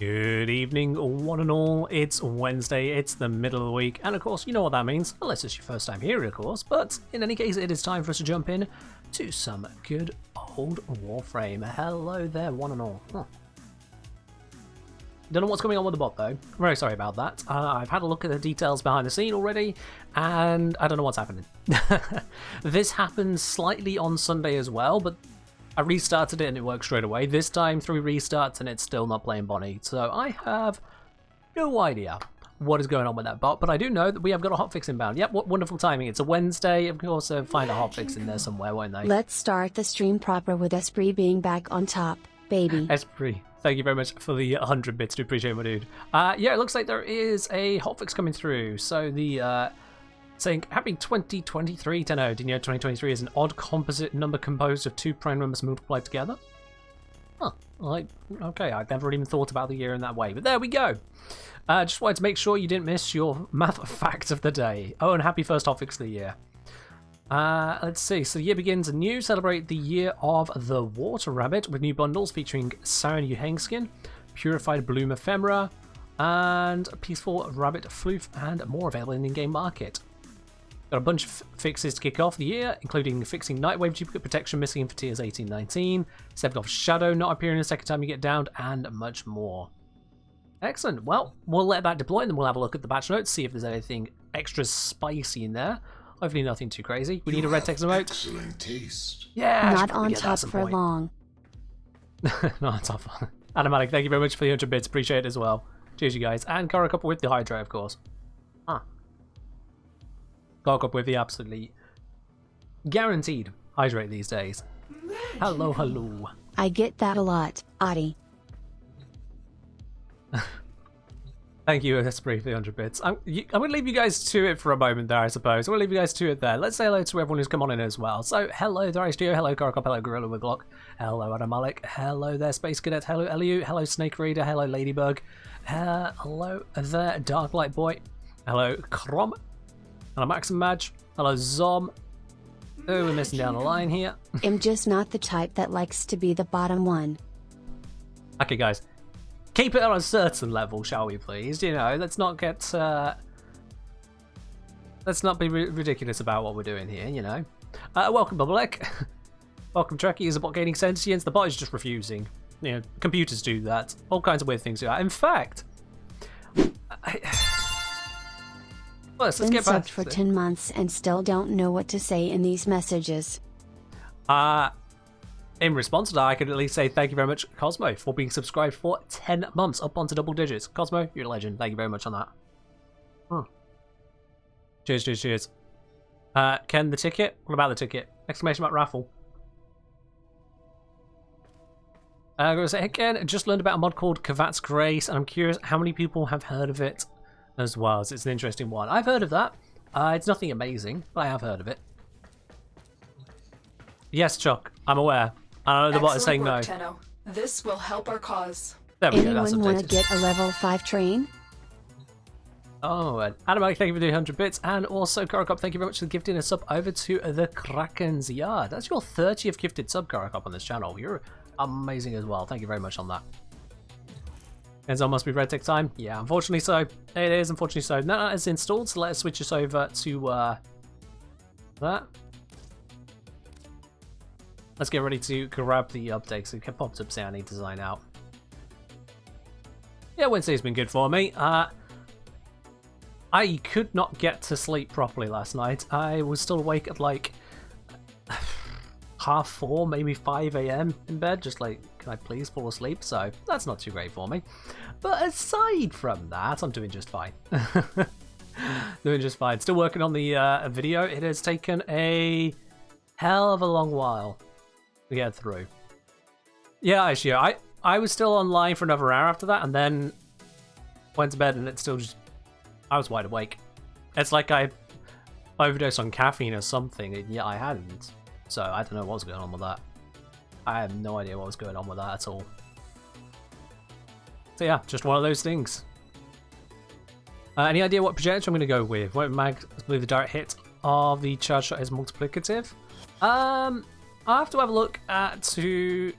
Good evening, one and all. It's Wednesday, it's the middle of the week, and of course, you know what that means, unless it's your first time here, of course, but in any case, it is time for us to jump in to some good old Warframe. Hello there, one and all. Don't know what's going on with the bot, though. Very sorry about that. I've had a look at the details behind the scene already, and I don't know what's happening. This happened slightly on Sunday as well, but I restarted it and it worked straight away. This time, 3 restarts and it's still not playing Bonnie. So I have no idea what is going on with that bot, but I do know that we have got a hotfix inbound. Yep, what wonderful timing. It's a Wednesday. Of course, they'll find a hotfix in there somewhere, won't they? Let's start the stream proper with Esprit being back on top, baby. Esprit, thank you very much for the 100 bits. Do appreciate it, my dude. Yeah, it looks like there is a hotfix coming through. So the saying happy 2023 to know. Did you know 2023 is an odd composite number composed of 2 prime numbers multiplied together? Huh. Like, okay, I'd never even thought about the year in that way, but there we go. Just wanted to make sure you didn't miss your math fact of the day. Oh, and happy first hotfix of the year. Let's see. So the year begins anew. Celebrate the year of the Water Rabbit with new bundles featuring Siren Yuheng skin, Purified Bloom Ephemera, and Peaceful Rabbit Floof, and more available in the in-game market. Got a bunch of fixes to kick off the year, including fixing Nightwave duplicate protection missing for tiers 18-19, 7 off Shadow not appearing the second time you get downed, and much more. Excellent. Well, we'll let that deploy and then we'll have a look at the patch notes, see if there's anything extra spicy in there. Hopefully nothing too crazy. We need a red text emote. Excellent taste. Yeah. Not on top for long. Not on top. Animatic, thank you very much for the 100 bits. Appreciate it as well. Cheers, you guys. And Karakop with the Hydra, of course. Karakop with the absolutely guaranteed hydrate these days. Hello, hello. I get that a lot, Adi. Thank you, Esprit, for the 100 bits. I'm going to leave you guys to it for a moment there, I suppose. I'm going to leave you guys to it there. Let's say hello to everyone who's come on in as well. So, hello, Darius Geo, hello, Karakop, hello, Gorilla with Glock, hello, Adam Malik, hello there, Space Cadet, hello, Eliu, hello, Snake Reader, hello, Ladybug, hello there, Darklight Boy, hello, Crom, hello, Maxim Madge, hello, Zom. Oh, we're missing down the line here. I'm just not the type that likes to be the bottom one. Okay, guys. Keep it on a certain level, shall we please? You know, let's not get... let's not be ridiculous about what we're doing here, you know. Welcome, Bubblek. Welcome, Trekkie. Is the bot gaining sentience? The bot is just refusing. You know, computers do that. All kinds of weird things do that. In fact... Let's get back for 10 months and still don't know what to say in these messages. In response to that, I could at least say thank you very much, Cosmo, for being subscribed for 10 months, up onto double digits. Cosmo, you're a legend. Thank you very much on that. Cheers, cheers, cheers. Ken, the ticket? What about the ticket? Exclamation mark raffle. I'm going to say, hey, Ken, just learned about a mod called Kavat's Grace, and I'm curious how many people have heard of it as well. So it's an interesting one. I've heard of that. It's nothing amazing, but I have heard of it. Yes, Chuck, I'm aware. I know the bot is saying no. Tenno. This will help our cause. There we go, that's Anyone want to updated. get a level 5 train? Oh, and Adam, thank you for the 100 bits, and also Karakop, thank you very much for gifting a sub over to the Kraken's Yard. That's your 30th gifted sub, Karakop, on this channel. You're amazing as well. Thank you very much on that. Enzo must be red tech time. Yeah, unfortunately so. It is, unfortunately so. Now that is installed, so let us switch us over to that. Let's get ready to grab the updates. So it popped up saying I need to sign out. Yeah, Wednesday's been good for me. I could not get to sleep properly last night. I was still awake at like 4:30, maybe 5 a.m. in bed, just like, can I please fall asleep? So that's not too great for me. But aside from that, I'm doing just fine. Doing just fine. Still working on the video. It has taken a hell of a long while to get through. Yeah, actually, I was still online for another hour after that, and then went to bed, and it's still just... I was wide awake. It's like I overdosed on caffeine or something, and yet I hadn't. So I don't know what was going on with that. I have no idea what was going on with that at all. So yeah, just one of those things. Any idea what projector I'm going to go with? What mag? I believe the direct hit of the charge shot is multiplicative. I'll have to have a look at to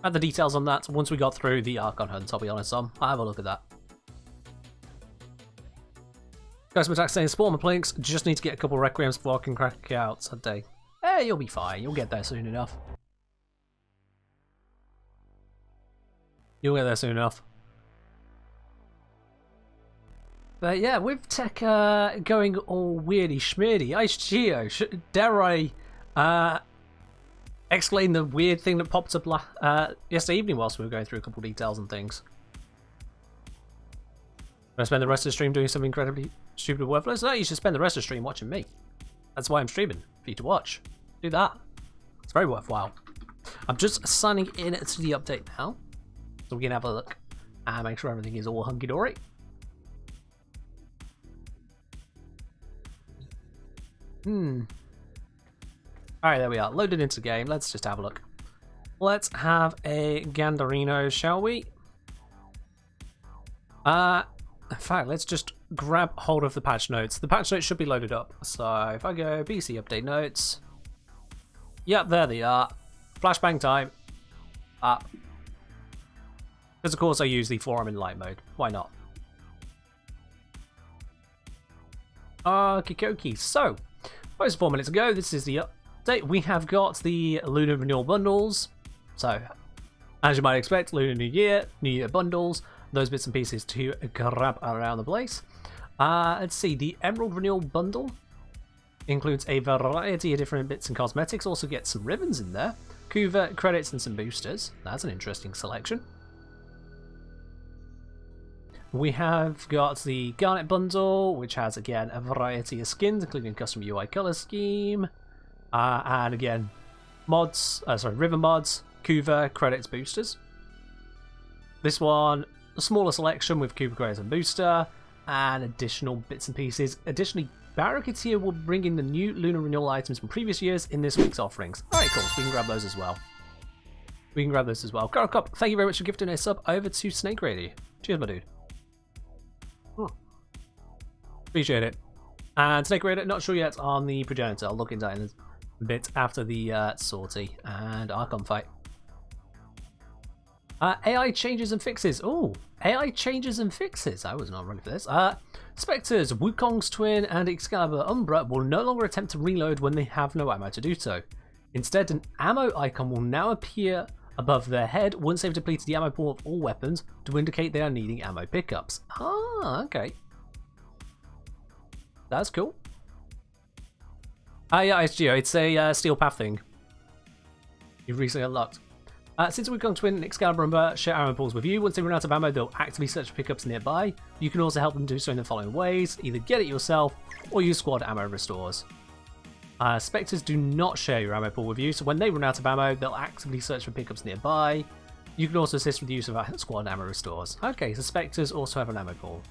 Add the details on that once we got through the Archon Hunt, I'll be honest, I'll have a look at that. Customer attack saying, spawn my Plinx, just need to get a couple of Requiems before I can crack out a day. Hey, you'll be fine, you'll get there soon enough. You'll get there soon enough. But yeah, with tech going all weirdy schmeardy, Ice Geo, dare I explain the weird thing that popped up yesterday evening whilst we were going through a couple of details and things? I spend the rest of the stream doing something incredibly stupid and worthless? No, you should spend the rest of the stream watching me. That's why I'm streaming, for you to watch. Do that. It's very worthwhile. I'm just signing in to the update now, so we can have a look and make sure everything is all hunky-dory. Alright, there we are. Loaded into the game. Let's just have a look. Let's have a Gandarino, shall we? In fact, let's just grab hold of the patch notes. The patch notes should be loaded up. So if I go PC update notes. Yep, there they are. Flashbang time. Up. Because of course I use the forum in light mode. Why not? Okie so, 4 minutes ago, this is the update. We have got the Lunar Renewal bundles. So, as you might expect, Lunar New Year bundles, those bits and pieces to grab around the place. Let's see, the Emerald Renewal bundle includes a variety of different bits and cosmetics, also gets some ribbons in there, Kuva credits and some boosters. That's an interesting selection. We have got the Garnet bundle, which has again a variety of skins, including custom UI color scheme, and again mods, river mods, Kuva credits, boosters. This one, a smaller selection with Kuva credits and booster, and additional bits and pieces. Additionally, Barricadier will bring in the new Lunar Renewal items from previous years in this week's offerings. Alright, cool, so we can grab those as well. We can grab those as well. Carl Cop, thank you very much for gifting a sub over to Snake Radio. Cheers, my dude. Appreciate it. And Snake Radio, not sure yet on the Progenitor. I'll look into that in a bit after the sortie and Archon fight. AI changes and fixes. Oh, AI changes and fixes. I was not ready for this. Spectres, Wukong's twin, and Excalibur Umbra will no longer attempt to reload when they have no ammo to do so. Instead, an ammo icon will now appear above their head once they've depleted the ammo pool of all weapons to indicate they are needing ammo pickups. Ah, okay. That's cool. Yeah, it's Geo. It's a Steel Path thing. You've recently unlocked. Since Wukong Twin and Excalibur Umbra share ammo pools with you, once they run out of ammo, they'll actively search for pickups nearby. You can also help them do so in the following ways: either get it yourself or use squad ammo restores. Spectres do not share your ammo pool with you, so when they run out of ammo, they'll actively search for pickups nearby. You can also assist with the use of squad ammo restores. Okay, so Spectres also have an ammo pool.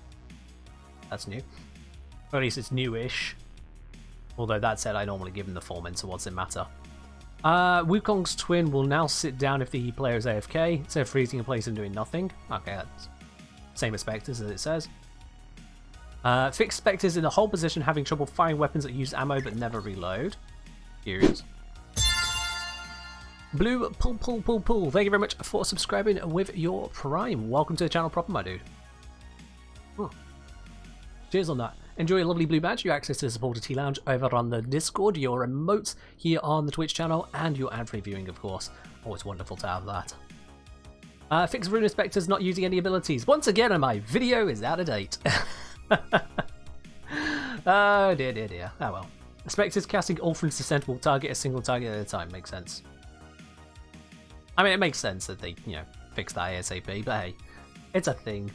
That's new. Or at least it's newish. Although that said, I normally give them the form so what's it matter. Wukong's twin will now sit down if the player is AFK, instead of freezing in place and doing nothing. Okay, that's same as Spectres as it says. Fix Spectres in the hold position, having trouble firing weapons that use ammo but never reload. Curious. Blue pull. Thank you very much for subscribing with your Prime. Welcome to the channel proper, my dude. Cheers on that. Enjoy a lovely blue badge, your access to the supporter T Lounge over on the Discord, your emotes here on the Twitch channel, and your ad-free viewing, of course. Always wonderful to have that. Fix Rune Spectres not using any abilities. Once again, my video is out of date. Oh dear. Oh well. Spectres casting all from descent will target a single target at a time. Makes sense. I mean, it makes sense that they, fix that ASAP, but hey, it's a thing.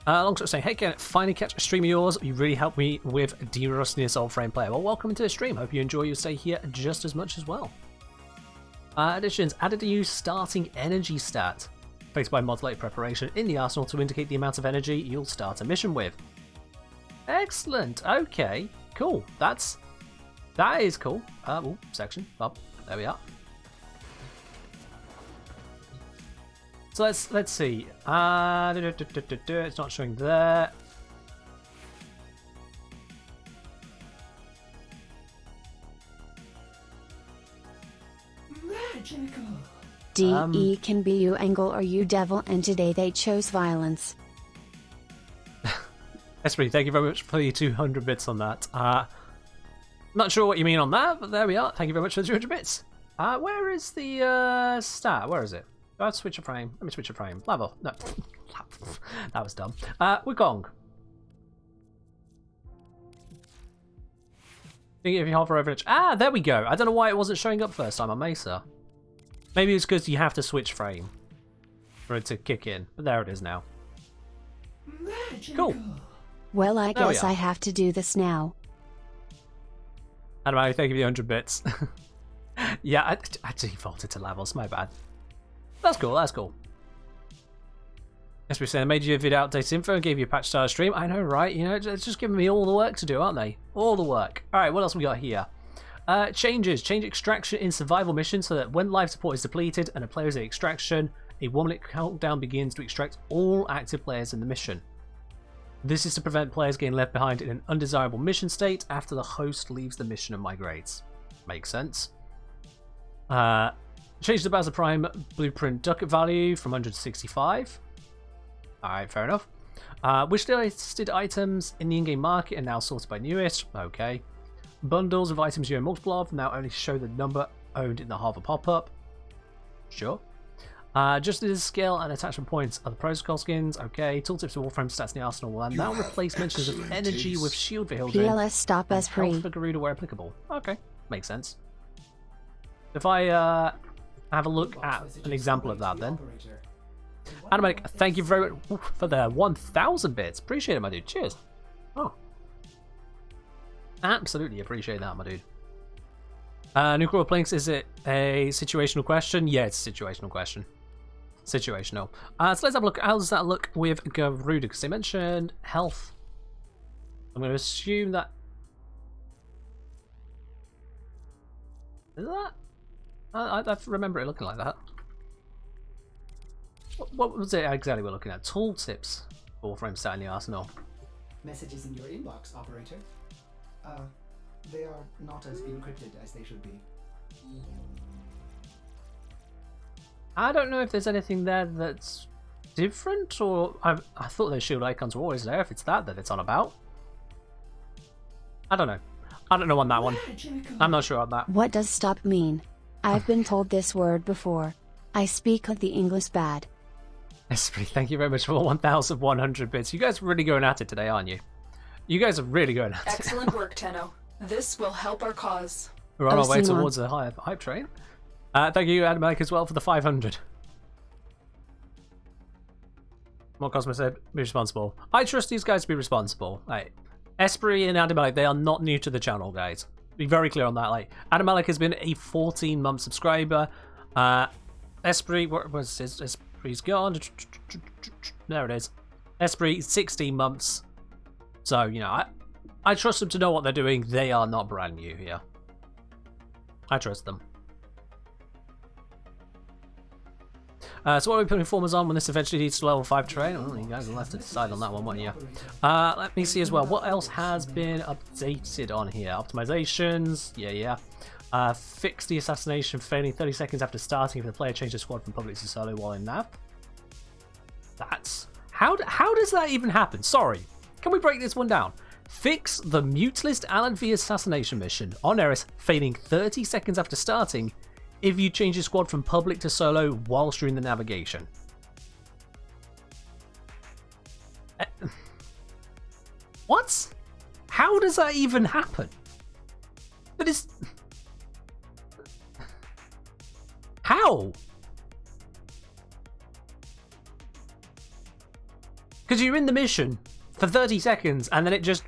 Longshot saying, hey Ken, finally catch a stream of yours. You really helped me with de-rusting this old frame player. Well, welcome to the stream. Hope you enjoy your stay here just as much as well. Additions, added a new starting energy stat. Placed by modulated preparation in the arsenal to indicate the amount of energy you'll start a mission with. Excellent. Okay, cool. That is cool. Section. Oh, there we are. So let's see. It's not showing there. Magical. DE can be you angle or you devil, and today they chose violence. Esprit, thank you very much for the 200 bits on that. Not sure what you mean on that, but there we are. Thank you very much for the 200 bits. Where is the stat? Where is it? Do I have to switch a frame? Let me switch a frame. Level. No. That was dumb. Wukong. If you hover over it. There we go. I don't know why it wasn't showing up first time on Mesa. Maybe it's because you have to switch frame for it to kick in. But there it is now. Cool. Well, I guess I have to do this now. Anyway, thank you for the 100 bits. Yeah, I defaulted to levels. My bad. That's cool. That's cool. As we said, I made you a video update info and gave you a patch style stream. I know, right? You know, it's just giving me all the work to do, aren't they? All the work. All right, what else we got here? Changes. Change extraction in survival missions so that when life support is depleted and a player is in extraction, a 1-minute countdown begins to extract all active players in the mission. This is to prevent players getting left behind in an undesirable mission state after the host leaves the mission and migrates. Makes sense. Change the Bowser Prime blueprint ducat value from 100 to 65. Alright, fair enough. Wished-listed items in the in-game market are now sorted by newest. Okay. Bundles of items you own multiple of now only show the number owned in the hover pop-up. Sure. Just as skill and attachment points are the protocol skins. Okay. Tooltips for Warframe stats in the arsenal will now replace mentions of energy with shield for Hildren. PLS stop as free. Health for Garuda where applicable. Okay. Makes sense. If I have a look at an example of that then. Animatic, thank you very much for the 1,000 bits. Appreciate it, my dude. Cheers. Oh. Absolutely appreciate that, my dude. Nuclear Plinx, is it a situational question? Yeah, it's a situational question. Situational. So let's have a look. How does that look with Garuda? Because they mentioned health. I'm going to assume that... Is that? I remember it looking like that. What was it exactly we're looking at? Tooltips. Warframe stat in the arsenal. Messages in your inbox, operator. They are not as encrypted as they should be. I don't know if there's anything there that's different, or I thought those shield icons were always there. If it's that it's on about. I don't know. I don't know on that one. I'm not sure on that. What does stop mean? I've been told this word before. I speak of the English bad. Esprit, thank you very much for 1,100 bits. You guys are really going at it today, aren't you? You guys are really going at it. Excellent work, Tenno. This will help our cause. We're on our way towards a hype train. Thank you, Adamike, as well, for the 500. What Cosmo said, be responsible. I trust these guys to be responsible. Like, Esprit and Adamike, they are not new to the channel, guys. Be very clear on that. Like, Adamike has been a 14-month subscriber. Esprit, what was his? Esprit's gone. There it is. Esprit, 16 months. So, you know, I trust them to know what they're doing. They are not brand new here. I trust them. So what are we putting formers on when this eventually leads to level 5 train? Oh, you guys will have to decide on that one, won't you? Let me see as well. What else has been updated on here? Optimizations. Yeah. Fix the assassination failing 30 seconds after starting if the player changes squad from public to solo while in nav. That's... How does that even happen? Sorry. Can we break this one down? Fix the mutelist Alan V assassination mission on Eris failing 30 seconds after starting if you change your squad from public to solo whilst you're in the navigation. What? How does that even happen? That is... How? Because you're in the mission for 30 seconds and then it just...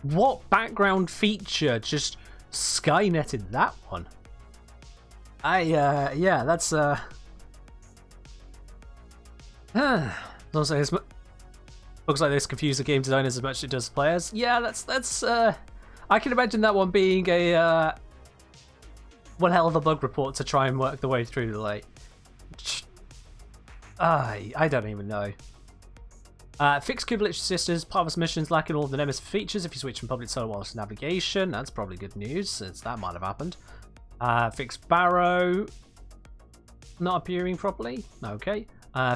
What background feature just Skynetted that one? Yeah, that's, also, looks like this confused the game designers as much as it does players. Yeah, that's, I can imagine that one being a, one hell of a bug report to try and work the way through the, like, I don't even know. Fix Kubelich Sisters, part of this mission's lacking all the Nemesis features if you switch from public to solo whilst navigation. That's probably good news, since that might have happened. Fix Barrow not appearing properly. Okay.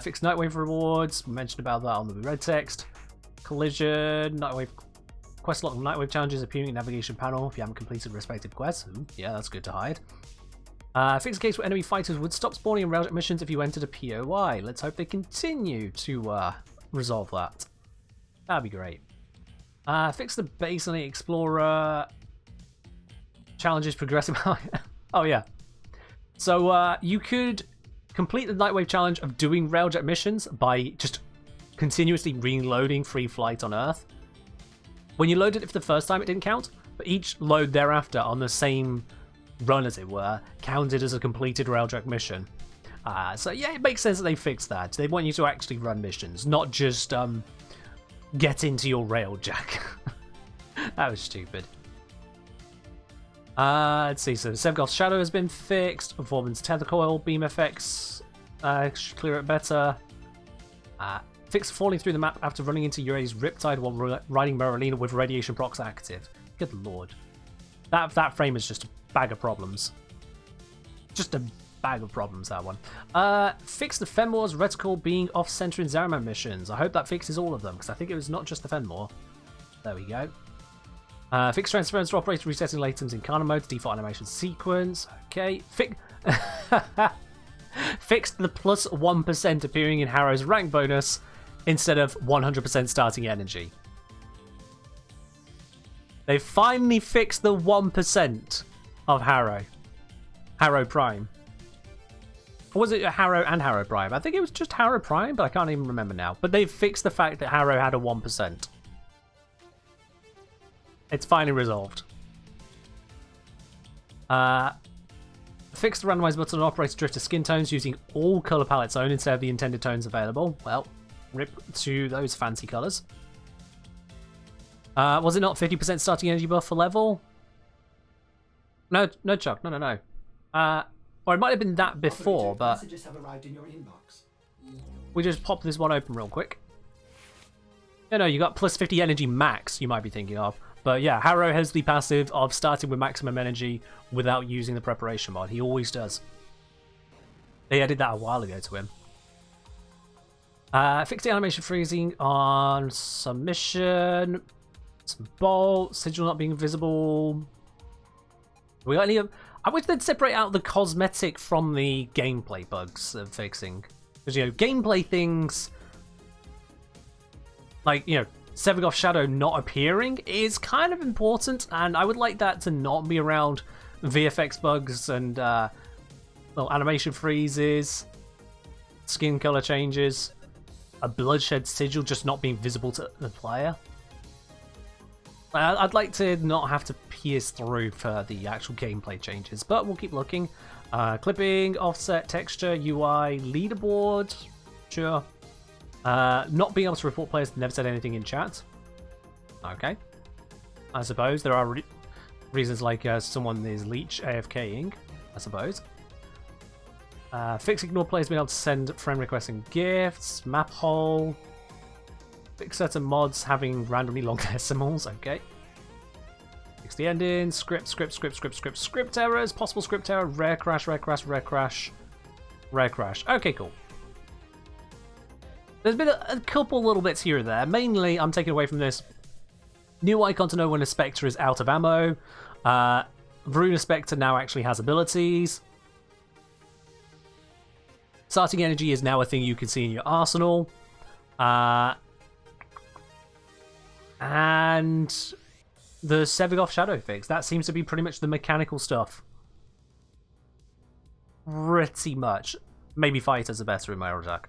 Fix Nightwave rewards. We mentioned about that on the red text. Collision. Nightwave quest log of Nightwave challenges appearing in navigation panel if you haven't completed respective quests. Ooh, yeah, that's good to hide. Fix a case where enemy fighters would stop spawning in railjet missions if you entered a POI. Let's hope they continue to resolve that. That'd be great. Fix the base on the Explorer. Challenges progressing. Oh yeah. So you could complete the Nightwave challenge of doing railjet missions by just continuously reloading free flight on Earth. When you loaded it for the first time, it didn't count, but each load thereafter on the same run, as it were, counted as a completed railjet mission. So yeah, it makes sense that they fixed that. They want you to actually run missions, not just get into your railjack. That was stupid. Let's see, so Sevgoth's Shadow has been fixed, Performance Tether Coil, Beam Effects, should clear it better. Fix falling through the map after running into Uri's Riptide while riding Merlina with radiation procs active. Good lord. That frame is just a bag of problems. Just a bag of problems, that one. Fix the Fenmoor's reticle being off-center in Zariman missions. I hope that fixes all of them, because I think it was not just the Fenmoor. There we go. Fix transference to operator resetting latents in Kana mode, default animation sequence. Okay. Fixed the plus 1% appearing in Harrow's rank bonus instead of 100% starting energy. They finally fixed the 1% of Harrow. Harrow Prime. Or was it Harrow and Harrow Prime? I think it was just Harrow Prime, but I can't even remember now. But they've fixed the fact that Harrow had a 1%. It's finally resolved. Fix the randomize button on operator drifter skin tones using all color palettes owned instead of the intended tones available. Well, rip to those fancy colors. Was it not 50% starting energy buff for level? No, Chuck. No. Or it might have been that before, but messages have arrived in your inbox. We just pop this one open real quick. No, you got plus 50 energy max, you might be thinking of. But yeah, Harrow has the passive of starting with maximum energy without using the preparation mod. He always does. They added that a while ago to him. Fix the animation freezing on submission. Some bolt. Sigil not being visible. We got any of... I wish they'd separate out the cosmetic from the gameplay bugs of fixing. Because, you know, gameplay things... Like, you know, Sevgoth's Shadow not appearing is kind of important, and I would like that to not be around VFX bugs and well, animation freezes, skin color changes, a bloodshed sigil just not being visible to the player. I'd like to not have to pierce through for the actual gameplay changes, but we'll keep looking. Clipping, offset, texture, UI, leaderboard, sure. Not being able to report players that never said anything in chat. Okay. I suppose there are reasons like someone is leech AFKing, I suppose. Fix ignore players being able to send friend requests and gifts. Map hole. Fix certain mods having randomly long decimals. Okay. Fix the ending. Script errors. Possible script error. Rare crash. Okay, cool. There's been a couple little bits here and there. Mainly, I'm taking away from this. New icon to know when a Spectre is out of ammo. Varuna Spectre now actually has abilities. Starting energy is now a thing you can see in your arsenal. And the Sevgoth Shadow fix. That seems to be pretty much the mechanical stuff. Pretty much. Maybe fighters are better in my attack.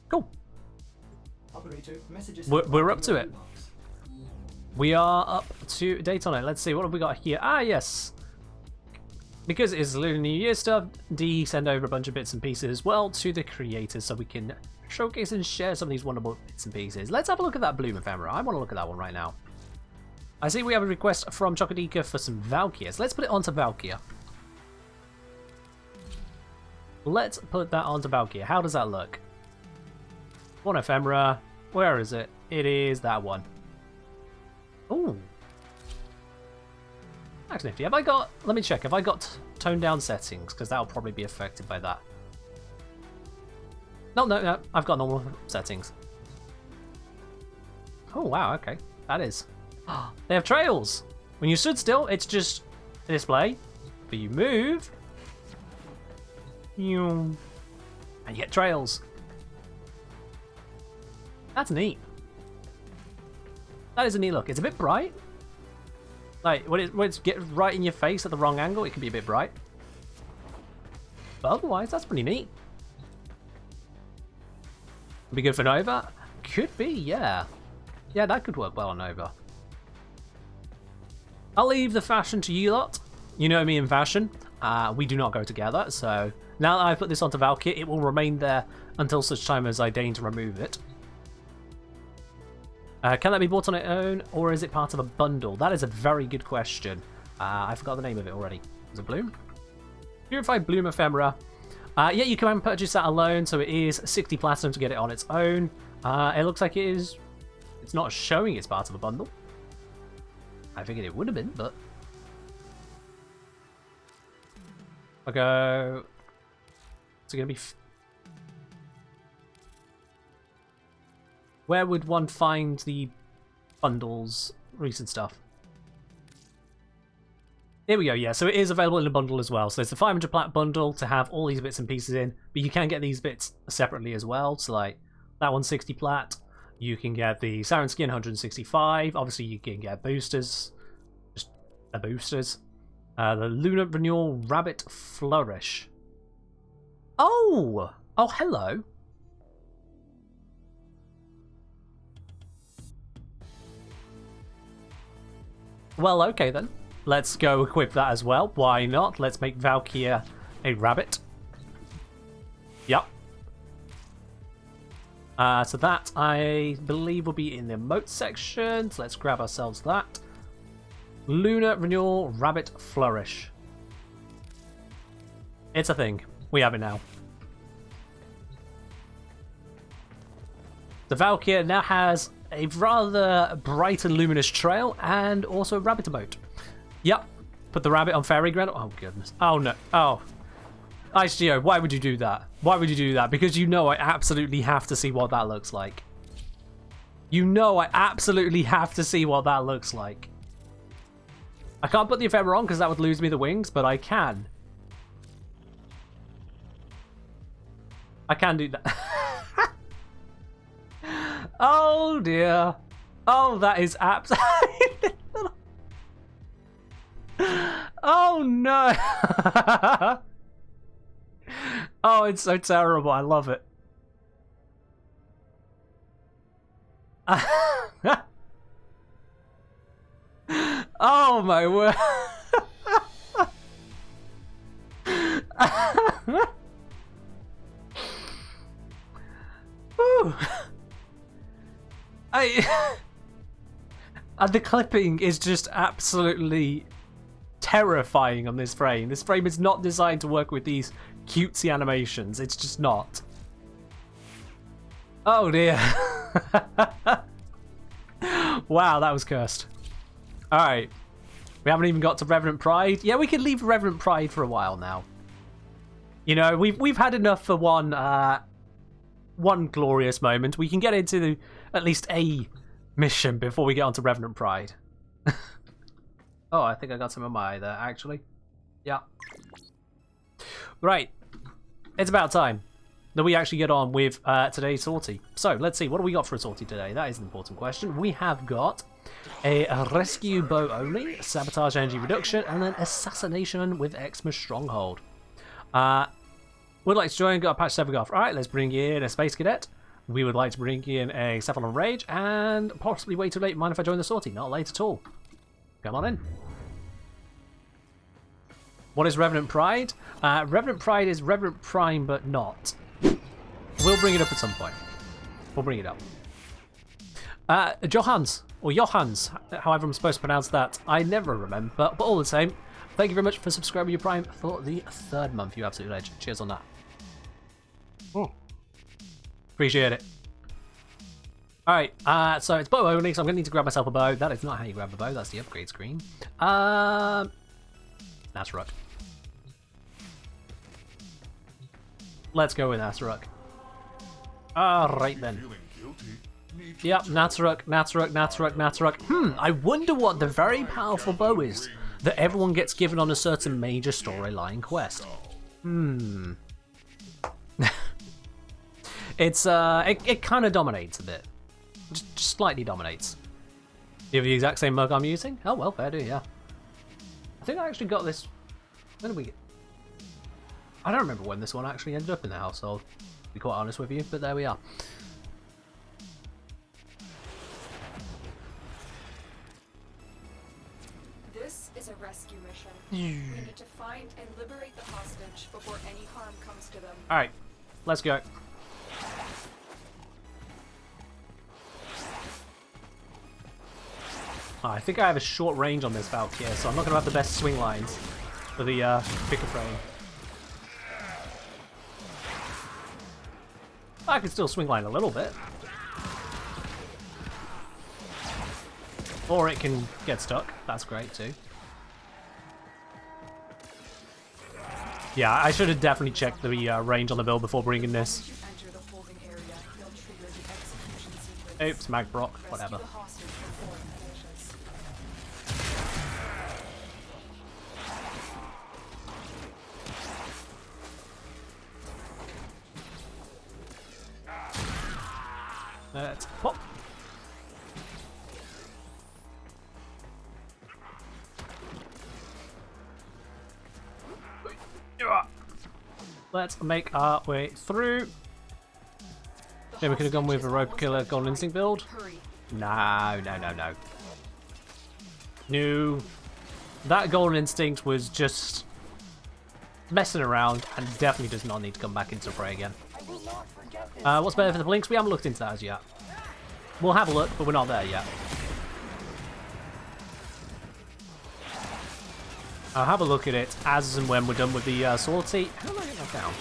Cool. Operator, messages We're up to it. We are up to date on it. Let's see, what have we got here? Ah, yes. Because it is Lunar New Year stuff, D send over a bunch of bits and pieces as well to the creators so we can showcase and share some of these wonderful bits and pieces. Let's have a look at that Bloom Ephemera. I want to look at that one right now. I see we have a request from Chocodika for some Valkyries. Let's put it onto Valkyria. Let's put that onto Valkyria. How does that look? One Ephemera. Where is it? It is that one. Ooh. That's nifty. Have I got... Let me check. Have I got toned down settings? Because that'll probably be affected by that. No. I've got normal settings. Oh, wow. Okay. That is. They have trails. When you stood still, it's just a display. But you move. And you get trails. That's neat. That is a neat look. It's a bit bright. Like, when it's get right in your face at the wrong angle, it can be a bit bright. But otherwise, that's pretty neat. Be good for Nova? Could be, yeah. Yeah, that could work well on Nova. I'll leave the fashion to you lot. You know me in fashion. We do not go together, so now that I've put this onto Valkyrie, it will remain there until such time as I deign to remove it. Can that be bought on its own, or is it part of a bundle? That is a very good question. I forgot the name of it already. Is it Bloom? Purified Bloom Ephemera. Yeah, you can purchase that alone, so it is 60 platinum to get it on its own. It looks like it is... It's not showing it's part of a bundle. I figured it would have been, but... I'll go... Is it going to be... Where would one find the bundles, recent stuff? Here we go, yeah, so it is available in a bundle as well. So there's the 500 plat bundle to have all these bits and pieces in, but you can get these bits separately as well. So like, that one's 60 plat. You can get the Siren Skin 165. Obviously you can get boosters, just the boosters. The Lunar Renewal Rabbit Flourish. Oh, hello. Well, okay then. Let's go equip that as well. Why not? Let's make Valkyria a rabbit. Yep. So that, I believe, will be in the emote section. So let's grab ourselves that. Lunar Renewal Rabbit Flourish. It's a thing. We have it now. The Valkyria now has a rather bright and luminous trail and also a rabbit emote. Yep. Put the rabbit on fairy ground. Oh, goodness. Oh, no. Oh. ICO, why would you do that? Why would you do that? Because you know I absolutely have to see what that looks like. You know I absolutely have to see what that looks like. I can't put the ephemera on because that would lose me the wings, but I can. I can do that. Oh dear. Oh, that is absolutely... Oh no. Oh, it's so terrible. I love it. Oh my word. Ooh. And the clipping is just absolutely terrifying on this frame. This frame is not designed to work with these cutesy animations. It's just not. Oh dear. Wow, that was cursed. Alright. We haven't even got to Reverent Pride. Yeah, we can leave Reverent Pride for a while now. You know, we've had enough for one glorious moment. We can get into at least a mission before we get onto Revenant Pride. Oh, I think I got some of my eye there, actually. Yeah. Right. It's about time that we actually get on with today's sortie. So, let's see. What do we got for a sortie today? That is an important question. We have got a rescue bow only, sabotage energy reduction, and then assassination with Xmas Stronghold. Would like to join, got a patch 7 off. Alright, let's bring in a Space Cadet. We would like to bring in a Cephalon Rage, and possibly way too late. Mind if I join the sortie? Not late at all. Come on in. What is Revenant Pride? Revenant Pride is Revenant Prime, but not. We'll bring it up at some point. We'll bring it up. Johans, or Johans, however I'm supposed to pronounce that. I never remember, but all the same, thank you very much for subscribing to your Prime for the 3rd month, you absolute legend. Cheers on that. Oh. Appreciate it. Alright, so it's bow only, so I'm going to need to grab myself a bow. That is not how you grab a bow, that's the upgrade screen. That's Rook. Let's go with Nasruk. Alright then. Yep, Nasruk, Nasruk, Nasruk, Nasruk. I wonder what the very powerful bow is that everyone gets given on a certain major storyline quest. It kind of dominates a bit. Just slightly dominates. You have the exact same mug I'm using? Oh well, fair do, yeah. I think I actually got this... When did we get... I don't remember when this one actually ended up in the household, to be quite honest with you, but there we are. This is a rescue mission. We need to find and liberate the hostage before any harm comes to them. Alright, let's go. Oh, I think I have a short range on this Valkyrie, so I'm not going to have the best swing lines for the picker frame. I can still swing line a little bit. Or it can get stuck. That's great too. Yeah, I should have definitely checked the range on the build before bringing this. Oops, Mag Brock, whatever. Let's pop. Let's make our way through. Yeah, we could have gone with a rope killer golden instinct build. No, no, no, no. No. That golden instinct was just messing around and definitely does not need to come back into play again. What's better for the Plinx? We haven't looked into that as yet. We'll have a look, but we're not there yet. I'll have a look at it as and when we're done with the sortie. How do I get that down?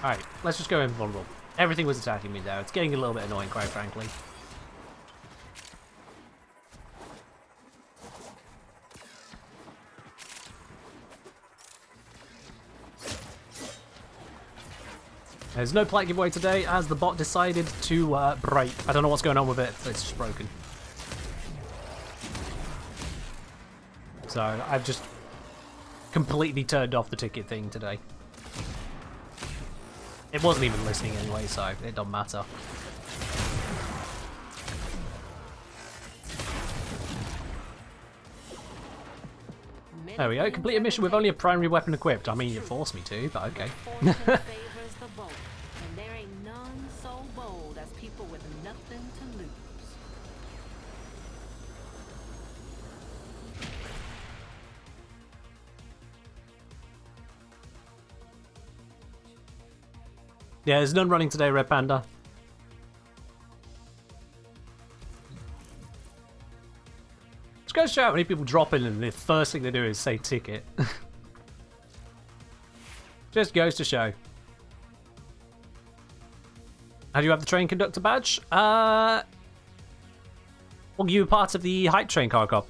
Alright, let's just go invulnerable. Everything was attacking me there. It's getting a little bit annoying, quite frankly. There's no plight giveaway today as the bot decided to break. I don't know what's going on with it, but it's just broken. So I've just completely turned off the ticket thing today. It wasn't even listening anyway, so it don't matter. There we go. Complete a mission with only a primary weapon equipped. I mean, you forced me to, but okay. Yeah, there's none running today, Red Panda. Just goes to show how many people drop in and the first thing they do is say ticket. Just goes to show. How do you have the train conductor badge? Well, you were part of the hype train, Carcop.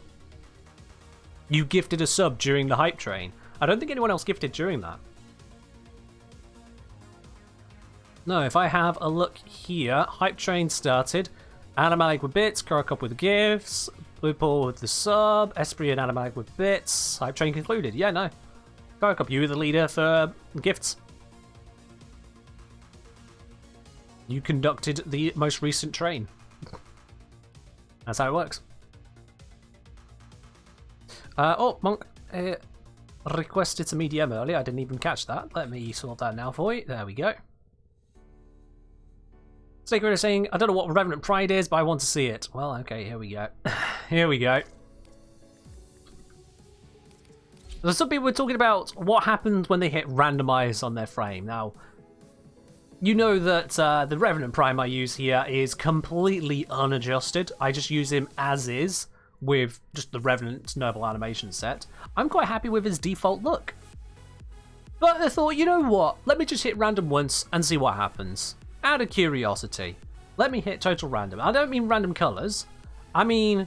You gifted a sub during the hype train. I don't think anyone else gifted during that. No, if I have a look here, hype train started. Animatic with bits, Carcop with gifts, Blue Paul with the sub, Esprit and Animatic with bits, hype train concluded. Yeah, no. Carcop, you were the leader for gifts. You conducted the most recent train. That's how it works. Oh, Monk requested some EDM earlier. I didn't even catch that. Let me sort that now for you. There we go. Sacred is saying, I don't know what Revenant Pride is, but I want to see it. Well, okay, here we go. Here we go. There's some people were talking about what happens when they hit randomize on their frame. Now, you know that the Revenant Prime I use here is completely unadjusted. I just use him as is with just the Revenant Noble animation set. I'm quite happy with his default look. But I thought, you know what? Let me just hit random once and see what happens. Out of curiosity, let me hit total random. I don't mean random colours. I mean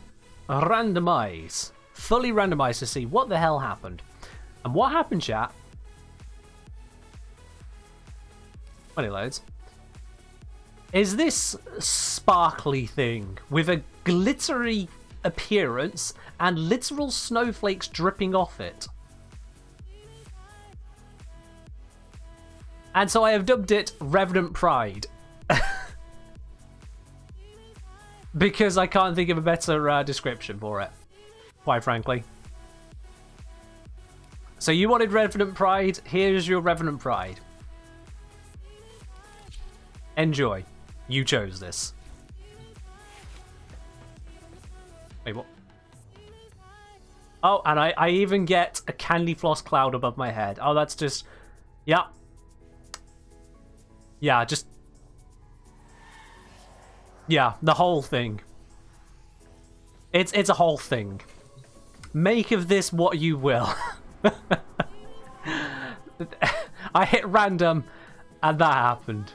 randomize. Fully randomize to see what the hell happened. And what happened, chat, when it loads, is this sparkly thing with a glittery appearance and literal snowflakes dripping off it. And so I have dubbed it Revenant Pride. Because I can't think of a better description for it, quite frankly. So you wanted Revenant Pride, here's your Revenant Pride. Enjoy. You chose this. Wait, what? Oh, and I even get a candy floss cloud above my head. Oh, that's just... Yeah. Yeah, just... Yeah, the whole thing. It's a whole thing. Make of this what you will. I hit random, and that happened.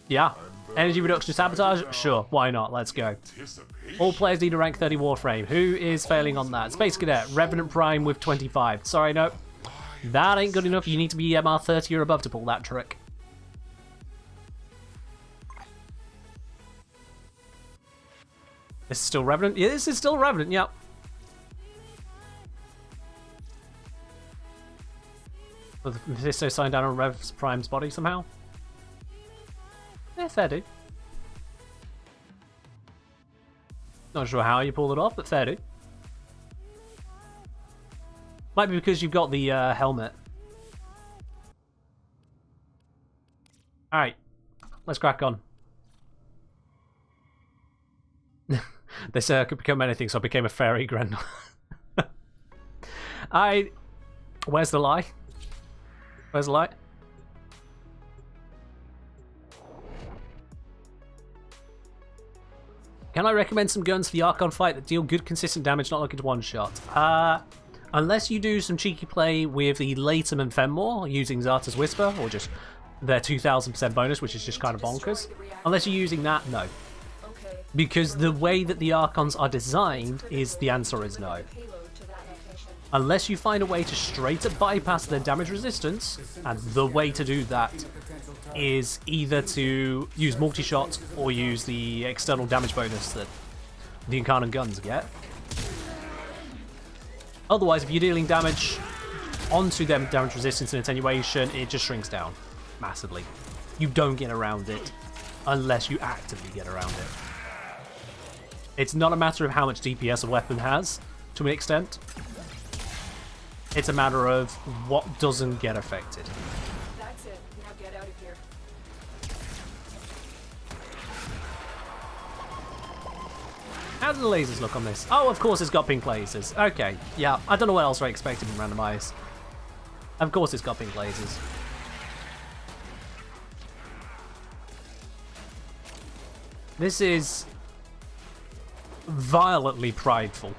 Yeah. Energy reduction sabotage? Sure, why not? Let's go. All players need a rank 30 Warframe. Who is failing on that? Space Cadet, Revenant Prime with 25. Sorry, no. That ain't good enough. You need to be MR 30 or above to pull that trick. This is still Revenant? Yeah, this is still Revenant, yep. Will the Mephisto sign down on Rev Prime's body somehow? Yeah, fair do. Not sure how you pull it off, but fair do. Might be because you've got the helmet. Alright, let's crack on. This could become anything, so I became a fairy Grendel. Where's the lie? Where's the lie? Can I recommend some guns for the Archon fight that deal good consistent damage, not looking to one-shot? Unless you do some cheeky play with the Latum and Fenmore using Zarta's Whisper, or just their 2000% bonus, which is just kind of bonkers. Unless you're using that, no. Because the way that the Archons are designed is the answer is no. Unless you find a way to straight up bypass their damage resistance, and the way to do that is either to use multi-shot or use the external damage bonus that the Incarnate guns get. Otherwise, if you're dealing damage onto them, damage resistance and attenuation, it just shrinks down massively. You don't get around it unless you actively get around it. It's not a matter of how much DPS a weapon has, to an extent. It's a matter of what doesn't get affected. That's it. Now get out of here. How do the lasers look on this? Oh, of course it's got pink lasers. Okay, yeah. I don't know what else I expected in randomize. Of course it's got pink lasers. This is violently prideful.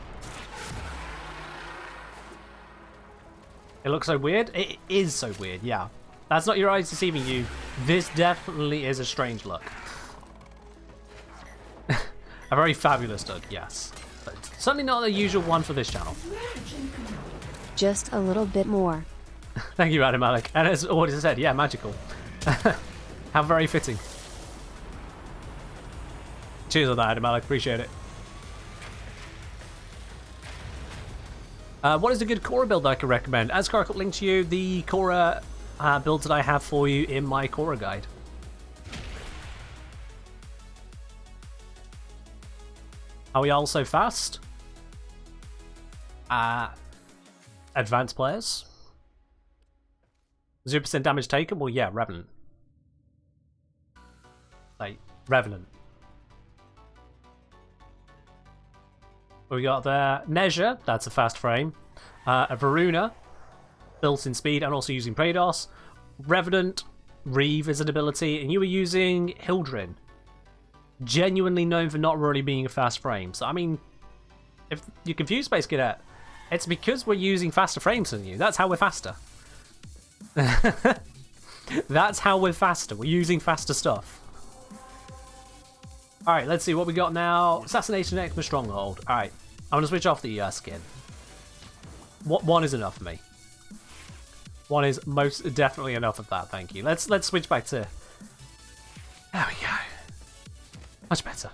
It looks so weird. It is so weird, yeah. That's not your eyes deceiving you. This definitely is a strange look. A very fabulous look, yes. But certainly not the usual one for this channel. Just a little bit more. Thank you, Adam Alec. And as already said, yeah, magical. How very fitting. Cheers on that, Adam Alec. Appreciate it. What is a good Korra build that I can recommend? As Carl linked to you, the Korra builds that I have for you in my Korra guide. Are we all so fast? Advanced players? 0% damage taken? Well, yeah, Revenant. Like, Revenant. What we got there? Nezha, that's a fast frame. A Varuna, built-in speed and also using Praedos. Revenant, Reeve is an ability, and you were using Hildrin. Genuinely known for not really being a fast frame. So, I mean, if you confuse Space Cadet, It's because we're using faster frames than you. That's how we're faster. That's how we're faster. We're using faster stuff. Alright, let's see what we got now. Assassination Exma Stronghold. Alright, I'm going to switch off the skin. One is enough for me. One is most definitely enough of that, thank you. Let's switch back to... There we go. Much better.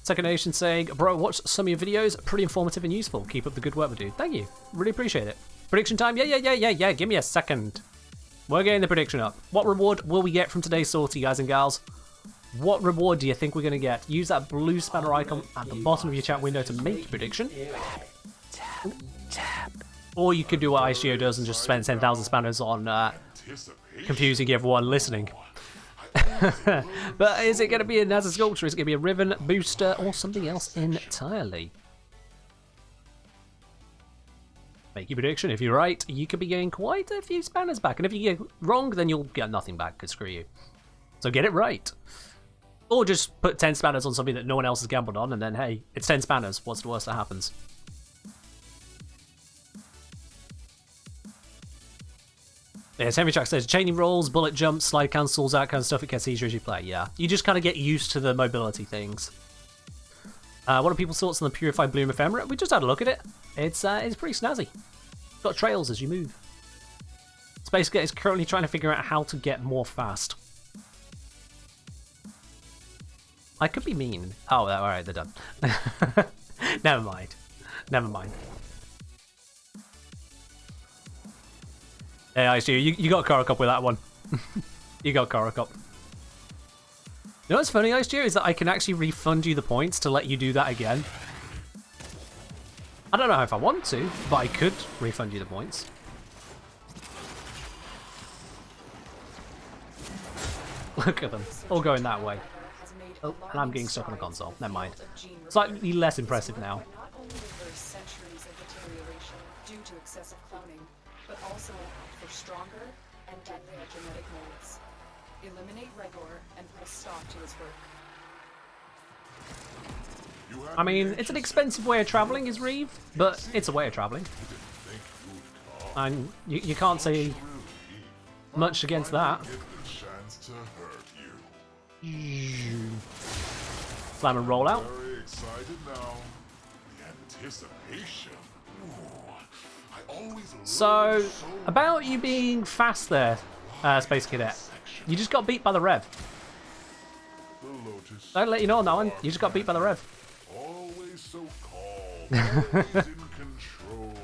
Second Nation saying, bro, watched some of your videos. Pretty informative and useful. Keep up the good work, my dude. Thank you. Really appreciate it. Prediction time? Yeah. Give me a second. We're getting the prediction up. What reward will we get from today's sortie, guys and gals? What reward do you think we're going to get? Use that blue spanner icon at the bottom of your chat window to make your prediction. Or you could do what ICO does and just spend 10,000 spanners on confusing everyone listening. But is it going to be a NASA sculpture? Is it going to be a Riven booster or something else entirely? Make your prediction. If you're right, you could be getting quite a few spanners back. And if you get wrong, then you'll get nothing back, because screw you. So get it right. Or just put 10 spanners on something that no one else has gambled on, and then, hey, it's 10 spanners. What's the worst that happens? Yeah, Henry Jack says, chaining rolls, bullet jumps, slide cancels, that kind of stuff, it gets easier as you play. Yeah, you just kind of get used to the mobility things. What are people's thoughts on the Purified Bloom Ephemera? We just had a look at it. It's pretty snazzy. Got trails as you move. Space Gate is currently trying to figure out how to get more fast. I could be mean. Oh, alright, they're done. Never mind. Never mind. Yeah, I see. You got Korokop with that one. You got Korokop. You know what's funny, Ice is that I can actually refund you the points to let you do that again. I don't know if I want to, but I could refund you the points. Look at them, all going that way. Oh, and I'm getting stuck on the console. Never mind. Slightly less impressive now. Not only reverse centuries of deterioration due to excessive cloning, but also for stronger and deadlier genetic molds. Eliminate Regor and put a stop to his work. I mean, it's an expensive way of travelling, is Reeve, but it's a way of travelling. And you can't say much against that. Slam and roll out. Very excited now. The anticipation. So, about you being fast there, Space Cadet. You just got beat by the Rev. Don't let you know on that one. You just got beat by the Rev. Always so calm. Always in control.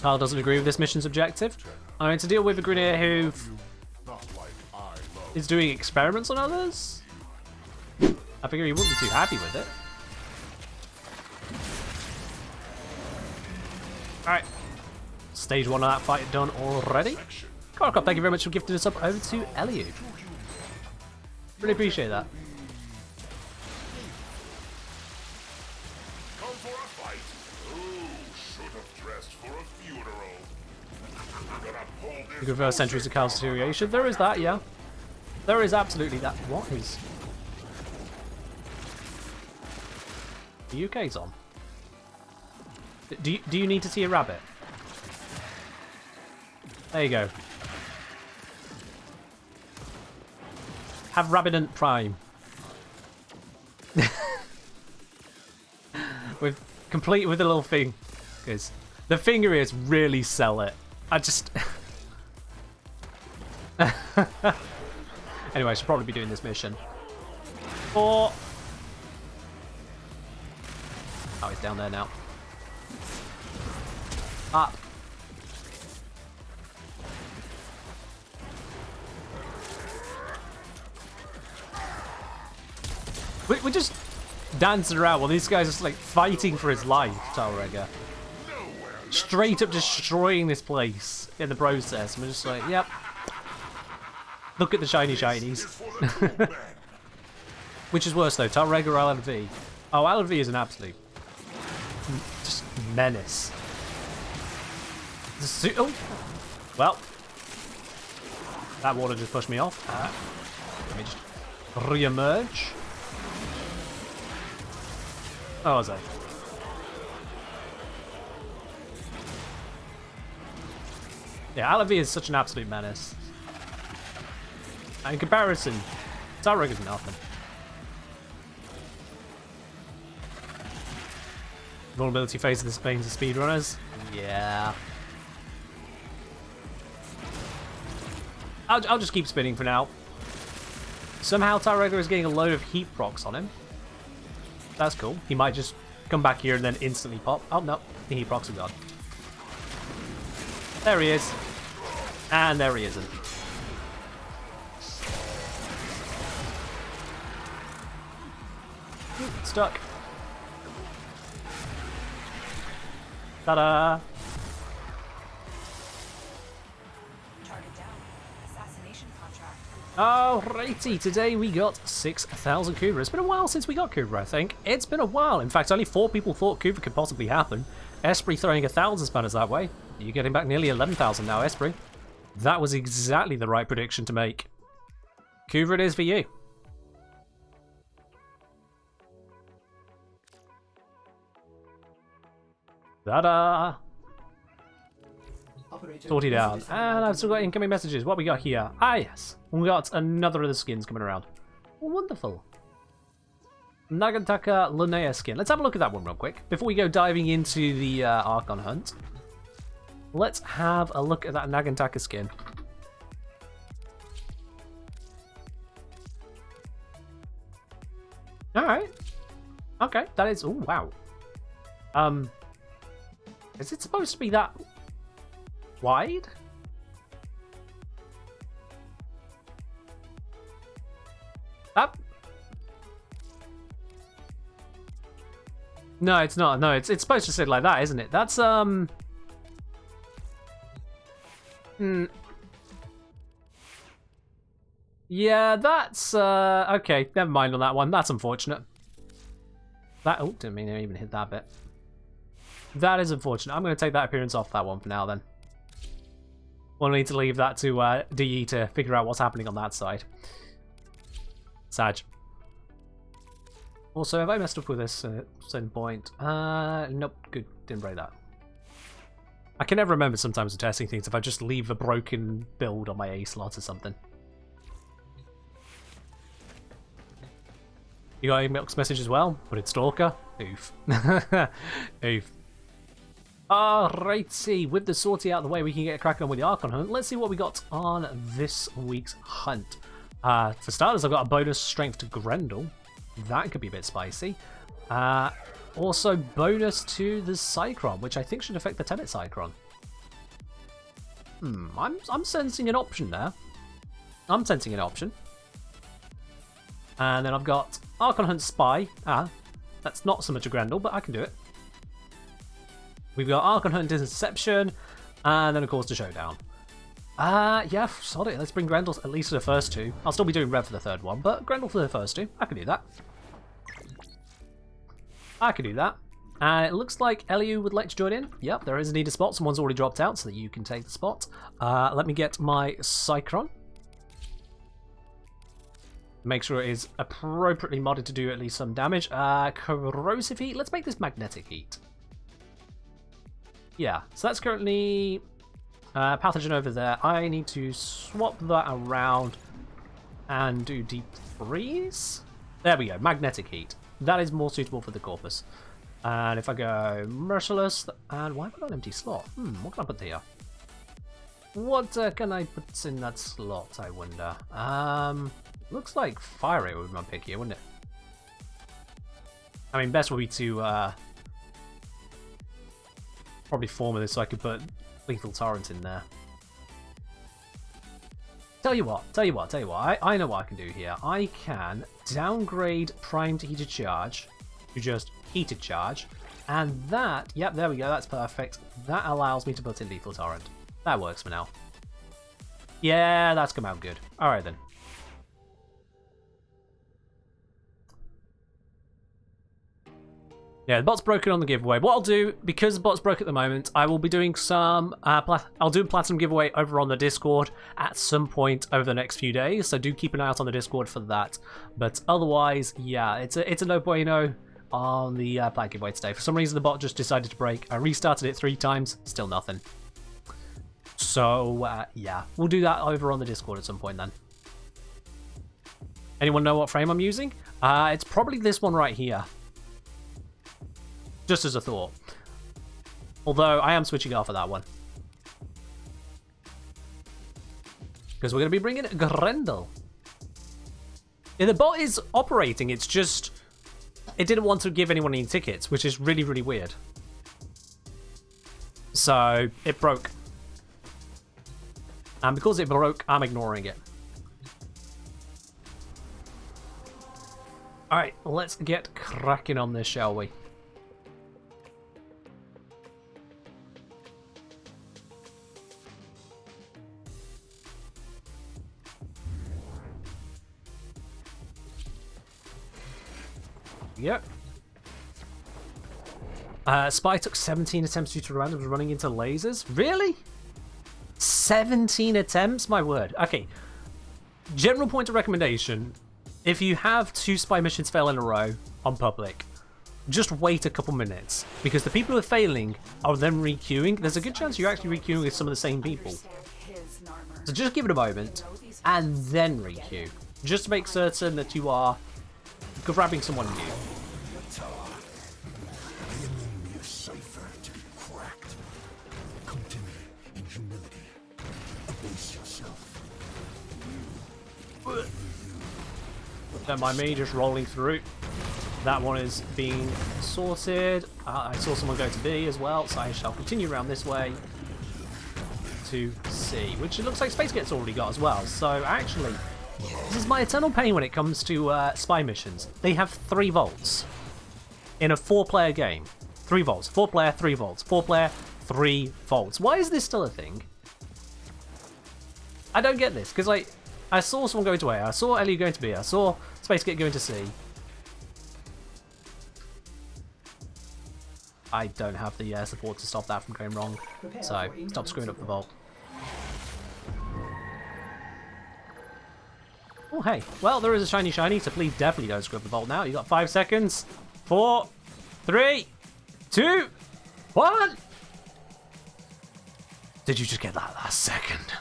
Kyle doesn't agree with this mission's objective. I mean, to deal with a Grenadier who is doing experiments on others, I figure he wouldn't be too happy with it. Alright. Stage 1 of that fight done already. Korokop, thank you very much for gifting us up over to Eliu. Really appreciate that. Come for a fight. Oh, should have dressed for a funeral. Gonna pull this. You could reverse centuries of Kyle's deterioration. There is that, yeah. There is absolutely that. What is... The UK's on. Do you need to see a rabbit? There you go. Have Rabbidant Prime. Complete with a little thing. Because the finger ears really sell it. I just... Anyway, I should probably be doing this mission. Or... Oh, he's down there now. Up. We're just dancing around while these guys are just like fighting for his life, Talrega. Straight up destroying this place in the process. And we're just like, yep. Look at the shiny shinies. Which is worse though, Talrega or LNV? Oh, LNV is an absolute just menace. Oh, well, that water just pushed me off. Let me just re-emerge. Oh, was I? Yeah, Alavi is such an absolute menace. And in comparison, Tarek is nothing. Vulnerability phase of the Spain's the speedrunners. Yeah. I'll just keep spinning for now. Somehow Tarega is getting a load of heat procs on him. That's cool. He might just come back here and then instantly pop. Oh no, the heat procs are gone. There he is. And there he isn't. Ooh, stuck. Ta-da! Target down. Assassination contract. Alrighty, today we got 6,000 Kuvra. It's been a while since we got Kuvra, I think. It's been a while. In fact, only 4 people thought Kuvra could possibly happen. Esprit throwing 1,000 spanners that way. You're getting back nearly 11,000 now, Esprit. That was exactly the right prediction to make. Kuvra it is for you. Ta-da! Operator, 40 down. messages And I've still got incoming messages. What we got here? Ah, yes. We got another of the skins coming around. Wonderful. Nagataka Linnea skin. Let's have a look at that one real quick. Before we go diving into the Archon hunt. Let's have a look at that Nagataka skin. Alright. Okay, that is... Oh, wow. Is it supposed to be that wide? Up? No, it's not. No, it's supposed to sit like that, isn't it? That's Yeah, that's okay, never mind on that one. That's unfortunate. That didn't mean I even hit that bit. That is unfortunate. I'm going to take that appearance off that one for now then. We'll need to leave that to DE to figure out what's happening on that side. Sag. Also, have I messed up with this at certain point? Nope, good. Didn't break that. I can never remember sometimes when testing things if I just leave a broken build on my A slot or something. You got a Milk's message as well? But it's Stalker? Oof. Oof. Alrighty, with the sortie out of the way, we can get cracking on with the Archon hunt. Let's see what we got on this week's hunt. For starters, I've got a bonus strength to Grendel. That could be a bit spicy. Also, bonus to the Cycron, which I think should affect the Tenet Cycron. I'm sensing an option there. I'm sensing an option. And then I've got Archon Hunt Spy. That's not so much a Grendel, but I can do it. We've got Archon Hunt Interception, and then of course the Showdown. Yeah, sod it. Let's bring Grendel at least for the first 2. I'll still be doing Rev for the 3rd one, but Grendel for the first 2. I can do that. I can do that. And it looks like Eliu would like to join in. Yep, there is indeed a spot. Someone's already dropped out so that you can take the spot. Let me get my Cycron. Make sure it is appropriately modded to do at least some damage. Corrosive Heat. Let's make this Magnetic Heat. Yeah, so that's currently Pathogen over there. I need to swap that around and do Deep Freeze. There we go, Magnetic Heat. That is more suitable for the Corpus. And if I go Merciless, and why have I got an empty slot? What can I put here? What can I put in that slot, I wonder? Looks like Fire Rate would be my pick here, wouldn't it? I mean, best would be to probably form this so I could put Lethal Torrent in there. Tell you what. I know what I can do here. I can downgrade Primed Heated Charge to just Heated Charge. And that, yep, there we go, that's perfect. That allows me to put in Lethal Torrent. That works for now. Yeah, that's come out good. Alright then. Yeah, the bot's broken on the giveaway. What I'll do, because the bot's broke at the moment, I will be doing some... I'll do a Platinum giveaway over on the Discord at some point over the next few days, so do keep an eye out on the Discord for that. But otherwise, yeah, it's a no bueno on the Plat giveaway today. For some reason, the bot just decided to break. I restarted it 3 times, still nothing. So, yeah, we'll do that over on the Discord at some point then. Anyone know what frame I'm using? It's probably this one right here. Just as a thought. Although, I am switching off of that one. Because we're going to be bringing Grendel. Yeah, the bot is operating, it's just... It didn't want to give anyone any tickets, which is really, really weird. So, it broke. And because it broke, I'm ignoring it. Alright, let's get cracking on this, shall we? Yep. Spy took 17 attempts due to randoms running into lasers. Really? 17 attempts? My word. Okay. General point of recommendation. If you have 2 spy missions fail in a row on public, just wait a couple minutes. Because the people who are failing are then re-queuing. There's a good chance you're actually re-queuing with some of the same people. So just give it a moment and then re-queue. Just to make certain that you are grabbing someone new. Don't mind me, just rolling through. That one is being sorted. I saw someone go to B as well, so I shall continue around this way to C, which it looks like SpaceGet's already got as well. So actually, this is my eternal pain when it comes to spy missions. They have 3 volts in a 4-player game. 3 volts, 4-player, 3 volts, 4-player, 3 volts. Why is this still a thing? I don't get this, because like, I saw someone going to A, I saw Ellie going to B, I saw SpaceGet going to C. I don't have the support to stop that from going wrong, so stop screwing up the vault. Oh hey, well there is a shiny, so please definitely don't screw up the vault now. You got 5 seconds. 4, 3, 2, 1. Did you just get that last second?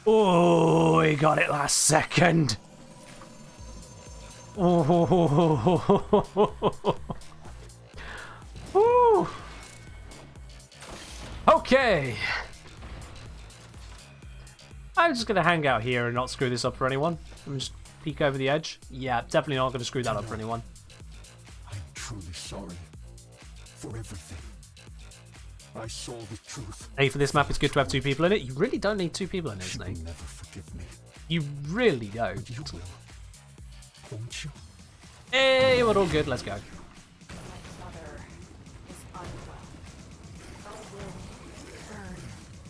Oh, he got it last second. Oh. Woo. Okay. I'm just going to hang out here and not screw this up for anyone. I'm just peek over the edge. Yeah, definitely not going to screw that up for anyone. I'm truly sorry for everything. I saw the truth. Hey, for this map, it's good to have 2 people in it. You really don't need 2 people in it, Snake. You'll never forgive me. You really don't. You will, won't you? Hey, we're all good. Let's go. My mother is unwell. I will burn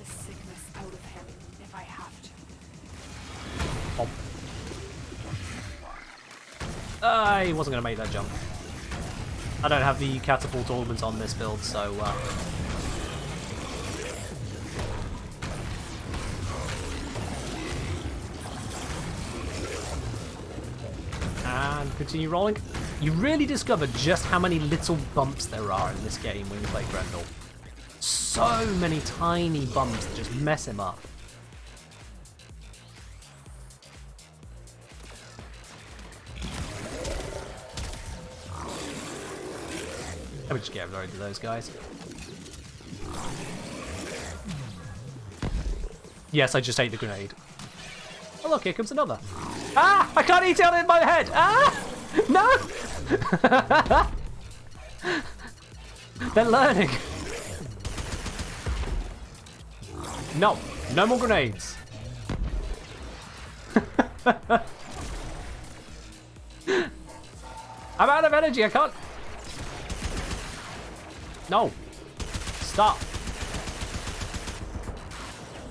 the sickness out of him if I have to. I wasn't going to make that jump. I don't have the catapult ornament on this build, so... And continue rolling. You really discover just how many little bumps there are in this game when you play Grendel. So many tiny bumps that just mess him up. Let me just get rid of those guys. Yes, I just ate the grenade. Oh look, here comes another. Ah! I can't eat it in my head! Ah! No! They're learning. No. No more grenades. I'm out of energy, I can't... No. Stop.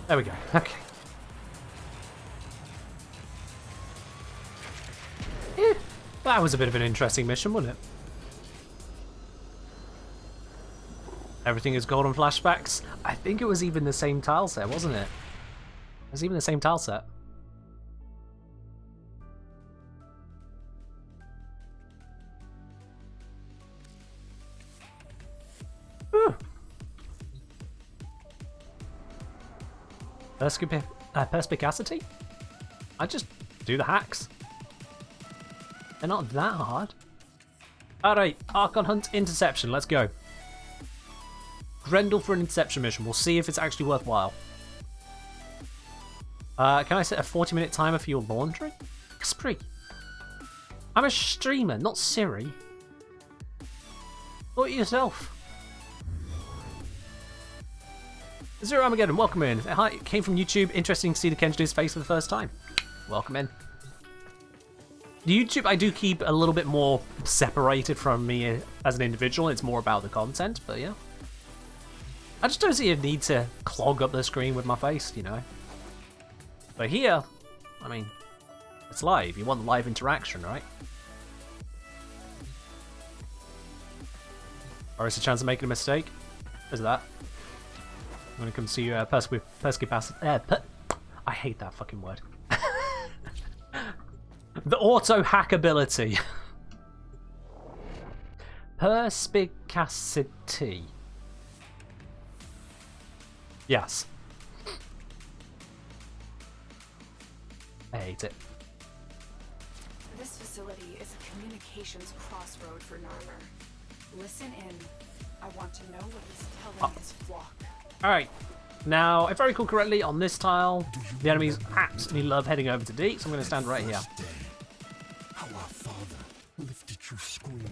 There we go. Okay. That was a bit of an interesting mission, wasn't it? Everything is golden flashbacks. I think it was even the same tile set, wasn't it? It was even the same tile set. Whew. Perspicacity? I just do the hacks. They're not that hard. Alright, Archon Hunt Interception, let's go. Grendel for an interception mission. We'll see if it's actually worthwhile. Can I set a 40-minute timer for your laundry? Spree. I'm a streamer, not Siri. Look at yourself. Zero Armageddon, welcome in. Hi, it came from YouTube. Interesting to see the Kenji's face for the first time. Welcome in. The YouTube I do keep a little bit more separated from me as an individual. It's more about the content, but yeah. I just don't see a need to clog up the screen with my face, you know. But here, I mean, it's live. You want live interaction, right? Or is a chance of making a mistake? Is that? When it comes to perspicacity. I hate that fucking word. The auto hackability. Perspicacity. Yes. I hate it. This facility is a communications crossroad for Narmer. Listen in. I want to know what he's telling his flock. Alright. Now, if I recall correctly, on this tile, the enemies absolutely love heading over to D, so I'm going to stand right here.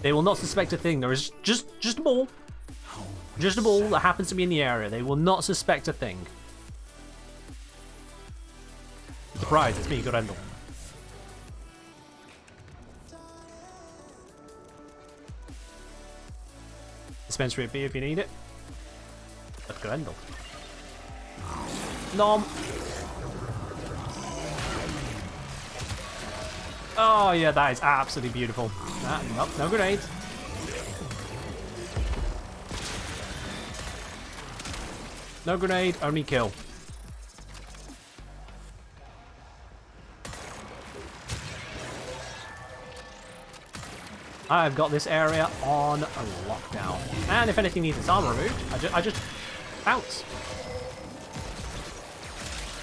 They will not suspect a thing. There is just a ball. Just a ball that happens to be in the area. They will not suspect a thing. Surprise, it's me, Grendel. Dispensary at B if you need it. But Grendel. Nom. Oh yeah, that is absolutely beautiful. Nope, no grenades. No grenade, only kill. I've got this area on lockdown. And if anything needs its armor removed, I just bounce.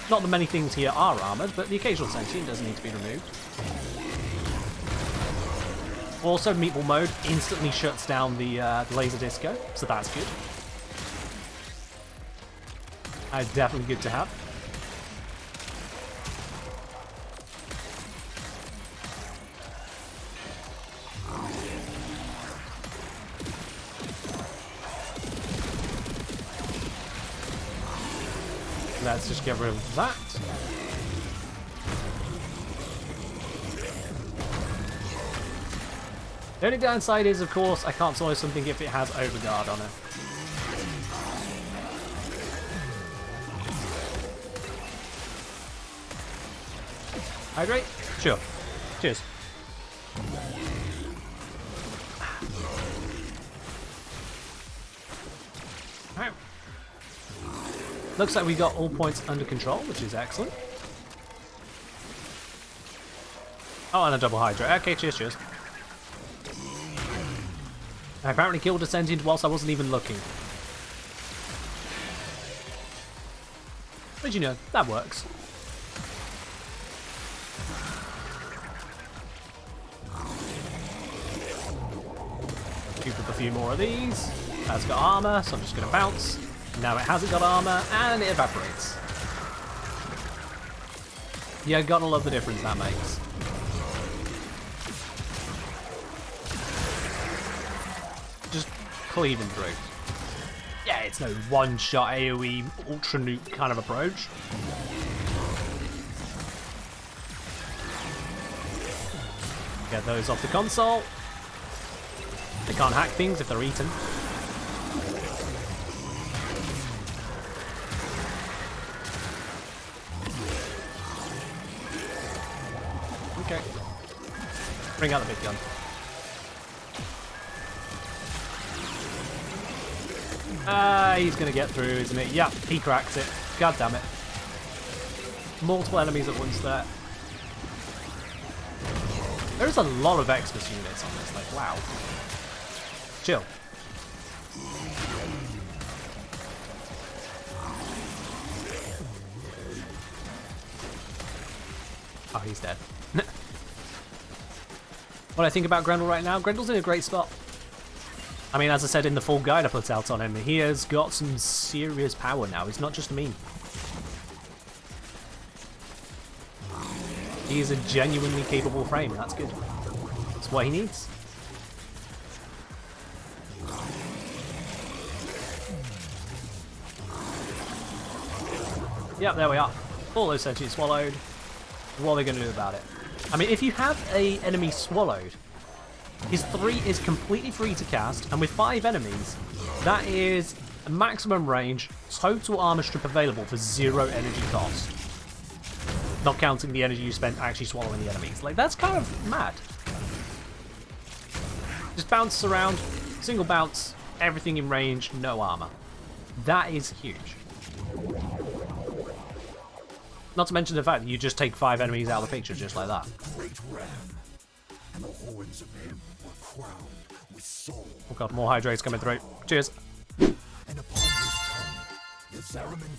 Not that many things here are armored, but the occasional sentient does need to be removed. Also, Meatball mode instantly shuts down the laser disco, so that's good. That's definitely good to have. Let's just get rid of that. The only downside is, of course, I can't solo something if it has Overguard on it. Hydrate? Sure. Cheers. Alright. Looks like we got all points under control, which is excellent. Oh, and a double hydrate. Okay, cheers, cheers. I apparently killed a sentient whilst I wasn't even looking. But you know, that works. Shoot up a few more of these. That's got armor, so I'm just going to bounce. Now it hasn't got armor, and it evaporates. Yeah, gotta love the difference that makes. Just cleaving through. Yeah, it's no one-shot AoE ultra nuke kind of approach. Get those off the console. They can't hack things if they're eaten. Okay. Bring out the big gun. He's gonna get through, isn't he? Yeah, he cracks it. God damn it. Multiple enemies at once there. There's a lot of Xmas units on this, like, wow. Chill. Oh, he's dead. What I think about Grendel right now, Grendel's in a great spot. I mean, as I said in the full guide I put out on him, he has got some serious power now. He's not just a meme. He is a genuinely capable frame. That's good. That's what he needs. Yep, there we are. All those sentries swallowed. What are they going to do about it? I mean, if you have a enemy swallowed, his 3 is completely free to cast, and with 5 enemies, that is a maximum range, total armor strip available for 0 energy cost. Not counting the energy you spent actually swallowing the enemies. Like, that's kind of mad. Just bounce around, single bounce, everything in range, no armor. That is huge. Not to mention the fact that you just take 5 enemies out of the picture just like that. Oh god, more hydrates coming through. Cheers.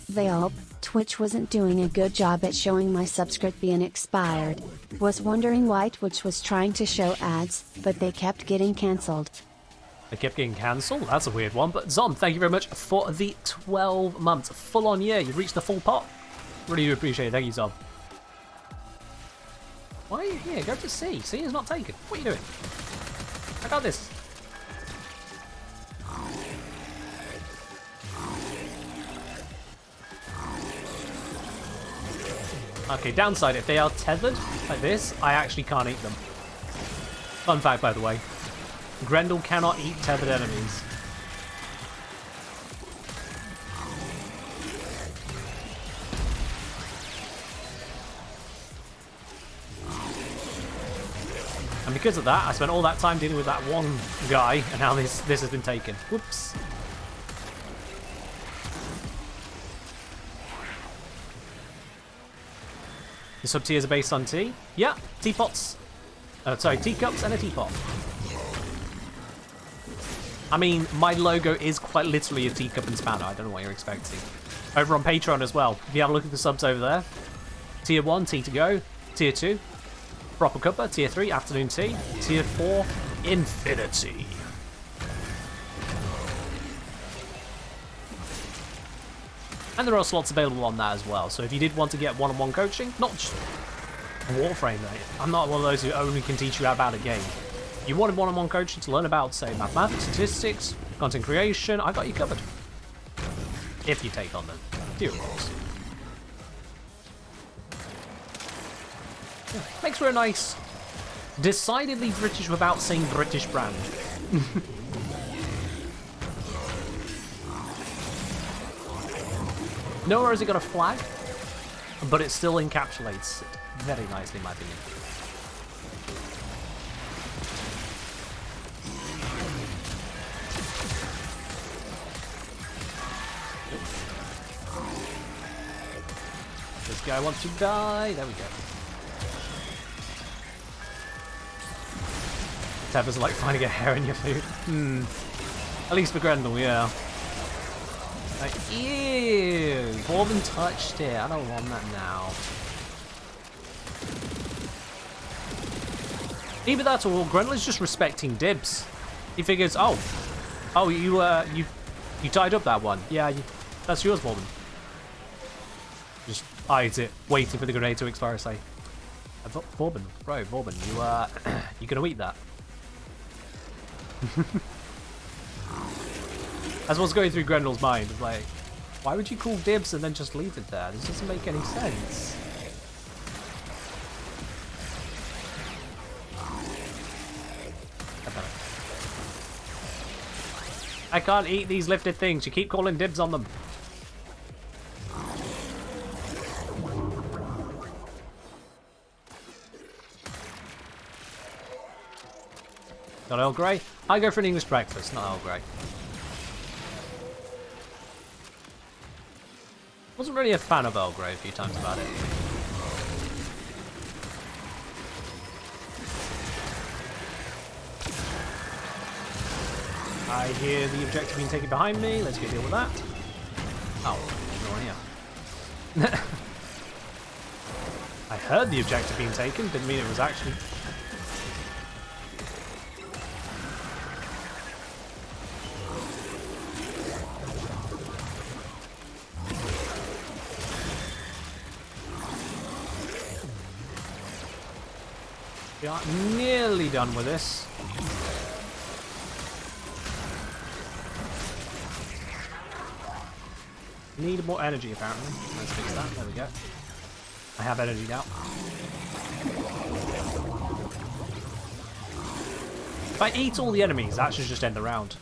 They hope Twitch wasn't doing a good job at showing my subscript being expired. Was wondering why Twitch was trying to show ads, but they kept getting cancelled. They kept getting cancelled? That's a weird one. But Zom, thank you very much for the 12 months. Full on year. You've reached the full pot. Really do appreciate it. Thank you, Zom. Why are you here? Go to C. C is not taken. What are you doing? I got this. Okay, downside, if they are tethered like this, I actually can't eat them. Fun fact, by the way. Grendel cannot eat tethered enemies. And because of that, I spent all that time dealing with that one guy, and now this has been taken. Whoops. The sub-tiers are based on tea? Yeah, teapots. Sorry, teacups and a teapot. I mean, my logo is quite literally a teacup and spanner. I don't know what you're expecting. Over on Patreon as well. If you have a look at the subs over there. Tier 1, tea to go. Tier 2, proper cuppa. Tier 3, afternoon tea. Tier 4, infinity. And there are slots available on that as well. So if you did want to get one-on-one coaching, not just Warframe, mate. I'm not one of those who only can teach you about a game. You wanted one-on-one coaching to learn about, say, mathematics, statistics, content creation, I got you covered. If you take on them. Few, of course. Yeah, makes for a nice, decidedly British without saying British brand. Nowhere has it got a flag, but it still encapsulates it very nicely, in my opinion. This guy wants to die. There we go. Tethers are like finding a hair in your food. At least for Grendel, yeah. Like, ew! Corbin touched it. I don't want that now. Either that or Grendel is just respecting dibs. He figures, oh, you tied up that one. Yeah, that's yours, Corbin. Just eyes it, waiting for the grenade to expire. Say, Corbin, bro, Corbin, you gonna eat that? As what's going through Grendel's mind, it's like, why would you call dibs and then just leave it there? This doesn't make any sense. I can't eat these lifted things. You keep calling dibs on them. Got Earl Grey? I go for an English breakfast, not Earl Grey. Wasn't really a fan of Earl Grey a few times about it. I hear the objective being taken behind me. Let's go deal with that. Oh, no one here. I heard the objective being taken, didn't mean it was actually. We are nearly done with this. Need more energy, apparently. Let's fix that. There we go. I have energy now. If I eat all the enemies, that should just end the round.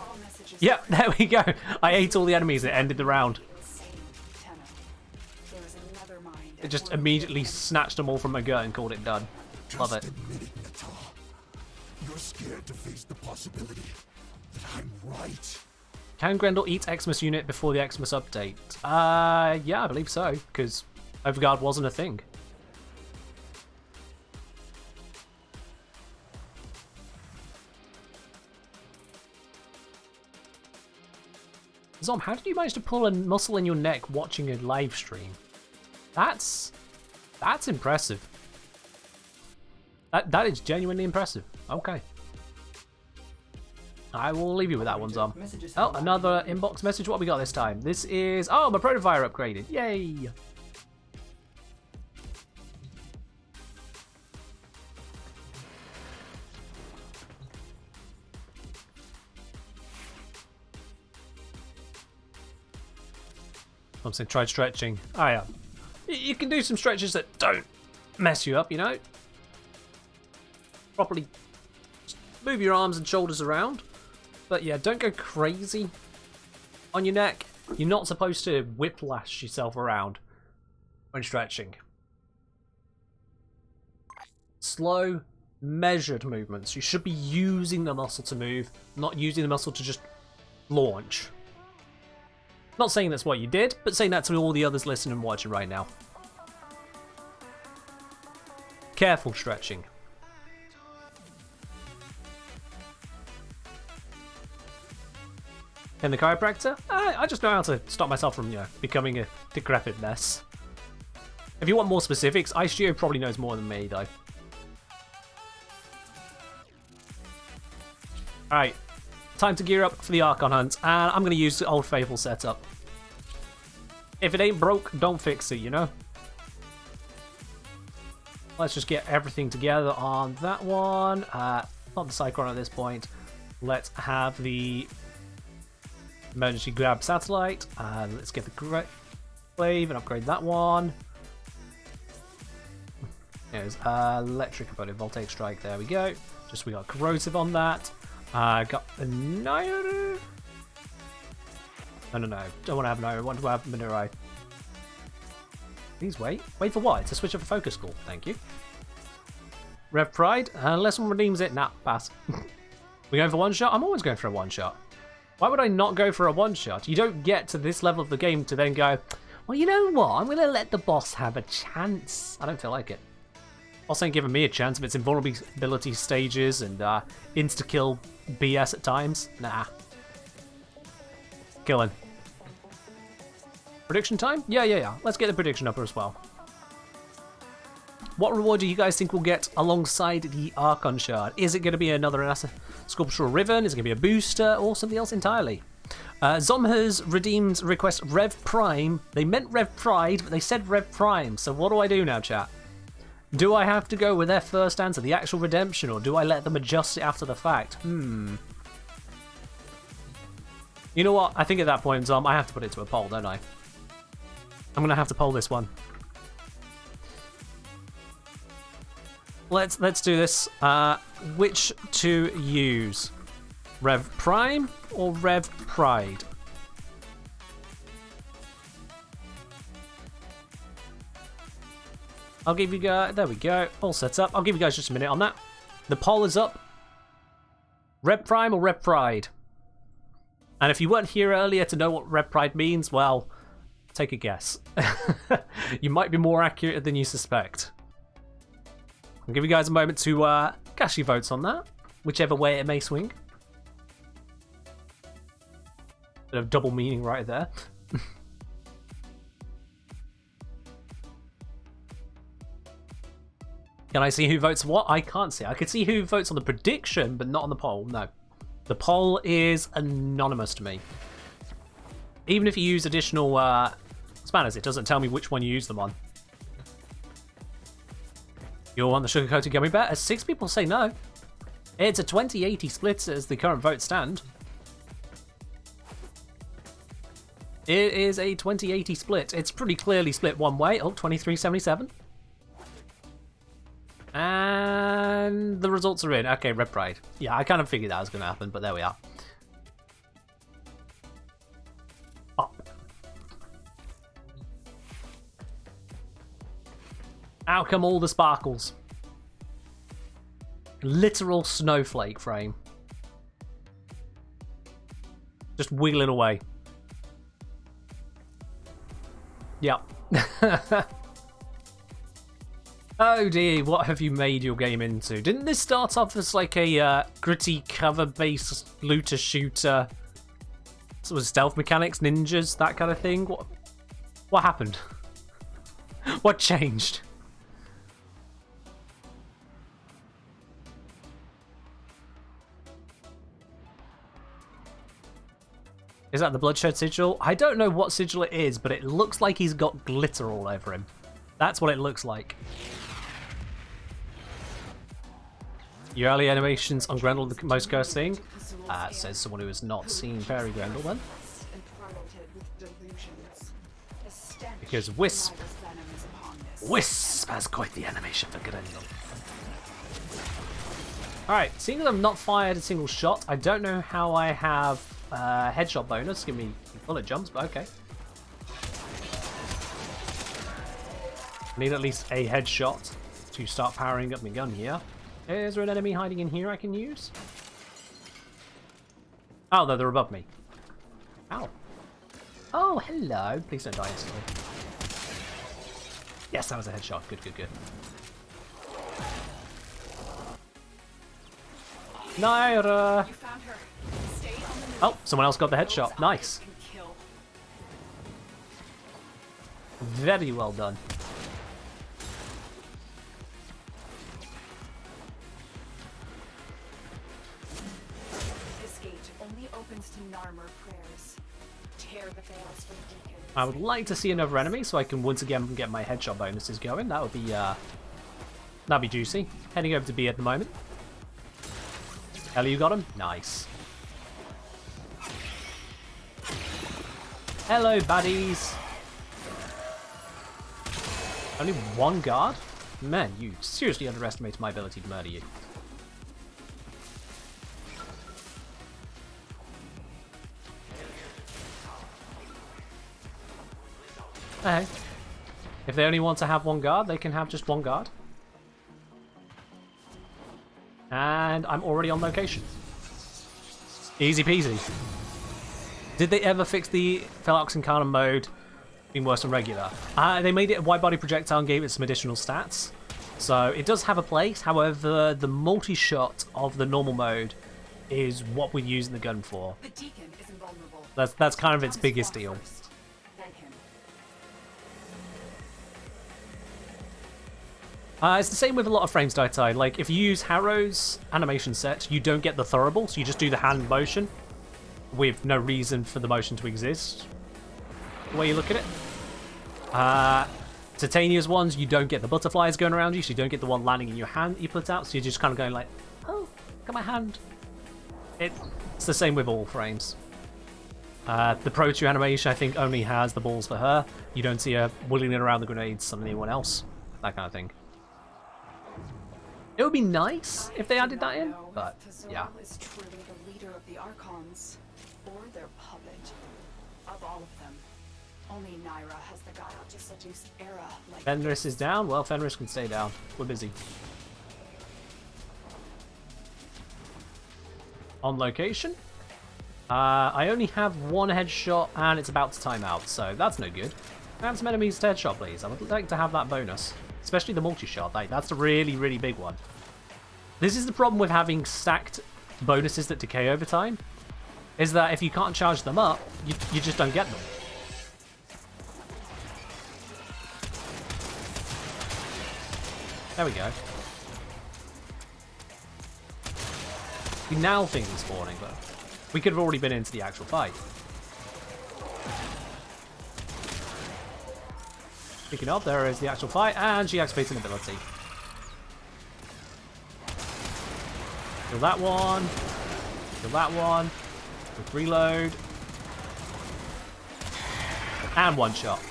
Yep, there we go. I ate all the enemies. It ended the round. It just immediately snatched them all from my gut and called it done. Love it. You're scared to face the possibility that I'm right. Can Grendel eat Xmas unit before the Xmas update? Yeah, I believe so, because Overguard wasn't a thing. Zom, how did you manage to pull a muscle in your neck watching a live stream? That's impressive. That is genuinely impressive. Okay. I will leave you with that one, Zom. Oh, another inbox message. What have we got this time? This is... Oh, my Protofire upgraded. Yay! I'm saying try stretching. Oh, yeah. You can do some stretches that don't mess you up, you know? Properly move your arms and shoulders around. But yeah, don't go crazy on your neck. You're not supposed to whiplash yourself around when stretching. Slow, measured movements. You should be using the muscle to move, not using the muscle to just launch. Not saying that's what you did, but saying that to all the others listening and watching right now. Careful stretching. And the chiropractor? I just know how to stop myself from, becoming a decrepit mess. If you want more specifics, Icegeo probably knows more than me, though. Alright, time to gear up for the Archon hunt, and I'm going to use the Old Faithful setup. If it ain't broke, don't fix it, you know? Let's just get everything together on that one. Not the Cyclone at this point. Let's have the emergency grab satellite. Let's get the glaive and upgrade that one. There's electric component, voltaic strike. There we go. Just we got corrosive on that. Got a no. No. Don't want to have no. I want to have Minerai. Please wait. Wait for what? It's a switch of a focus call. Thank you. Rev Pride. Unless someone redeems it. Nah, pass. We going for one shot? I'm always going for a one shot. Why would I not go for a one shot? You don't get to this level of the game to then go, well, you know what? I'm going to let the boss have a chance. I don't feel like it. Boss ain't giving me a chance if it's invulnerability stages and insta-kill BS at times. Nah. Killing. Prediction time? Yeah. Let's get the prediction up as well. What reward do you guys think we'll get alongside the Archon Shard? Is it going to be another Sculptural Ribbon? Is it going to be a booster? Or something else entirely? Zom has redeemed request Rev Prime. They meant Rev Pride, but they said Rev Prime. So what do I do now, chat? Do I have to go with their first answer, the actual redemption, or do I let them adjust it after the fact? You know what? I think at that point, Zom, I have to put it to a poll, don't I? I'm going to have to poll this one. Let's do this. Which to use? Rev Prime or Rev Pride? I'll give you guys... There we go. All set up. I'll give you guys just a minute on that. The poll is up. Rev Prime or Rev Pride? And if you weren't here earlier to know what Rev Pride means, well, take a guess. You might be more accurate than you suspect. I'll give you guys a moment to cast your votes on that, whichever way it may swing. Bit of double meaning right there. Can I see who votes what? I can't see. I could see who votes on the prediction, but not on the poll. No. The poll is anonymous to me. Even if you use additional spanners, it doesn't tell me which one you use them on. You'll want the sugar-coated gummy bear? As 6 people say no. It's a 20-80 split as the current votes stand. It is a 20-80 split. It's pretty clearly split one way. Oh, 23-77. And the results are in. Okay, Red Pride. Yeah, I kind of figured that was going to happen, but there we are. Up. Out come all the sparkles. Literal snowflake frame. Just wiggling away. Yep. Oh dear, what have you made your game into? Didn't this start off as like a gritty cover-based looter-shooter? So it was stealth mechanics, ninjas, that kind of thing? What happened? What changed? Is that the Bloodshed sigil? I don't know what sigil it is, but it looks like he's got glitter all over him. That's what it looks like. Your early animations on Grendel the most cursed thing? Says someone who has not seen Fairy Grendel then. Because Wisp has quite the animation for Grendel. Alright, seeing as I've not fired a single shot, I don't know how I have headshot bonus. Give me bullet jumps, but okay. I need at least a headshot to start powering up my gun here. Is there an enemy hiding in here I can use? Oh, no, they're above me. Ow. Oh, hello. Please don't die instantly. Yes, that was a headshot. Good, good, good. Naira! You found her. Oh, someone else got the headshot. Nice. Very well done. This gate only opens to Narmer prayers. Tear the veils from deacons. I would like to see another enemy so I can once again get my headshot bonuses going. That would be that'd be juicy. Heading over to B at the moment. Ellie, you got him? Nice. Hello, buddies. Only one guard? Man, you seriously underestimated my ability to murder you. Hey. If they only want to have one guard, they can have just one guard. And I'm already on location. Easy peasy. Did they ever fix the Felox and Kana mode being worse than regular? They made it a wide body projectile and gave it some additional stats. So it does have a place, however, the multi-shot of the normal mode is what we're using the gun for. The deacon is invulnerable. That's kind of its biggest deal. Thank him. It's the same with a lot of frames die tie. Like, if you use Harrow's animation set, you don't get the thurible, so you just do the hand motion with no reason for the motion to exist, the way you look at it. Titania's ones, you don't get the butterflies going around you, so you don't get the one landing in your hand that you put out, so you're just kind of going like, oh, look at my hand. It's the same with all frames. The Pro 2 animation, I think, only has the balls for her. You don't see her wiggling around the grenades, some anyone else. That kind of thing. It would be nice if they added that in, but yeah. Is truly the leader of the Archons, or their puppet. Of all of them, only Naira has the guile to seduce Era like Fenris is down? Well, Fenris can stay down. We're busy. On location. I only have one headshot and it's about to time out, so that's no good. And some enemies to headshot, please. I would like to have that bonus. Especially the multi-shot. Like, that's a really, really big one. This is the problem with having stacked bonuses that decay over time. Is that if you can't charge them up, you just don't get them. There we go. We now think he's spawning, but we could have already been into the actual fight. Speaking of, there is the actual fight, and she activates an ability. Kill that one. Kill that one. Quick reload. And one shot.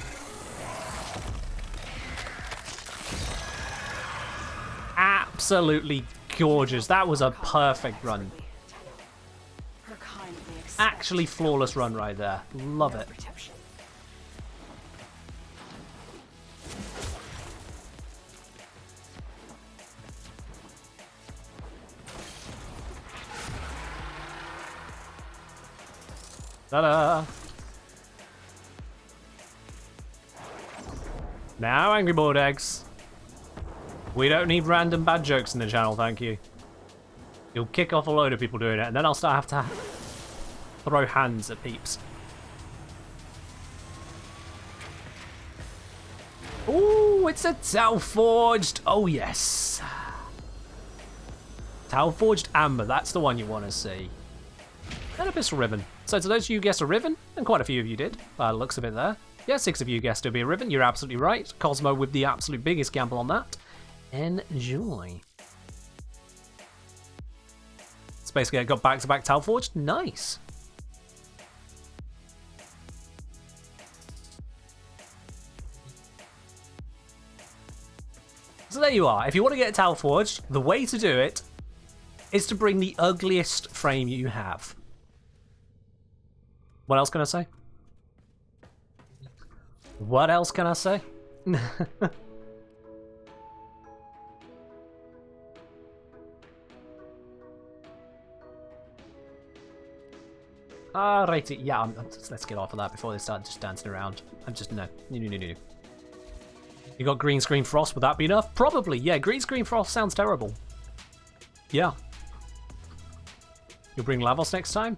Absolutely gorgeous. That was a perfect run. Actually flawless run right there. Love it. Ta-da! Now, Angry Board Eggs. We don't need random bad jokes in the channel, thank you. You'll kick off a load of people doing it, and then I'll have to throw hands at peeps. Ooh, it's a Tau-Forged! Oh, yes. Tau-Forged Amber, that's the one you want to see. And a Pistol Ribbon. So to those of you who guessed a Ribbon, and quite a few of you did, by the looks of it there. Yeah, 6 of you guessed it'd be a Ribbon, you're absolutely right. Cosmo with the absolute biggest gamble on that. Enjoy. So basically I got back-to-back Tau-Forged. Nice. So there you are. If you want to get Tau-Forged, the way to do it is to bring the ugliest frame you have. What else can I say? What else can I say? Right. Yeah, let's get off of that before they start just dancing around. I'm just, no. You got green screen frost, would that be enough? Probably, yeah, green screen frost sounds terrible. Yeah. You'll bring Lavos next time?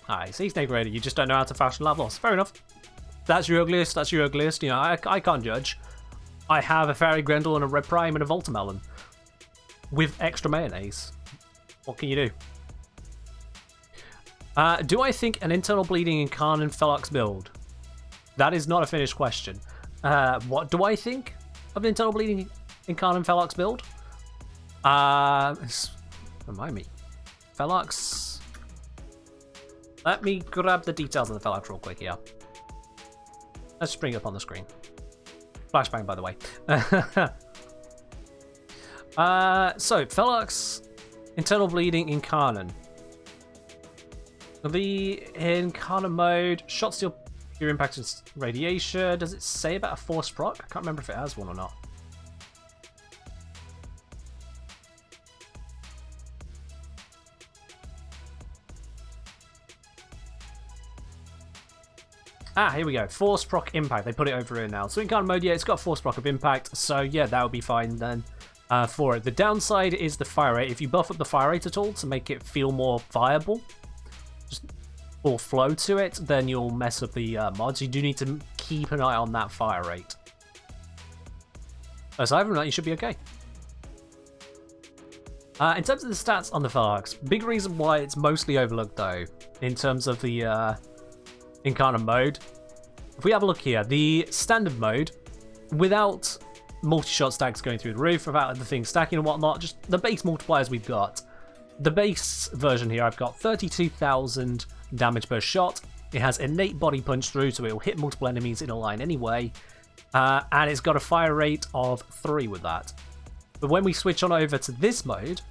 Alright, see, Snake Raider, you just don't know how to fashion Lavos. Fair enough. That's your ugliest, that's your ugliest. You know, I can't judge. I have a Fairy Grendel and a Red Prime and a Voltamelon. With extra mayonnaise. What can you do? Do I think an internal bleeding in Khan and Felox build? That is not a finished question. What do I think of an internal bleeding in Khan and Felox build? Remind me. Felox. Let me grab the details of the Felox real quick here. Let's just bring it up on the screen. Flashbang, by the way. So, Felox, internal bleeding in Incarnon. The Incarnon mode, shot steal pure impact and radiation. Does it say about a force proc? I can't remember if it has one or not. Ah, here we go. Force proc impact. They put it over here now. So in Incarnon mode, yeah, it's got force proc of impact. So yeah, that would be fine then for it. The downside is the fire rate. If you buff up the fire rate at all to make it feel more viable, just more flow to it, then you'll mess up the mods. You do need to keep an eye on that fire rate. Aside from that, you should be okay. In terms of the stats on the Felox, big reason why it's mostly overlooked though, in terms of the Incarnon mode. If we have a look here, the standard mode, without multi-shot stacks going through the roof, without the things stacking and whatnot, just the base multipliers we've got. The base version here, I've got 32,000 damage per shot. It has innate body punch through, so it will hit multiple enemies in a line anyway. And it's got a fire rate of 3 with that. But when we switch on over to this mode,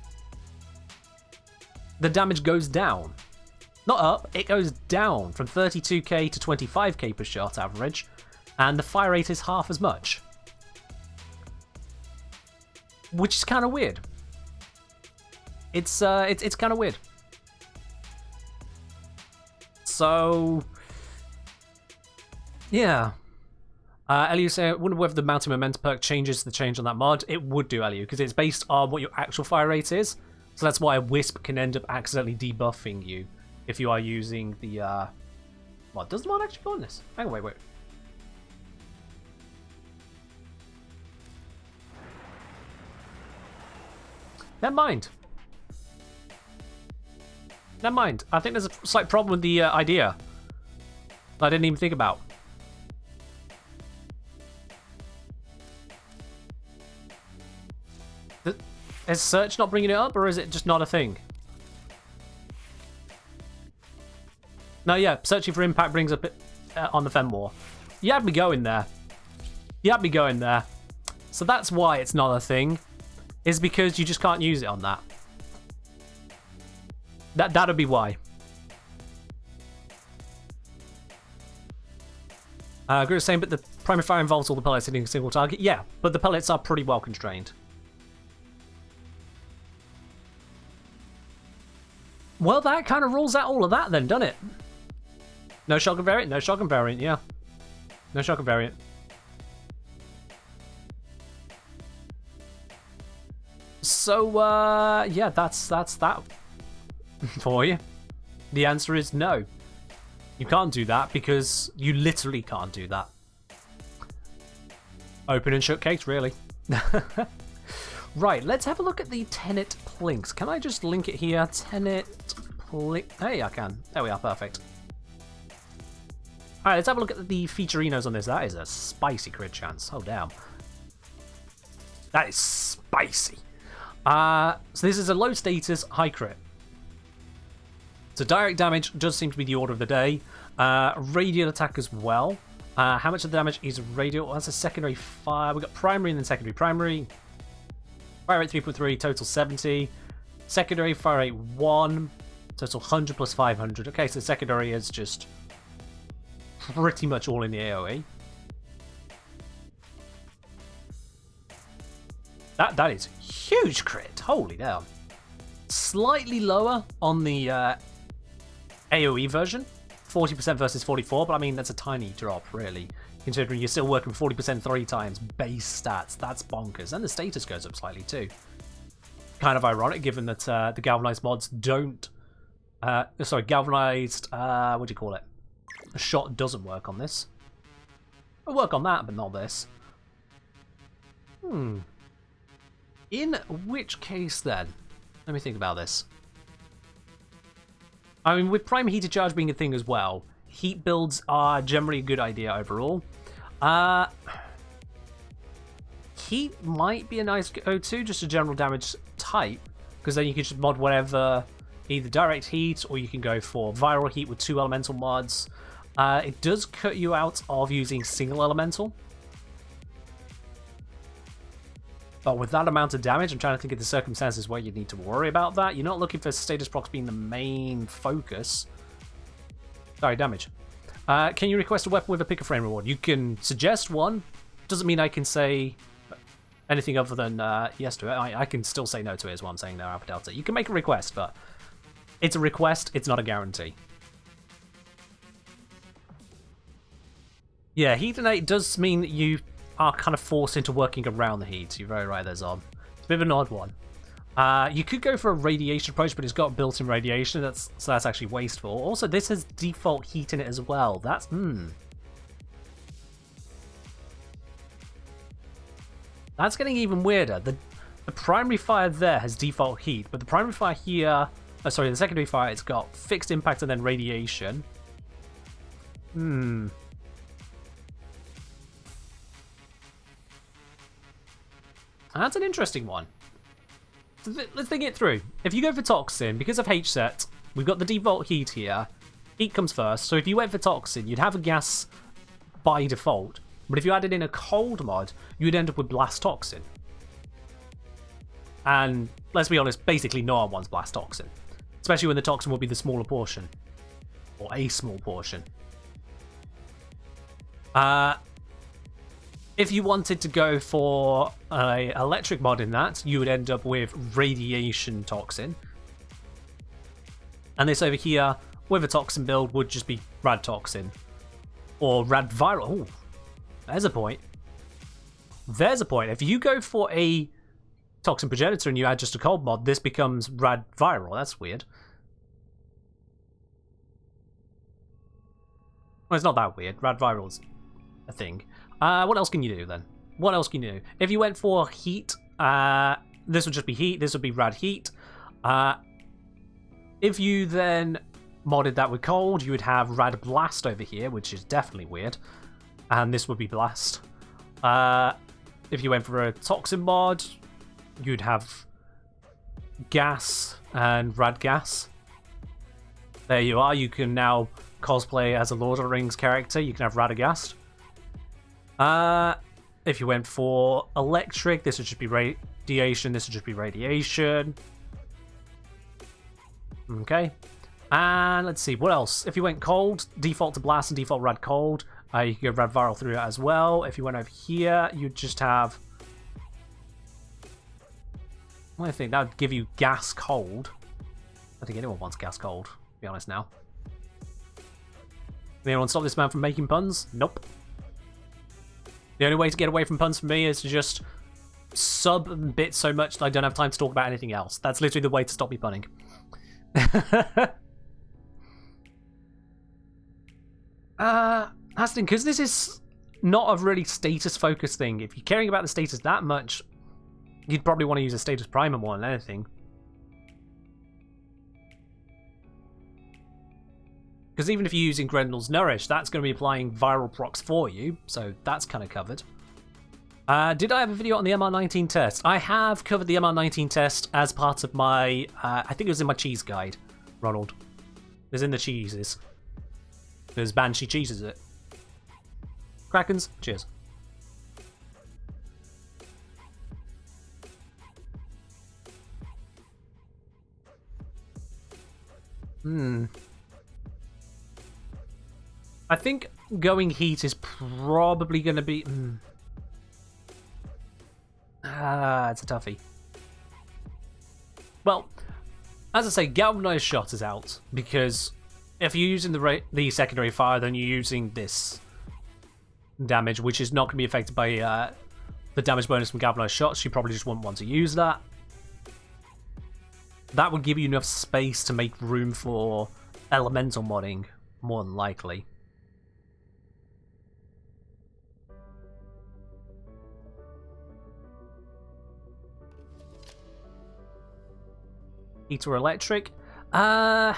the damage goes down. Not up, it goes down from 32k to 25k per shot average, and the fire rate is half as much. Which is kind of weird. It's kind of weird. So, yeah. Eliu say, I wonder whether the mounting momentum perk changes the change on that mod. It would do, Eliu, because it's based on what your actual fire rate is. So that's why a Wisp can end up accidentally debuffing you if you are using the, What, does the mod actually go on this? Hang on, wait. Never mind. Never mind. I think there's a slight problem with the idea that I didn't even think about. Is search not bringing it up, or is it just not a thing? No, yeah, searching for impact brings up on the Fenwar. You had me going there. You had me going there. So that's why it's not a thing. Is because you just can't use it on that. That'd be why. Group saying, but the primary fire involves all the pellets hitting a single target. Yeah, but the pellets are pretty well constrained. Well, that kind of rules out all of that then, doesn't it? No shotgun variant? No shotgun variant, yeah. No shotgun variant. So, yeah, that's that for you. The answer is no. You can't do that because you literally can't do that. Open and shut case, really. Right, let's have a look at the Tenet Plinx. Can I just link it here? Tenet Plinx. Hey, I can. There we are, perfect. Alright, let's have a look at the featureinos on this. That is a spicy crit chance. Oh, damn. That is spicy. So this is a low status, high crit. So direct damage does seem to be the order of the day. Radial attack as well. How much of the damage is radial? That's a secondary fire. We've got primary and then secondary. Primary, fire rate 3.3, total 70. Secondary, fire rate 1, total 100 plus 500. Okay, so secondary is just pretty much all in the AoE. That is huge crit. Holy damn. Slightly lower on the AoE version. 40% versus 44, but I mean, that's a tiny drop, really. Considering you're still working 40% 3 times base stats. That's bonkers. And the status goes up slightly, too. Kind of ironic, given that the galvanized mods don't... sorry, galvanized... what do you call it? A shot doesn't work on this. It'll work on that, but not this. In which case, then? Let me think about this. I mean, with Prime Heater Charge being a thing as well, heat builds are generally a good idea overall. Heat might be a nice go-to, just a general damage type, because then you can just mod whatever, either direct heat, or you can go for viral heat with 2 elemental mods. It does cut you out of using single elemental. But with that amount of damage, I'm trying to think of the circumstances where you need to worry about that. You're not looking for status procs being the main focus. Sorry, damage. Can you request a weapon with a picker frame reward? You can suggest one. Doesn't mean I can say anything other than yes to it. I can still say no to it, is what I'm saying there, Alpha Delta. You can make a request, but it's a request, it's not a guarantee. Yeah, Heat and 8 does mean that you are kind of forced into working around the heat. You're very right there, Zob. It's a bit of an odd one. You could go for a radiation approach, but it's got built-in radiation, so that's actually wasteful. Also, this has default heat in it as well. That's, That's getting even weirder. The primary fire there has default heat, but the primary fire here... Oh, sorry, the secondary fire, it's got fixed impact and then radiation. That's an interesting one. So let's think it through. If you go for Toxin, because of H-set, we've got the default heat here. Heat comes first, so if you went for Toxin, you'd have a gas by default. But if you added in a cold mod, you'd end up with Blast Toxin. And let's be honest, basically no one wants Blast Toxin. Especially when the Toxin will be the smaller portion. Or a small portion. If you wanted to go for an electric mod in that, you would end up with Radiation Toxin. And this over here, with a Toxin build, would just be Rad Toxin. Or Rad Viral. Ooh, there's a point. There's a point. If you go for a Toxin Progenitor and you add just a cold mod, this becomes Rad Viral. That's weird. Well, it's not that weird. Rad Viral's a thing. What else can you do then? What else can you do? If you went for heat, this would just be heat. This would be Rad Heat. If you then modded that with cold, you would have Rad Blast over here, which is definitely weird. And this would be Blast. If you went for a Toxin mod, you'd have Gas and Rad Gas. There you are. You can now cosplay as a Lord of the Rings character. You can have Radagast. If you went for electric, this would just be radiation. This would just be radiation. Okay. And let's see, what else? If you went cold, default to blast and default rad cold. You can get rad viral through that as well. If you went over here, you'd just have... I think that would give you gas cold. I don't think anyone wants gas cold, to be honest now. Can anyone stop this man from making puns? Nope. The only way to get away from puns for me is to just sub and bit so much that I don't have time to talk about anything else. That's literally the way to stop me punning. That's the thing, because this is not a really status-focused thing. If you're caring about the status that much, you'd probably want to use a status primer more than anything. Because even if you're using Grendel's Nourish, that's going to be applying viral procs for you, so that's kind of covered. Did I have a video on the MR19 test? I have covered the MR19 test as part of my, I think it was in my cheese guide, Ronald. It was in the cheeses. Because Banshee cheeses it. Krakens, cheers. I think going heat is probably going to be... it's a toughie. Well, as I say, Galvanized Shot is out, because if you're using the secondary fire, then you're using this damage, which is not going to be affected by the damage bonus from Galvanized Shots. You probably just wouldn't want to use that. That would give you enough space to make room for elemental modding, more than likely. Heat or electric? I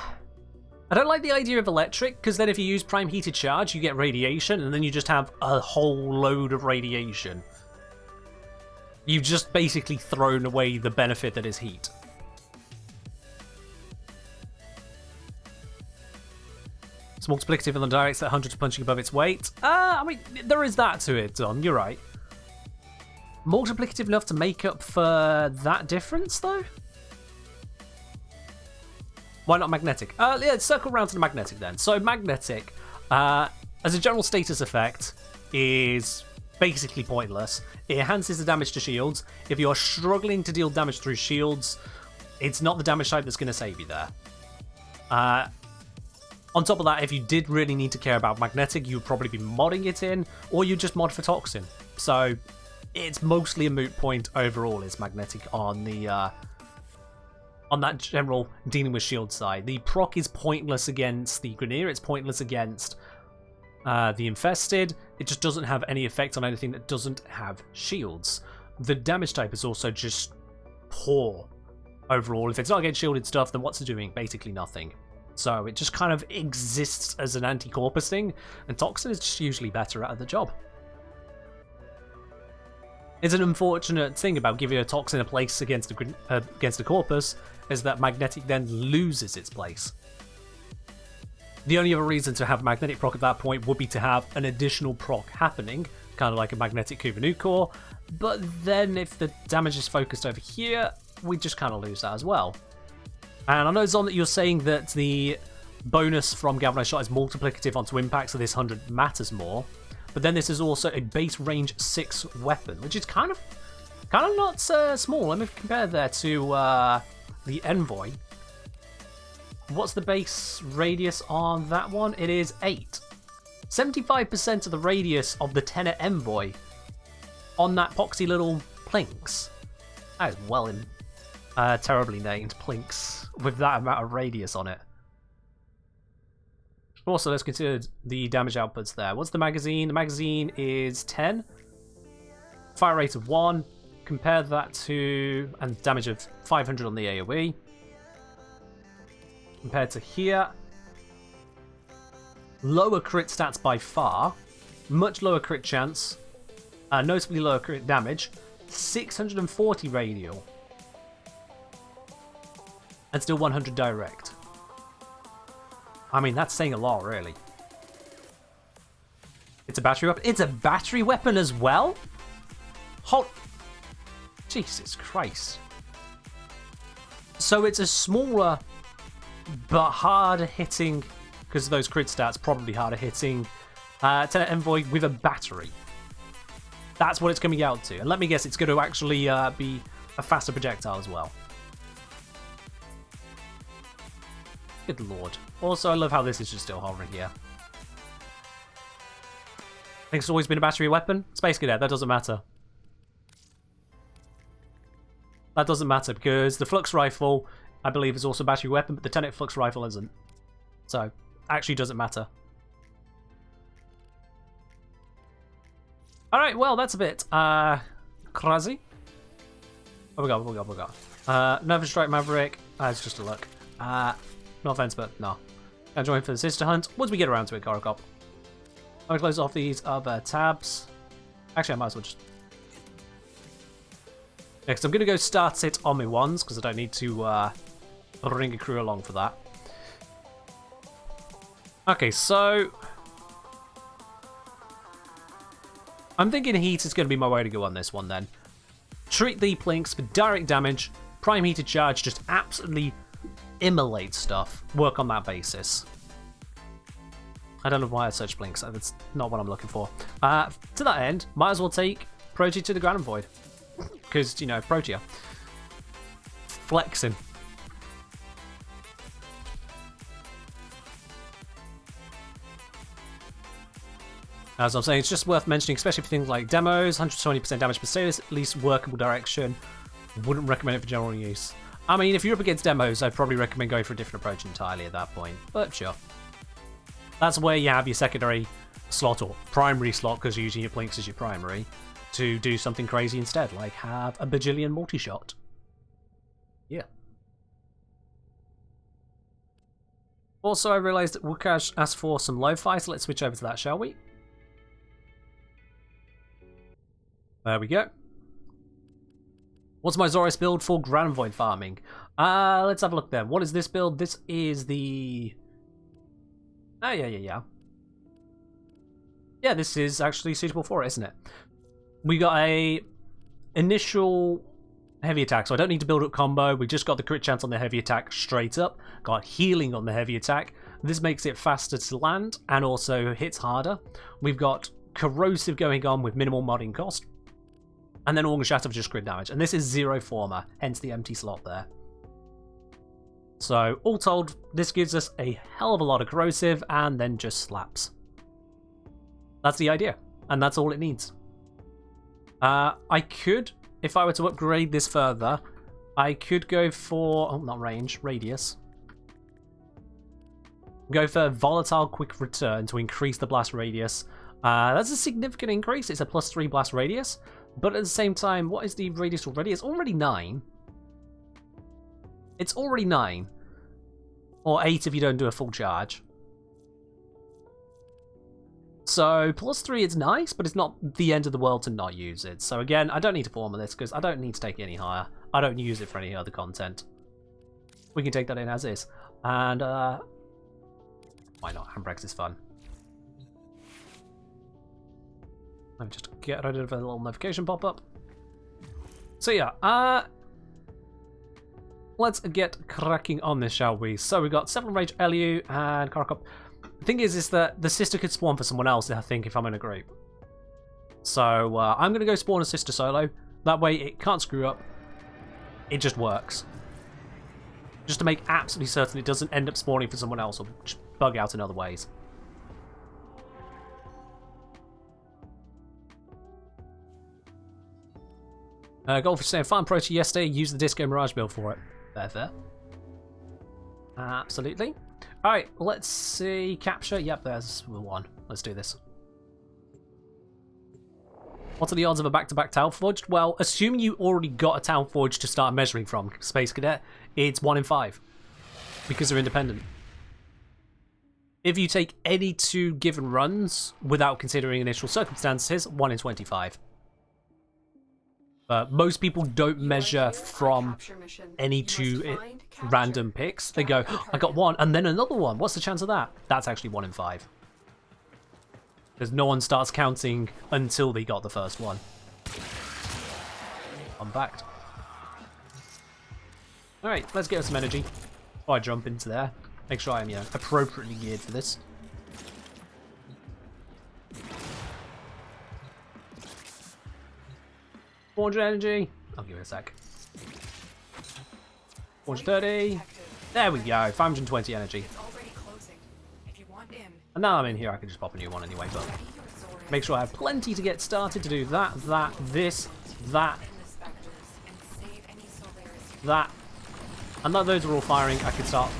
don't like the idea of electric, because then if you use prime heated charge, you get radiation, and then you just have a whole load of radiation. You've just basically thrown away the benefit that is heat. It's multiplicative on the directs that 100's punching above its weight. I mean, there is that to it, Don, you're right. Multiplicative enough to make up for that difference, though? Why not magnetic? Yeah, circle around to the magnetic then. So magnetic, as a general status effect, is basically pointless. It enhances the damage to shields. If you're struggling to deal damage through shields, it's not the damage type that's going to save you there. On top of that, if you did really need to care about magnetic, you'd probably be modding it in, or you'd just mod for toxin. So it's mostly a moot point overall, is magnetic on the... on that general dealing with shield side. The proc is pointless against the Grineer, it's pointless against the Infested. It just doesn't have any effect on anything that doesn't have shields. The damage type is also just poor overall. If it's not against shielded stuff, then what's it doing? Basically nothing. So it just kind of exists as an anti-corpus thing, and Toxin is just usually better at the job. It's an unfortunate thing about giving a Toxin a place against a Corpus, is that Magnetic then loses its place. The only other reason to have Magnetic proc at that point would be to have an additional proc happening, kind of like a Magnetic Kuvenuk core, but then if the damage is focused over here, we just kind of lose that as well. And I know, Zon, that you're saying that the bonus from Galvanized Shot is multiplicative onto impact, so this 100 matters more. But then this is also a base range 6 weapon, which is kind of not small. Let me compare that to the Envoy. What's the base radius on that one? It is 8. 75% of the radius of the Tenet Envoy on that poxy little Plinx. That is well terribly named Plinx with that amount of radius on it. Also, let's consider the damage outputs there. What's the magazine? The magazine is 10. Fire rate of 1. Compare that to... and damage of 500 on the AoE. compared to here. Lower crit stats by far. Much lower crit chance. Noticeably lower crit damage. 640 radial. And still 100 direct. I mean, that's saying a lot, really. It's a battery weapon. It's a battery weapon as well? Jesus Christ. So it's a smaller, but harder hitting, because of those crit stats, probably harder hitting, Tenet Envoy with a battery. That's what it's coming out to. And let me guess, it's going to actually be a faster projectile as well. Good lord. Also, I love how this is just still hovering here. I think it's always been a battery weapon. Space Cadet, that doesn't matter. That doesn't matter because the Flux Rifle, I believe, is also a battery weapon, but the Tenet Flux Rifle isn't. So, actually doesn't matter. Alright, well, that's a bit crazy. What we got? Nova Strike Maverick. It's just a look. No offense, but no. Gonna join for the Sister Hunt. Once we get around to it, Korokop. I'm gonna close off these other tabs. Actually, I might as well just... Next, I'm gonna go start it on my ones, because I don't need to bring a crew along for that. Okay, so... I'm thinking heat is going to be my way to go on this one, then. Treat the Plinx for direct damage. Prime Heated Charge, just absolutely immolate stuff. Work on that basis. I don't know why I searched Plinx. That's not what I'm looking for. To that end, might as well take Protea to the Grand Void. Because, you know, Protea. Flexing. As I'm saying, it's just worth mentioning, especially for things like demos, 120% damage per status, at least workable direction. Wouldn't recommend it for general use. I mean, if you're up against demos, I'd probably recommend going for a different approach entirely at that point, but sure. That's where you have your secondary slot or primary slot, because you're using your Plinx as your primary, to do something crazy instead, like have a bajillion multi-shot. Yeah. Also, I realised that Wukash asked for some lo-fi, so let's switch over to that, shall we? There we go. What's my Zorus build for Grand Void farming? Let's have a look then. What is this build? This is the... Oh, yeah. Yeah, this is actually suitable for it, isn't it? We got a initial heavy attack, so I don't need to build up combo. We just got the crit chance on the heavy attack straight up. Got healing on the heavy attack. This makes it faster to land and also hits harder. We've got corrosive going on with minimal modding cost. And then Organ Shatter for just crit damage. And this is zero former, hence the empty slot there. So, all told, this gives us a hell of a lot of corrosive and then just slaps. That's the idea. And that's all it needs. I could, if I were to upgrade this further, I could go for... Oh, not range, radius. Go for Volatile Quick Return to increase the blast radius. That's a significant increase. It's a +3 blast radius. But at the same time, what is the radius already? It's already 9. It's already 9. Or 8 if you don't do a full charge. So, +3 is nice, but it's not the end of the world to not use it. So again, I don't need to form this, because I don't need to take it any higher. I don't use it for any other content. We can take that in as is. And, why not? Handbrakes is fun. Let me just get rid of a little notification pop-up. So yeah, let's get cracking on this, shall we? So we've got 7 Rage Elu and Korokop. The thing is that the sister could spawn for someone else, I think, if I'm in a group. So I'm going to go spawn a sister solo. That way it can't screw up. It just works. Just to make absolutely certain it doesn't end up spawning for someone else or just bug out in other ways. Golf is saying, farm Protea yesterday, use the Disco Mirage build for it. Fair. Absolutely. Alright, let's see. Capture. Yep, there's the one. Let's do this. What are the odds of a back-to-back Town Forged? Well, assuming you already got a Town Forged to start measuring from, Space Cadet, it's 1 in 5. because they're independent. If you take any two given runs without considering initial circumstances, 1 in 25. But most people don't measure from any two random picks. They go, oh, I got one, and then another one. What's the chance of that? That's actually 1 in 5. Because no one starts counting until they got the first one. I'm backed. Alright, let's get some energy before I jump into there. Make sure I'm, appropriately geared for this. $400 energy. I'll give it a sec. 430. There we go. 520 energy. And now I'm in here, I can just pop a new one anyway, but make sure I have plenty to get started to do that, this, that, that. And now those are all firing, I can start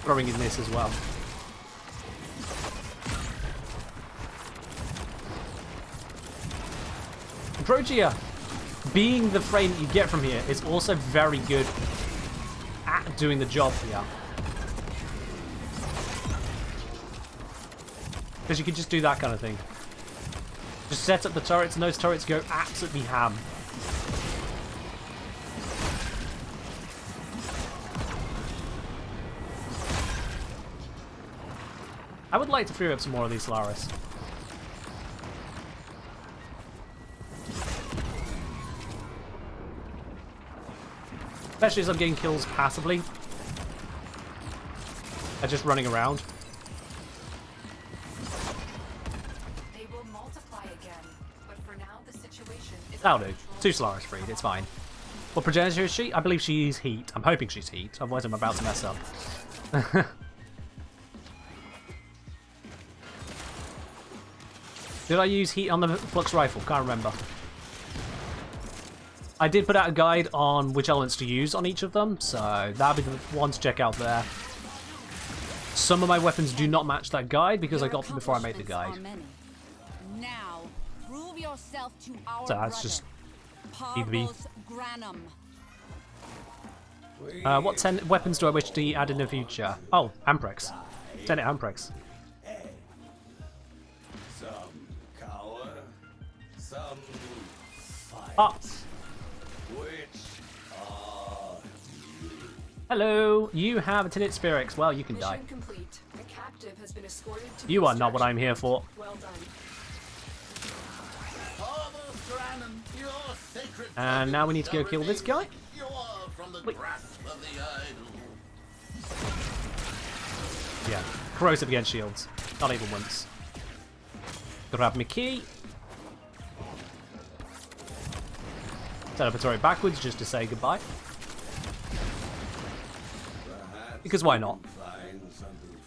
throwing in this as well. Protea, being the frame that you get from here, is also very good at doing the job here. Because you can just do that kind of thing. Just set up the turrets and those turrets go absolutely ham. I would like to free up some more of these Solaris. Especially as I'm getting kills passively. They're just running around. They will multiply again, but for now the situation is That'll do. 2 Solaris freed, it's fine. What progenitor is she? I believe she's heat. I'm hoping she's heat, otherwise I'm about to mess up. Did I use heat on the flux rifle? Can't remember. I did put out a guide on which elements to use on each of them, so that'll be the one to check out there. Some of my weapons do not match that guide because I got them before I made the guide. Now, prove yourself to our So that's just either be. What 10 weapons do I wish to add in the future? Oh, Amprex. Tenet Amprex. Ah. Hello, you have a Tenet Plinx. Well, you can die. complete. The captive has been escorted to You are not what I'm here for. Well done. And now we need to go kill this guy. Wait. Yeah, corrosive against shields. Not even once. Grab my key. Set up a turret backwards just to say goodbye. Because why not?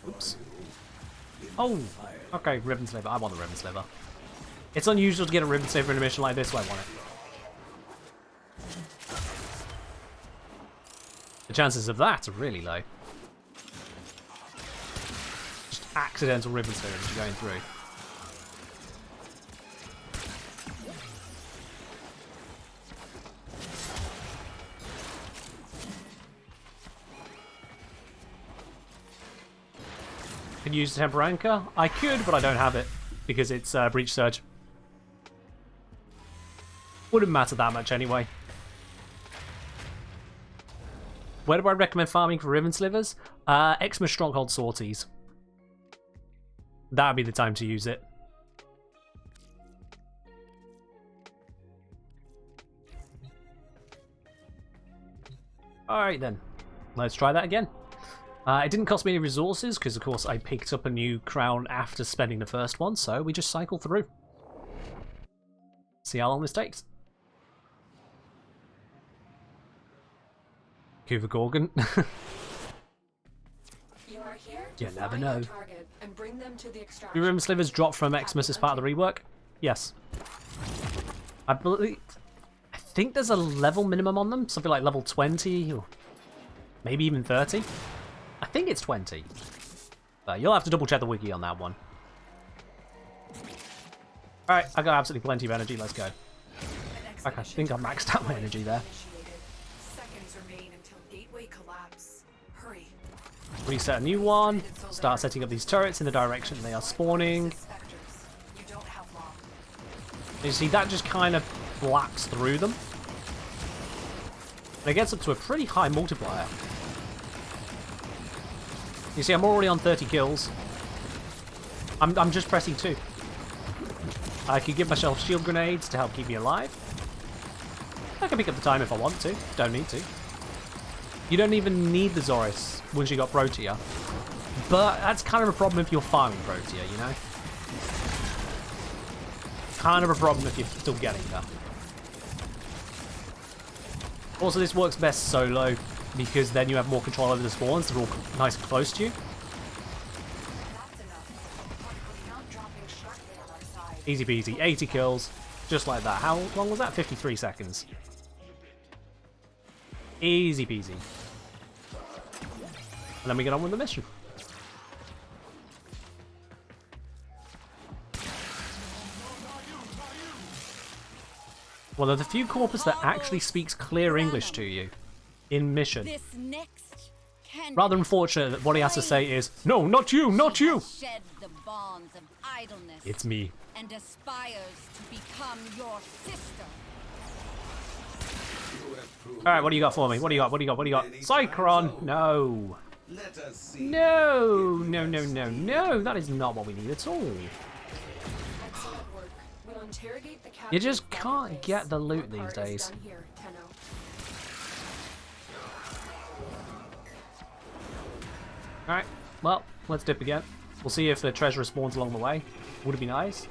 Oops. Oh, okay, Ribbon Sliver. I want the Ribbon Sliver. It's unusual to get a Ribbon Sliver in a mission like this, so I want it. The chances of that are really low. Just accidental Ribbon Sliver as you're going through. Can use the Temper Anchor? I could, but I don't have it because it's Breach Surge. Wouldn't matter that much anyway. Where do I recommend farming for Ribbon Slivers? Xmas Stronghold Sorties. That would be the time to use it. Alright then. Let's try that again. It didn't cost me any resources, because of course I picked up a new crown after spending the first one, so we just cycle through. See how long this takes. Kuva Gorgon. You never know. Do Ribbon Slivers drop from Xmas as part of the rework? Yes. I think there's a level minimum on them, something like level 20, or maybe even 30. I think it's 20. But you'll have to double check the wiki on that one. Alright, I got absolutely plenty of energy, let's go. In fact, I think I maxed out my energy there. Seconds remain until gateway Hurry. Reset a new one. Start setting up these turrets in the direction they are spawning. Spectres. You don't have long. You see, that just kind of blasts through them. And it gets up to a pretty high multiplier. You see, I'm already on 30 kills. I'm just pressing 2. I can give myself shield grenades to help keep me alive. I can pick up the time if I want to. Don't need to. You don't even need the Zoris once you got Protea. But that's kind of a problem if you're farming Protea, you know? Kind of a problem if you're still getting her. Also, this works best solo because then you have more control over the spawns. They're all nice and close to you. That's enough. Particle count dropping sharply on our side. Easy peasy. 80 kills. Just like that. How long was that? 53 seconds. Easy peasy. And then we get on with the mission. One of the few corpus that actually speaks clear English to you in mission. This next can Rather unfortunate that what he has to say is, "No, not you, not you." shed the bonds of idleness It's me. and aspires to become your sister. Alright, what do you got for me? What do you got? What do you got? What do you got? Cycron! No. Let us see. No, no, no, no, no. That is not what we need at all. Excellent work. We'll interrogate the You just captives can't face. get the loot Your these part is days. done here, Tenno. Alright, well, let's dip again. We'll see if the treasure spawns along the way. Would it be nice?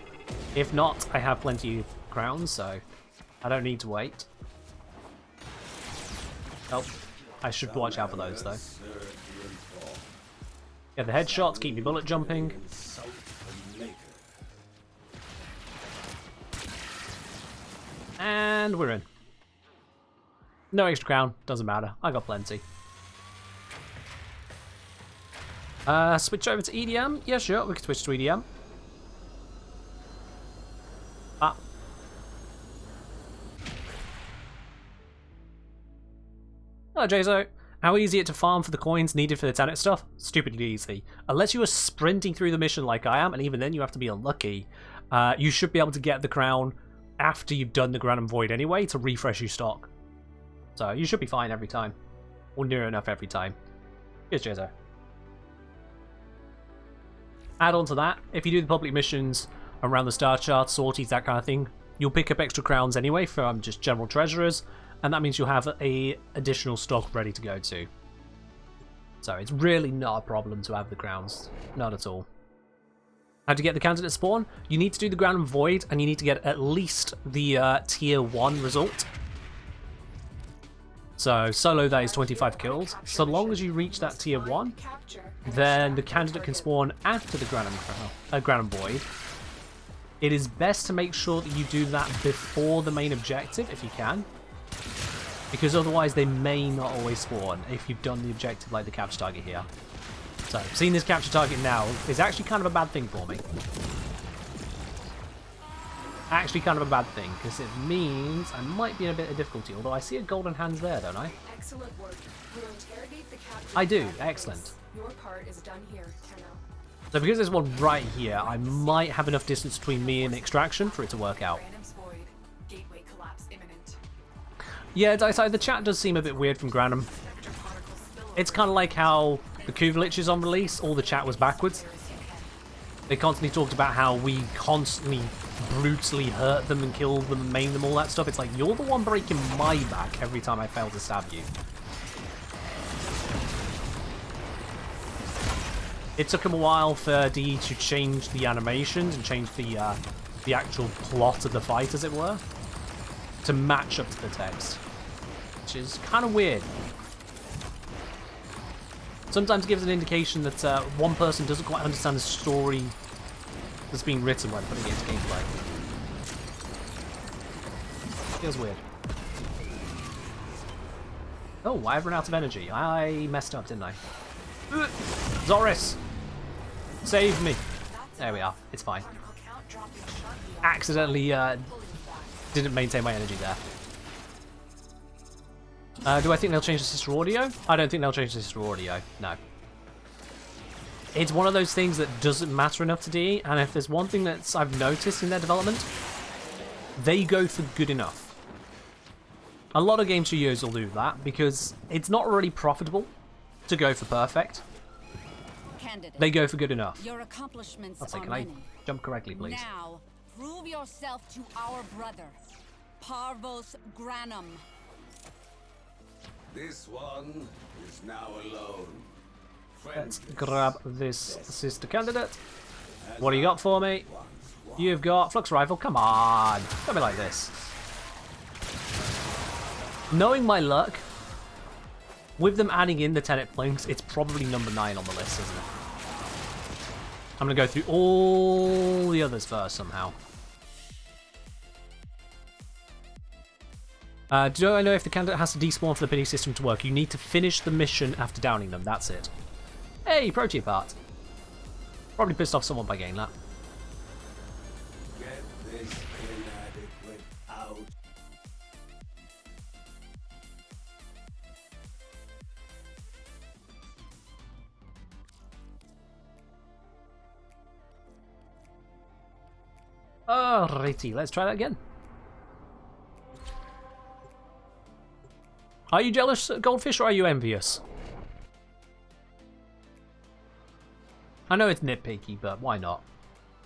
If not, I have plenty of crowns, so I don't need to wait. Oh, I should watch out for those, though. Yeah, the headshots keep me bullet jumping. And we're in. No extra crown, doesn't matter. I got plenty. Switch over to EDM? Yeah, sure, we can switch to EDM. Ah. Hello, Jazo. How easy it to farm for the coins needed for the Tenet stuff? Stupidly easy. Unless you are sprinting through the mission like I am, and even then you have to be unlucky, you should be able to get the crown after you've done the Granum Void anyway to refresh your stock. So you should be fine every time. Or near enough every time. Here's Jazo. Add on to that, if you do the public missions around the star charts, sorties, that kind of thing, you'll pick up extra crowns anyway from just general treasurers, and that means you'll have a additional stock ready to go to. So it's really not a problem to have the crowns, not at all. How to get the candidate spawn? You need to do the Granum Void, and you need to get at least the tier 1 result. So solo that is 25 kills. So long as you reach that tier 1, then the candidate can spawn after the Granum Void. It is best to make sure that you do that before the main objective, if you can. Because otherwise they may not always spawn if you've done the objective like the capture target here. So, seeing this capture target now is actually kind of a bad thing for me. Actually kind of a bad thing, because it means I might be in a bit of difficulty, although I see a golden hands there, don't I? Excellent work. We'll interrogate the captives. I do, excellent. Your part is done here, Tenno. So because there's one right here, I might have enough distance between me and extraction for it to work out. Granum's Void. Gateway collapse imminent. Yeah, the chat does seem a bit weird from Granum. Spectre particles spill It's kind of like how the Kuvelich is on release, all the chat was backwards. over as you can. They constantly talked about how we constantly brutally hurt them and kill them and maim them, all that stuff. It's like, you're the one breaking my back every time I fail to stab you. It took him a while for DE to change the animations and change the actual plot of the fight, as it were, to match up to the text, which is kind of weird. Sometimes it gives an indication that one person doesn't quite understand the story that's being written when putting it into gameplay. Feels weird. Oh, I've run out of energy. I messed up, didn't I? Zoris! Save me! There we are. It's fine. Particle count dropping sharply. Accidentally didn't maintain my energy there. Do I think they'll change the sister audio? I don't think they'll change the sister audio. No. It's one of those things that doesn't matter enough to DE, and if there's one thing that I've noticed in their development, they go for good enough. A lot of game studios will do that because it's not really profitable to go for perfect. Candidate, They go for good enough. your accomplishments I'll say, are can I many. jump correctly, please? Now, prove yourself to our brother, Parvos Granum. This one is now alone. Let's grab this sister candidate. What do you got for me? You've got Flux Rifle. Come on. Don't be like this. Knowing my luck, with them adding in the Tenet Plinx, it's probably number 9 on the list, isn't it? I'm going to go through all the others first somehow. Do I know if the candidate has to despawn for the pity system to work? You need to finish the mission after downing them. That's it. Hey, Protein part. Probably pissed off someone by getting that. Get this inadequate out. Alrighty, let's try that again. Are you jealous, Goldfish, or are you envious? I know it's nitpicky, but why not?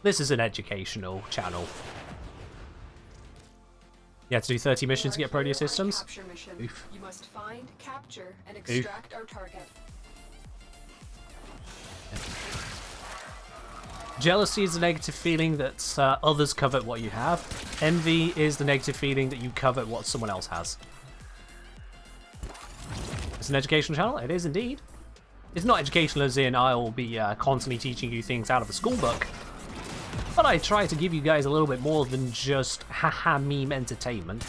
This is an educational channel. You have to do 30 missions to get Protea systems? Capture mission. Oof. You must find, capture, and extract our target. Jealousy is the negative feeling that others covet what you have. Envy is the negative feeling that you covet what someone else has. It's an educational channel? It is indeed. It's not educational as in I'll be constantly teaching you things out of a school book. But I try to give you guys a little bit more than just haha meme entertainment.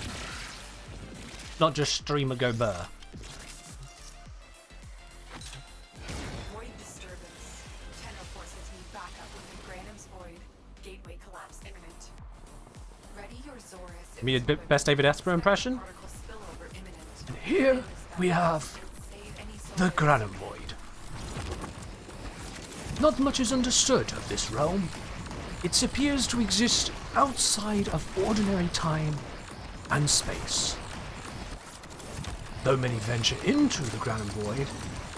Not just streamer go burr. Void disturbance. Tenor forces need backup within Granum's void. Gateway collapse imminent. Ready your Zorus. Give me a best David Esper impression. Particle spillover imminent. And here we have Save any the Zorus. Granum Void. Not much is understood of this realm. It appears to exist outside of ordinary time and space. Though many venture into the Granum Void,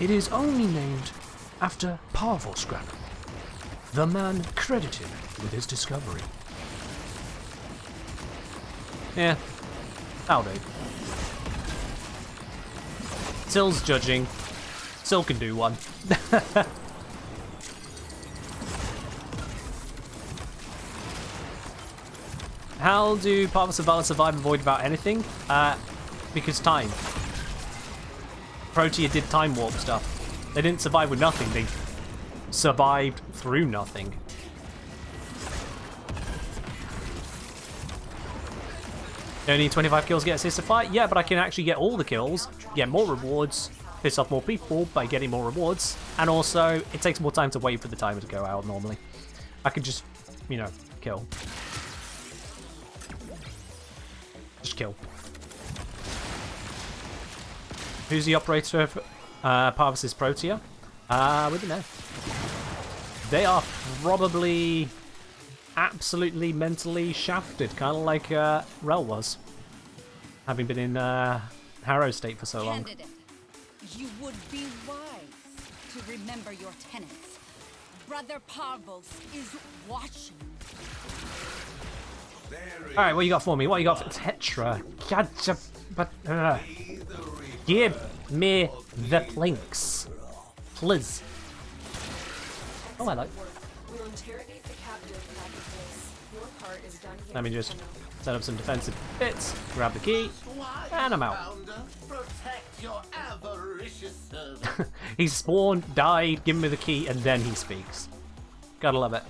it is only named after Parvos Granum, the man credited with his discovery. Yeah, that'll do. Sill's judging. Sill can do one. How do Parvos and Vala survive and void without anything? Because time. Protea did time warp stuff. They didn't survive with nothing, they survived through nothing. You only need 25 kills to get assist to fight? Yeah, but I can actually get all the kills, get more rewards, piss off more people by getting more rewards, and also it takes more time to wait for the timer to go out normally. I could just, you know, kill. Just kill. Who's the operator of Parvos' Protea? We don't know. They are probably absolutely mentally shafted, kind of like Rel was, having been in Harrow State for so long. Candidate, you would be wise to remember your tenets. Brother Parvos is watching. Alright, what you got for me? What you got for Tetra? Give me the Plinx. Please. Oh, I like. We'll interrogate the captive back in place. Your part is done here. Let me just set up some defensive bits, grab the key, and I'm out. Protect your avaricious servant. He spawned, died, give me the key, and then he speaks. Gotta love it.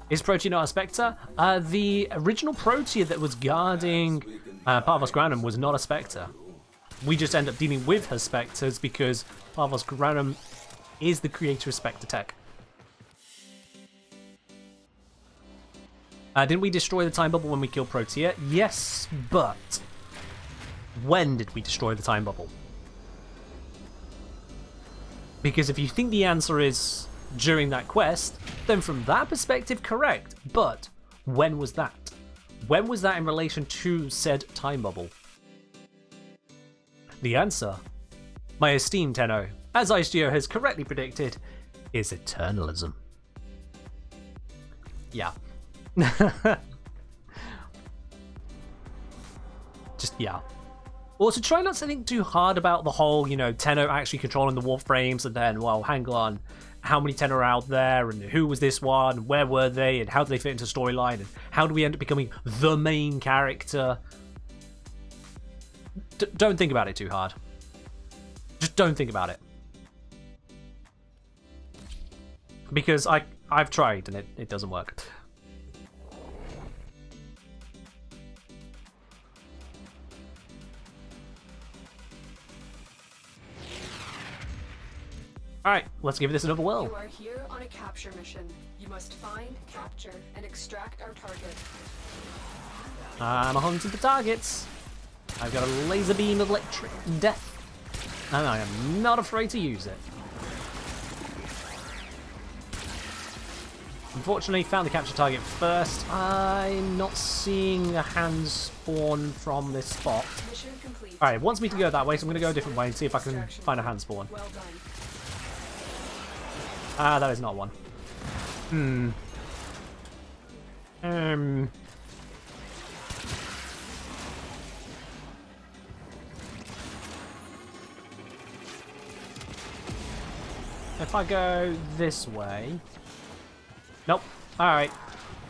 Is Protea not a Spectre? The original Protea that was guarding Parvos Granum was not a Spectre. We just end up dealing with her Spectres because Parvos Granum is the creator of Spectre tech. Didn't we destroy the time bubble when we killed Protea? Yes, but when did we destroy the time bubble? Because if you think the answer is during that quest, then from that perspective, correct. But when was that? When was that in relation to said time bubble? The answer, my esteemed Tenno, as IceGeo has correctly predicted, is eternalism. Yeah. Just, yeah. Also, try not to think too hard about the whole, you know, Tenno actually controlling the Warframes, and then, well, hang on, how many Tenno are out there, and who was this one, and where were they, and how do they fit into storyline, and how do we end up becoming the main character? Don't think about it too hard. Just don't think about it. Because I've tried, and it doesn't work. Alright, let's give this another whirl. You are here on a capture mission. You must find, capture, and extract our target. I'm hunting for targets. I've got a laser beam of electric death, and I am not afraid to use it. Unfortunately, found the capture target first. I'm not seeing a hand spawn from this spot. Mission complete. Alright, it wants me to go that way, so I'm going to go a different way and see if I can find a hand spawn. Well done. Ah, that is not one. If I go this way... Nope. Alright.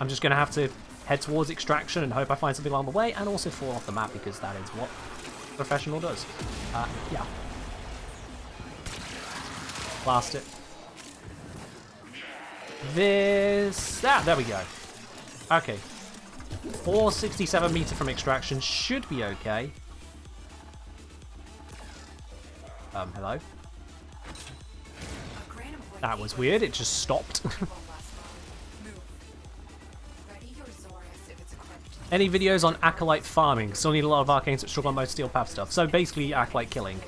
I'm just going to have to head towards extraction and hope I find something along the way, and also fall off the map, because that is what a professional does. Yeah. Blast it. This... Ah, there we go. Okay. 467 meter from extraction should be okay. Hello? That was weird, it just stopped. Any videos on Acolyte farming? Still need a lot of arcanes that struggle on most steel path stuff. So basically, Acolyte killing.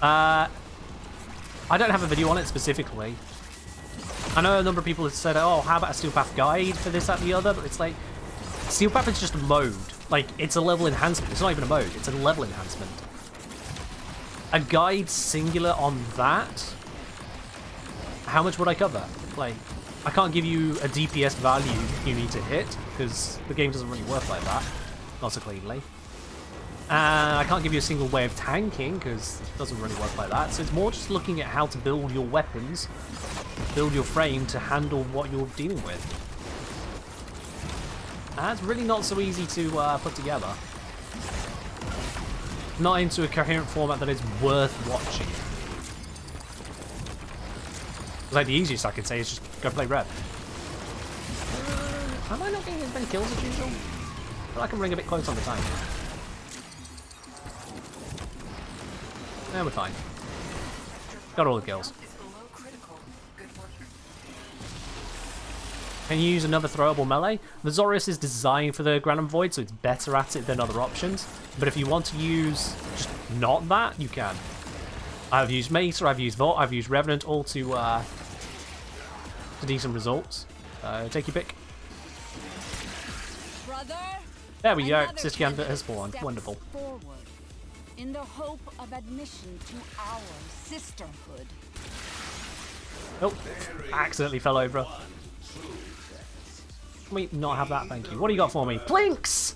I don't have a video on it specifically. I know a number of people have said, oh, how about a steel path guide for this, that, and the other? But it's like, steel path is just a mode. Like, it's a level enhancement. It's not even a mode. It's a level enhancement. A guide singular on that? How much would I cover? Like, I can't give you a DPS value you need to hit, because the game doesn't really work like that. Not so cleanly. And I can't give you a single way of tanking, because it doesn't really work like that. So it's more just looking at how to build your weapons, build your frame to handle what you're dealing with. And it's really not so easy to put together. Not into a coherent format that is worth watching. Like, the easiest I could say is just go play Rev. Am I not getting as many kills as usual? I feel like I'm running a bit close on the time. Yeah, we're fine. Got all the kills. Can you use another throwable melee? The Zorius is designed for the Granum Void, so it's better at it than other options. But if you want to use just not that, you can. I've used Mace, or I've used Vault, I've used Revenant, all to decent results. Take your pick. Brother, there we go. another Sister Gambit has candidate spawned. steps Wonderful. forward in the hope of admission to our sisterhood. Oh, accidentally fell over. Can we not have that? Thank you. What do you got for me? Plinx!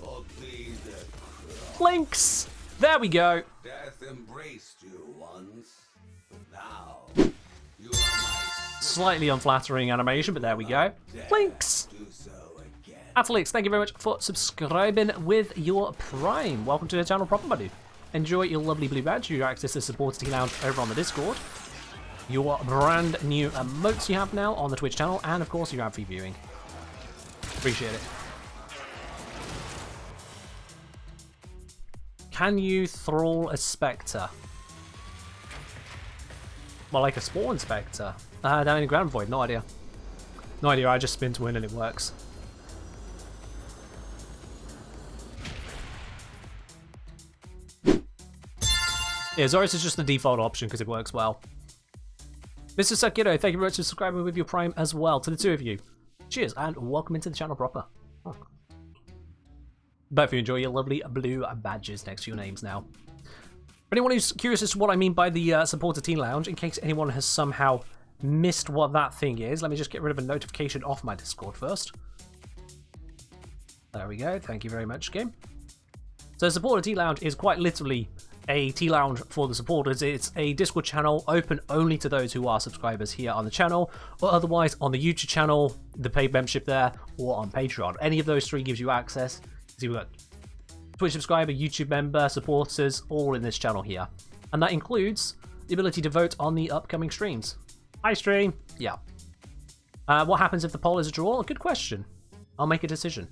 Plinx! There we go. Death embraced you once. Now, you are my Slightly unflattering animation, but there we go. Plinx! do so again. Athlix, thank you very much for subscribing with your Prime. Welcome to the channel, proper buddy. Enjoy your lovely blue badge. You access the supporter lounge over on the Discord. Your brand new emotes you have now on the Twitch channel, and of course your ad-free viewing. Appreciate it. Can you thrall a Spectre? Well, like a Spawn Spectre. Down in Grand Void, no idea. No idea, I just spin to win and it works. Yeah, Zorus is just the default option because it works well. Mr. Sakiro, thank you very much for subscribing with your Prime as well. To the two of you, cheers and welcome into the channel proper. Oh. But if you enjoy your lovely blue badges next to your names now. For anyone who's curious as to what I mean by the supporter teen lounge, in case anyone has somehow missed what that thing is, let me just get rid of a notification off my Discord first. There we go. Thank you very much, game. So supporter teen lounge is quite literally a tea lounge for the supporters. It's a Discord channel open only to those who are subscribers here on the channel, or otherwise on the YouTube channel, the paid membership there, or on Patreon. Any of those three gives you access. See, we've got Twitch subscriber, YouTube member, supporters, all in this channel here. And that includes the ability to vote on the upcoming streams. Hi, stream. Yeah. What happens if the poll is a draw? Good question. I'll make a decision.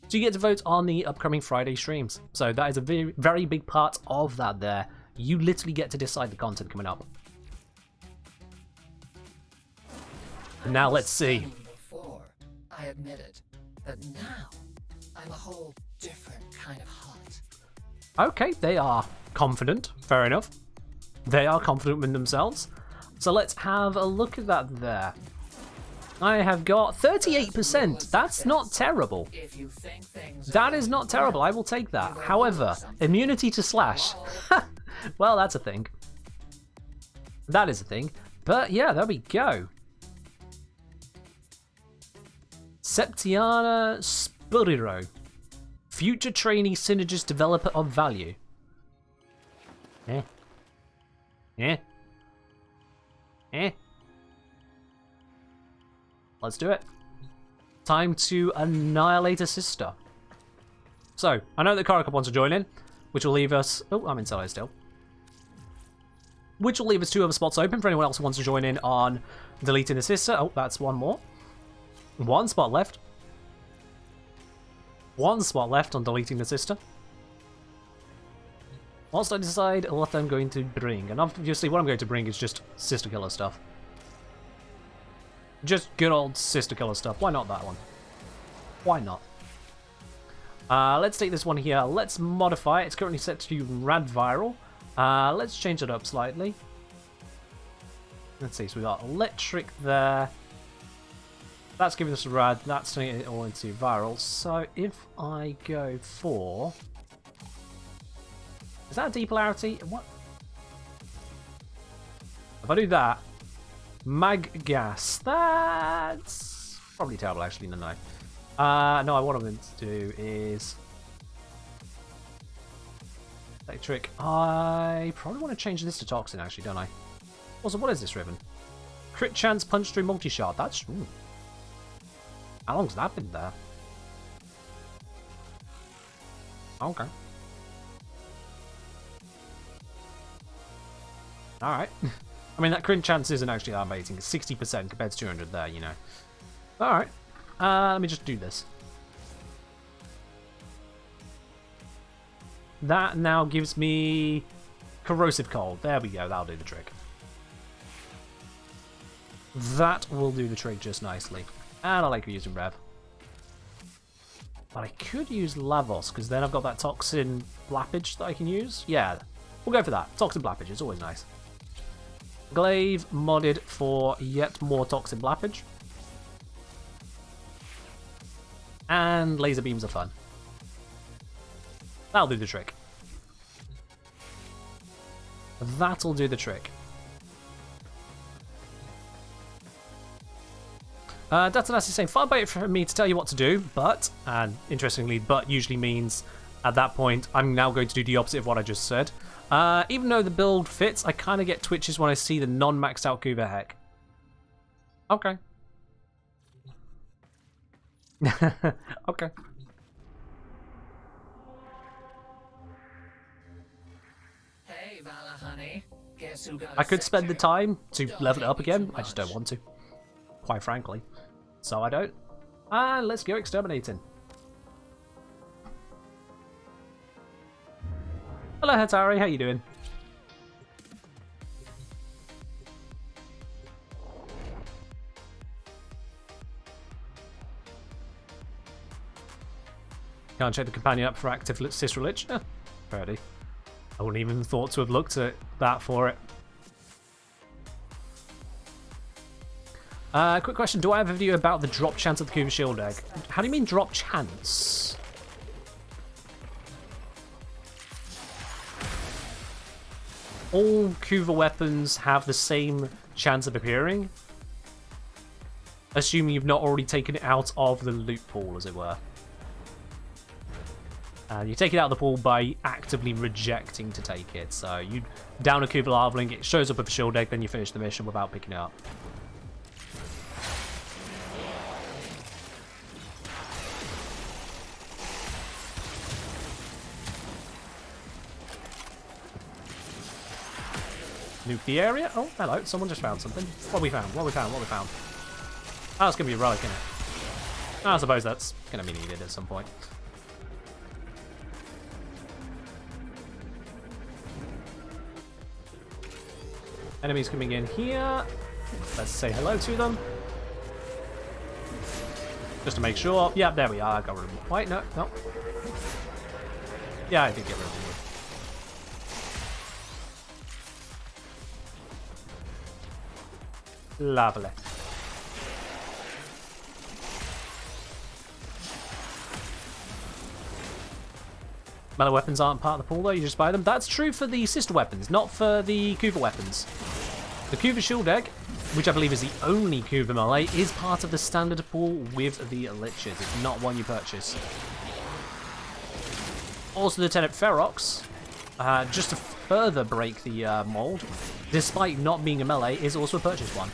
So you get to vote on the upcoming Friday streams. So that is a very, very big part of that there. You literally get to decide the content coming up. Now let's see. Before, I admit it. But now, I'm a whole different kind of hot. Okay, they are confident. Fair enough. They are confident in themselves. So let's have a look at that there. I have got 38%. That's not terrible. That is not terrible. I will take that. However, immunity to slash. Well, that's a thing. That is a thing. But yeah, there we go. Septiana Spuriro. Future trainee synergist developer of value. Eh. Eh. Eh. Let's do it. Time to annihilate a sister. So, I know that Karaka wants to join in, which will leave us... Oh, I'm inside still. Which will leave us 2 other spots open for anyone else who wants to join in on deleting the sister. Oh, that's one more. 1 spot left. 1 spot left on deleting the sister. Whilst I decide what I'm going to bring. And obviously what I'm going to bring is just sister killer stuff. Just good old sister killer stuff. Why not that one? Why not? Let's take this one here. Let's modify it. It's currently set to rad viral. Let's change it up slightly. Let's see. So we got electric there. That's giving us a rad. That's turning it all into viral. So if I go for... Is that a depolarity? What? If I do that... Mag gas. That's probably terrible, actually. No. No, what I'm going to do is electric. I probably want to change this to toxin, actually, don't I? Also, what is this ribbon? Crit chance punch through multi-shot. That's... Ooh. How long's that been there? Okay. Alright. I mean, that crit chance isn't actually that amazing. It's 60% compared to 200 there, you know. Alright. Let me just do this. That now gives me corrosive cold. There we go. That'll do the trick. That will do the trick just nicely. And I like using Rev. But I could use Lavos, because then I've got that Toxin Blappage that I can use. Yeah, we'll go for that. Toxin Blappage, it's always nice. Glaive modded for yet more Toxin Blappage. And laser beams are fun. That'll do the trick. That'll do the trick. Datanasi saying, far be it from me to tell you what to do, but, and interestingly, but usually means at that point I'm now going to do the opposite of what I just said. Even though the build fits, I kind of get twitches when I see the non-maxed out Kuva heck. Okay. Okay. Hey, Vala, honey. Guess who got I could spend the time to level it up again. I just don't want to. Quite frankly. So I don't. Let's go exterminating. Hello, Hatari. How you doing? Can't check the companion up for active Sister Lich. Fairly. I wouldn't even thought to have looked at that for it. Quick question, do I have a video about the drop chance of the Kuva shield egg? How do you mean drop chance? All Kuva weapons have the same chance of appearing? Assuming you've not already taken it out of the loot pool, as it were. You take it out of the pool by actively rejecting to take it. So you down a Kuva Larvaling, it shows up with a shield egg, then you finish the mission without picking it up. Nuke the area. Oh, hello. Someone just found something. What we found? What we found? What we found? Oh, it's going to be a relic, isn't it? I suppose that's going to be needed at some point. Enemies coming in here. Let's say hello to them. Just to make sure. Yeah, there we are. I got rid of them. Wait, no, no. Yeah, I did get rid of them. Lovely. Melee weapons aren't part of the pool though, you just buy them. That's true for the sister weapons, not for the Kuva weapons. The Kuva shield egg, which I believe is the only Kuva melee, is part of the standard pool with the liches. It's not one you purchase. Also the Tenet Plinx, just to further break the mold, despite not being a melee, is also a purchase one.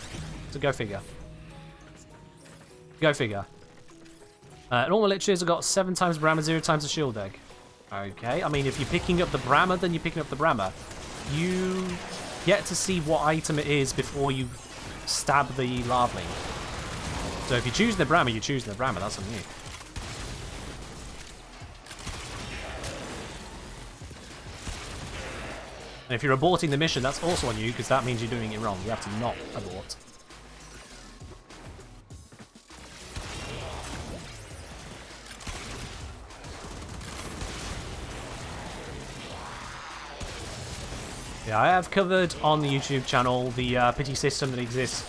So go figure. Go figure. Normal liches have got 7 times Brahma, 0 times the shield egg. Okay, I mean, if you're picking up the Brahma, then you're picking up the Brahma. You get to see what item it is before you stab the Larvaling. So if you choose the Brahma, you choose the Brahma. That's on you. And if you're aborting the mission, that's also on you, because that means you're doing it wrong. You have to not abort. Yeah, I have covered on the YouTube channel the pity system that exists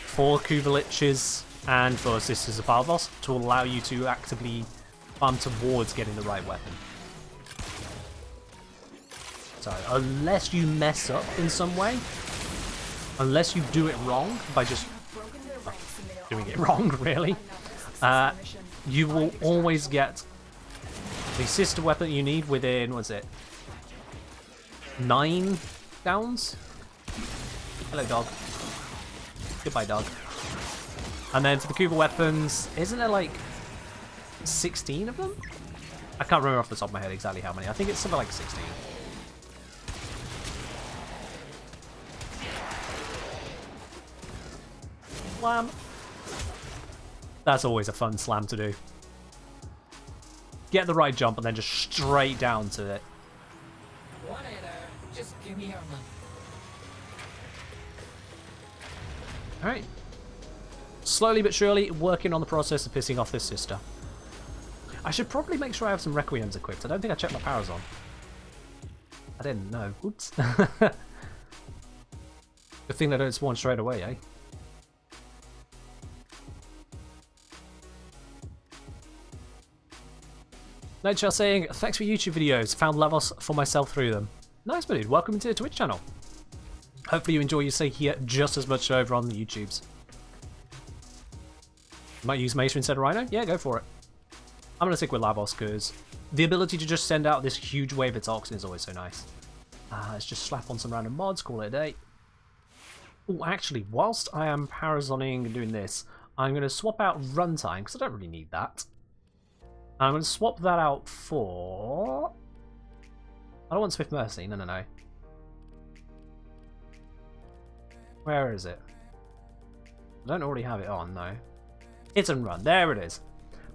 for Kuva liches and for Sisters of Parvos to allow you to actively farm towards getting the right weapon. So, unless you mess up in some way, unless you do it wrong by just doing it wrong, really, you will always get the sister weapon you need within, what's it, 9 downs? Hello, dog. Goodbye, dog. And then for the Kuva weapons, isn't there like 16 of them? I can't remember off the top of my head exactly how many. I think it's something like 16. Slam. That's always a fun slam to do. Get the right jump and then just straight down to it. Just give me your money. Alright. Slowly but surely working on the process of pissing off this sister. I should probably make sure I have some Requiems equipped. I don't think I checked my powers on. I didn't know. Oops. Good thing they don't spawn straight away, eh? Nightshell saying, thanks for YouTube videos. Found levels for myself through them. Nice, my dude. Welcome to the Twitch channel. Hopefully you enjoy your stay here just as much over on the YouTubes. Might use Mesa instead of Rhino? Yeah, go for it. I'm going to stick with Lavos because the ability to just send out this huge wave of toxin is always so nice. Let's just slap on some random mods, call it a day. Oh, actually, whilst I am parazoning and doing this, I'm going to swap out runtime because I don't really need that. I'm going to swap that out for... I don't want Swift Mercy, no. Where is it? I don't already have it on, no. Hit and run, there it is.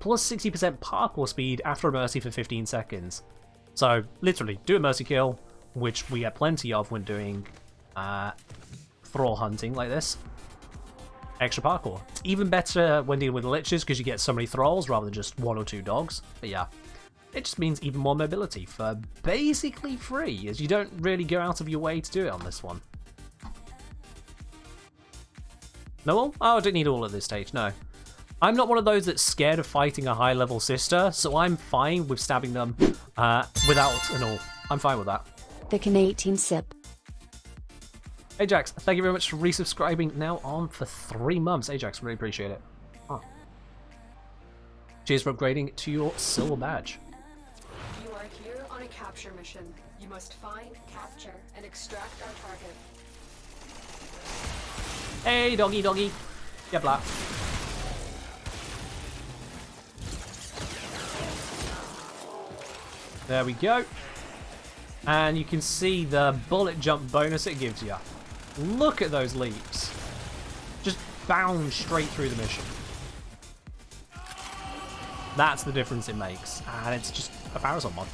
Plus 60% parkour speed after a Mercy for 15 seconds. So, literally, do a Mercy kill, which we get plenty of when doing thrall hunting like this. Extra parkour. It's even better when dealing with liches because you get so many thralls rather than just 1 or 2 dogs. But yeah, it just means even more mobility for basically free, as you don't really go out of your way to do it on this one. No all? Oh, I don't need all at this stage, no. I'm not one of those that's scared of fighting a high-level sister, so I'm fine with stabbing them without an all. I'm fine with that. The Canadian sip. Ajax, thank you very much for resubscribing now on for 3 months. Ajax, really appreciate it. Huh. Cheers for upgrading to your silver badge. You are here on a capture mission. You must find, capture, and extract our target. Hey, doggy, doggy. Yeah, blah. There we go. And you can see the bullet jump bonus it gives you. Look at those leaps. Just bound straight through the mission. That's the difference it makes. And it's just a Parasol mod.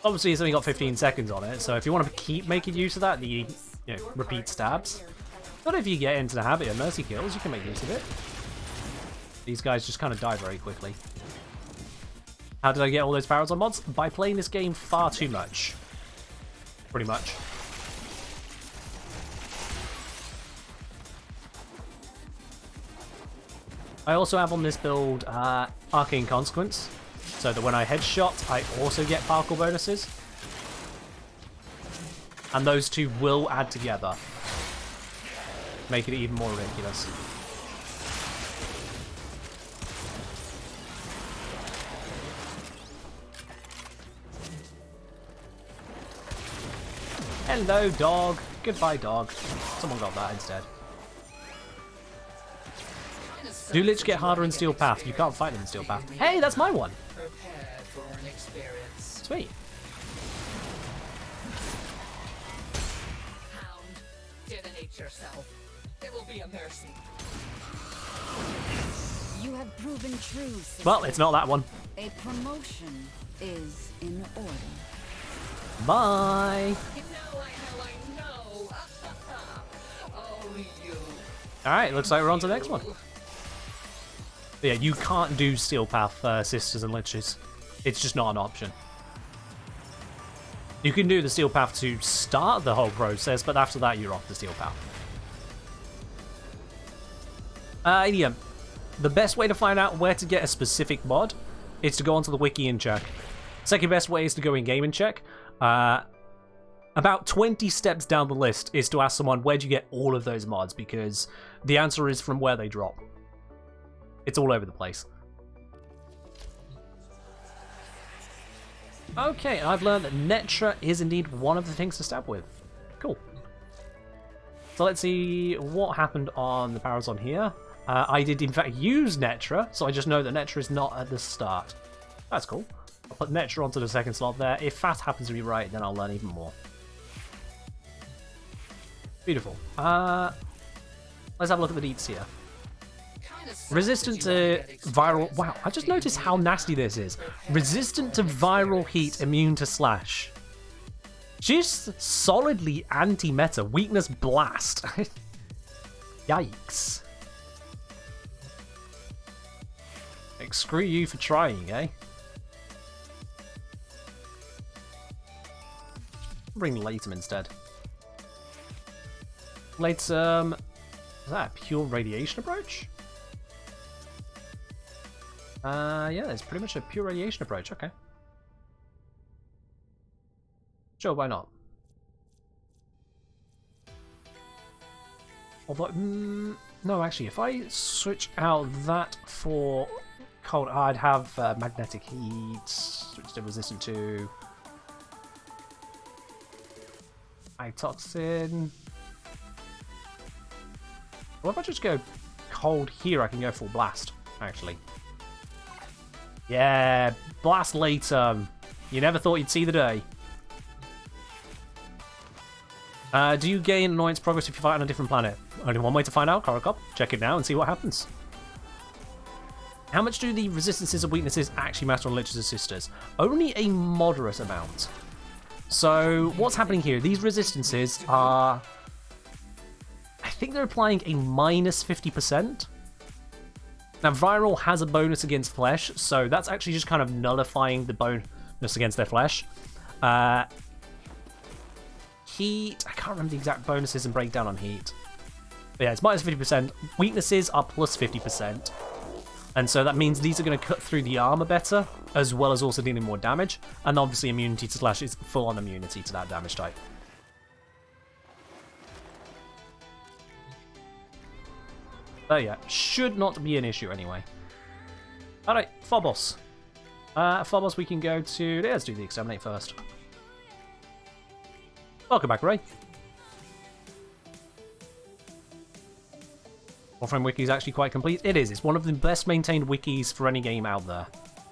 Obviously, it's only got 15 seconds on it, so if you want to keep making use of that, the repeat stabs. But if you get into the habit of mercy kills, you can make use of it. These guys just kind of die very quickly. How did I get all those Parasol mods? By playing this game far too much. Pretty much. I also have on this build Arcane Consequence, so that when I headshot, I also get parkour bonuses. And those two will add together. Make it even more ridiculous. Hello, dog. Goodbye, dog. Someone got that instead. Do Lich get harder in Steel Path? You can't fight them in Steel Path. Hey, that's my one! Prepare for an experience. Sweet. Hound, detonate yourself. There will be a mercy. You have proven true. Well, it's not that one. A promotion is in order. Bye! You know I know. Oh, you. Alright, looks like we're on to the next one. But yeah, you can't do Steel Path Sisters and Liches. It's just not an option. You can do the Steel Path to start the whole process, but after that you're off the Steel Path. Yeah, the best way to find out where to get a specific mod is to go onto the wiki and check. Second best way is to go in game and check. About 20 steps down the list is to ask someone, where'd you get all of those mods? Because the answer is from where they drop. It's all over the place. Okay, I've learned that Netra is indeed one of the things to stab with. Cool. So let's see what happened on the Parasol here. I did in fact use Netra, so I just know that Netra is not at the start. That's cool. I'll put Netra onto the second slot there. If Fat happens to be right, then I'll learn even more. Beautiful. Let's have a look at the deets here. Resistant to viral... Wow, I just noticed how nasty this is. Resistant to viral heat, immune to slash. Just solidly anti-meta. Weakness blast. Yikes. Like, screw you for trying, eh? Bring Latum instead. Latum... Is that a pure radiation approach? Yeah, it's pretty much a pure radiation approach, okay. Sure, why not? Although, no, actually, if I switch out that for cold, I'd have magnetic heat, which they're resistant to. Toxin. What if I just go cold here? I can go full blast, actually. Yeah, blast Latum. You never thought you'd see the day. Do you gain annoyance progress if you fight on a different planet? Only one way to find out, Korokop. Check it now and see what happens. How much do the resistances and weaknesses actually matter on Liches and Sisters? Only a moderate amount. So, what's happening here? These resistances are... I think they're applying a minus 50%. Now, Viral has a bonus against flesh, so that's actually just kind of nullifying the bonus against their flesh. Heat, I can't remember the exact bonuses and breakdown on heat. But yeah, it's minus 50%. Weaknesses are plus 50%. And so that means these are going to cut through the armor better, as well as also dealing more damage. And obviously immunity to slash is full-on immunity to that damage type. But yeah, should not be an issue anyway. Alright, Phobos. Phobos we can go to... Let's do the Exterminate first. Welcome back, Ray. Warframe wiki is actually quite complete. It is. It's one of the best maintained wikis for any game out there.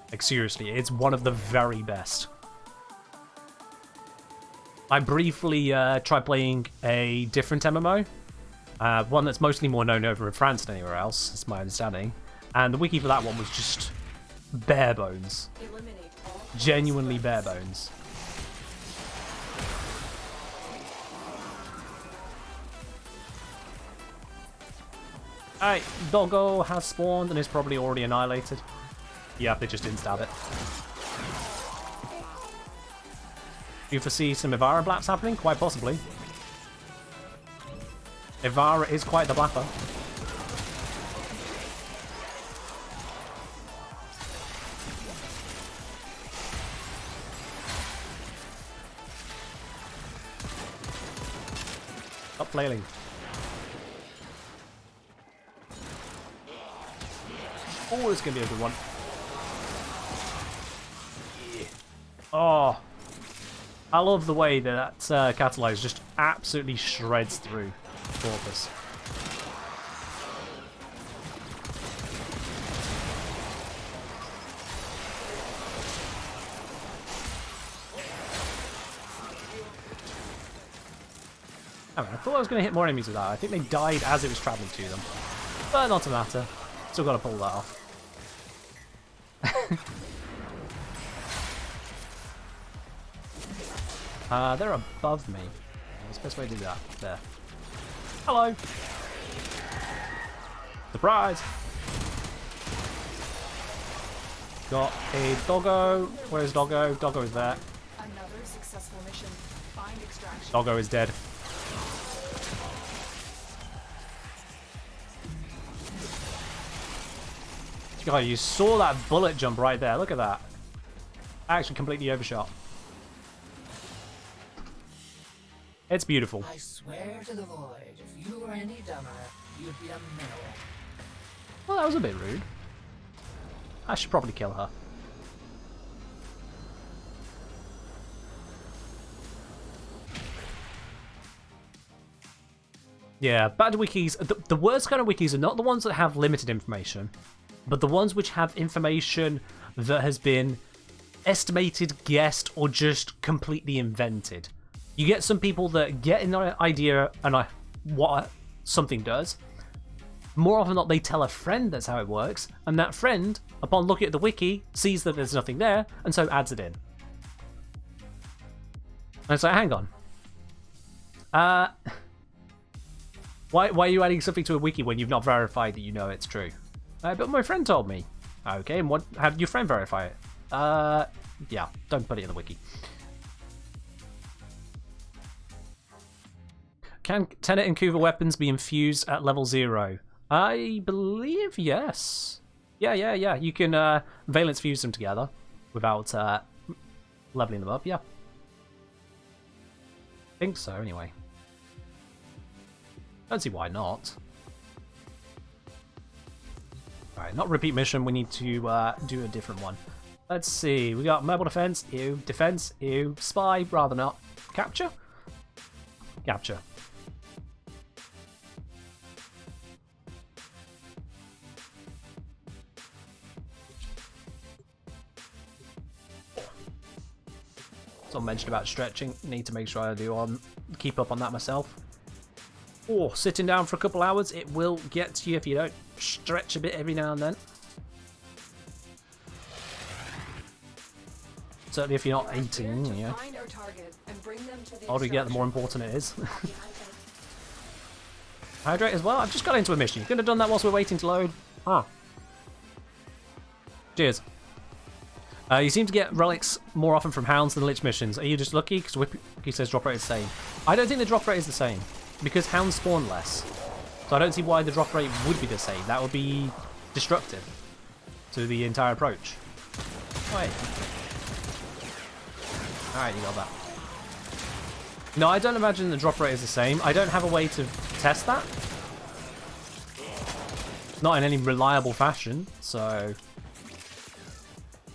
Like, seriously, it's one of the very best. I briefly tried playing a different MMO. One that's mostly more known over in France than anywhere else, that's my understanding. And the wiki for that one was just bare bones. Genuinely bare bones. Alright, Doggo has spawned and is probably already annihilated. Yeah, they just didn't stab it. Do you foresee some Ivara blaps happening? Quite possibly. Ivara is quite the blapper. Stop flailing. Oh, this is going to be a good one. Yeah. Oh. I love the way that Catalyze just absolutely shreds through Corpus. I thought I was going to hit more enemies with that. I think they died as it was traveling to them. But not to matter. Still got to pull that off. They're above me. What's the best way to do that? There. Hello! Surprise! Got a Doggo. Where's Doggo? Doggo is there. Another successful mission. Find extraction. Doggo is dead. God, you saw that bullet jump right there. Look at that. I actually completely overshot. It's beautiful. I swear to the void, if you were any dumber, you'd be a mineral. Well, that was a bit rude. I should probably kill her. Yeah, bad wikis. The worst kind of wikis are not the ones that have limited information, but the ones which have information that has been estimated, guessed, or just completely invented. You get some people that get an idea and what something does. More often than not, they tell a friend that's how it works, and that friend, upon looking at the wiki, sees that there's nothing there, and so adds it in. And it's like, hang on. Why are you adding something to a wiki when you've not verified that you know it's true? But my friend told me. Okay, and how did your friend verify it? Yeah, don't put it in the wiki. Can Tenet and Kuva weapons be infused at level 0? I believe yes. Yeah. You can valence fuse them together without leveling them up, yeah. I think so, anyway. Don't see why not. Alright, not repeat mission. We need to do a different one. Let's see. We got mobile defense, ew. Defense, ew. Spy, rather not. Capture? Capture. Someone mentioned about stretching. Need to make sure I do keep up on that myself. Or sitting down for a couple hours, it will get to you if you don't stretch a bit every now and then. Certainly if you're not eating, yeah. The older you get, the more important it is. Hydrate as well? I've just got into a mission. You could have done that whilst we're waiting to load. Ah. Cheers. You seem to get relics more often from hounds than lich missions. Are you just lucky? Because Wiki says drop rate is the same. I don't think the drop rate is the same. Because hounds spawn less. So I don't see why the drop rate would be the same. That would be destructive to the entire approach. Wait. Alright, you got that. No, I don't imagine the drop rate is the same. I don't have a way to test that. Not in any reliable fashion, so...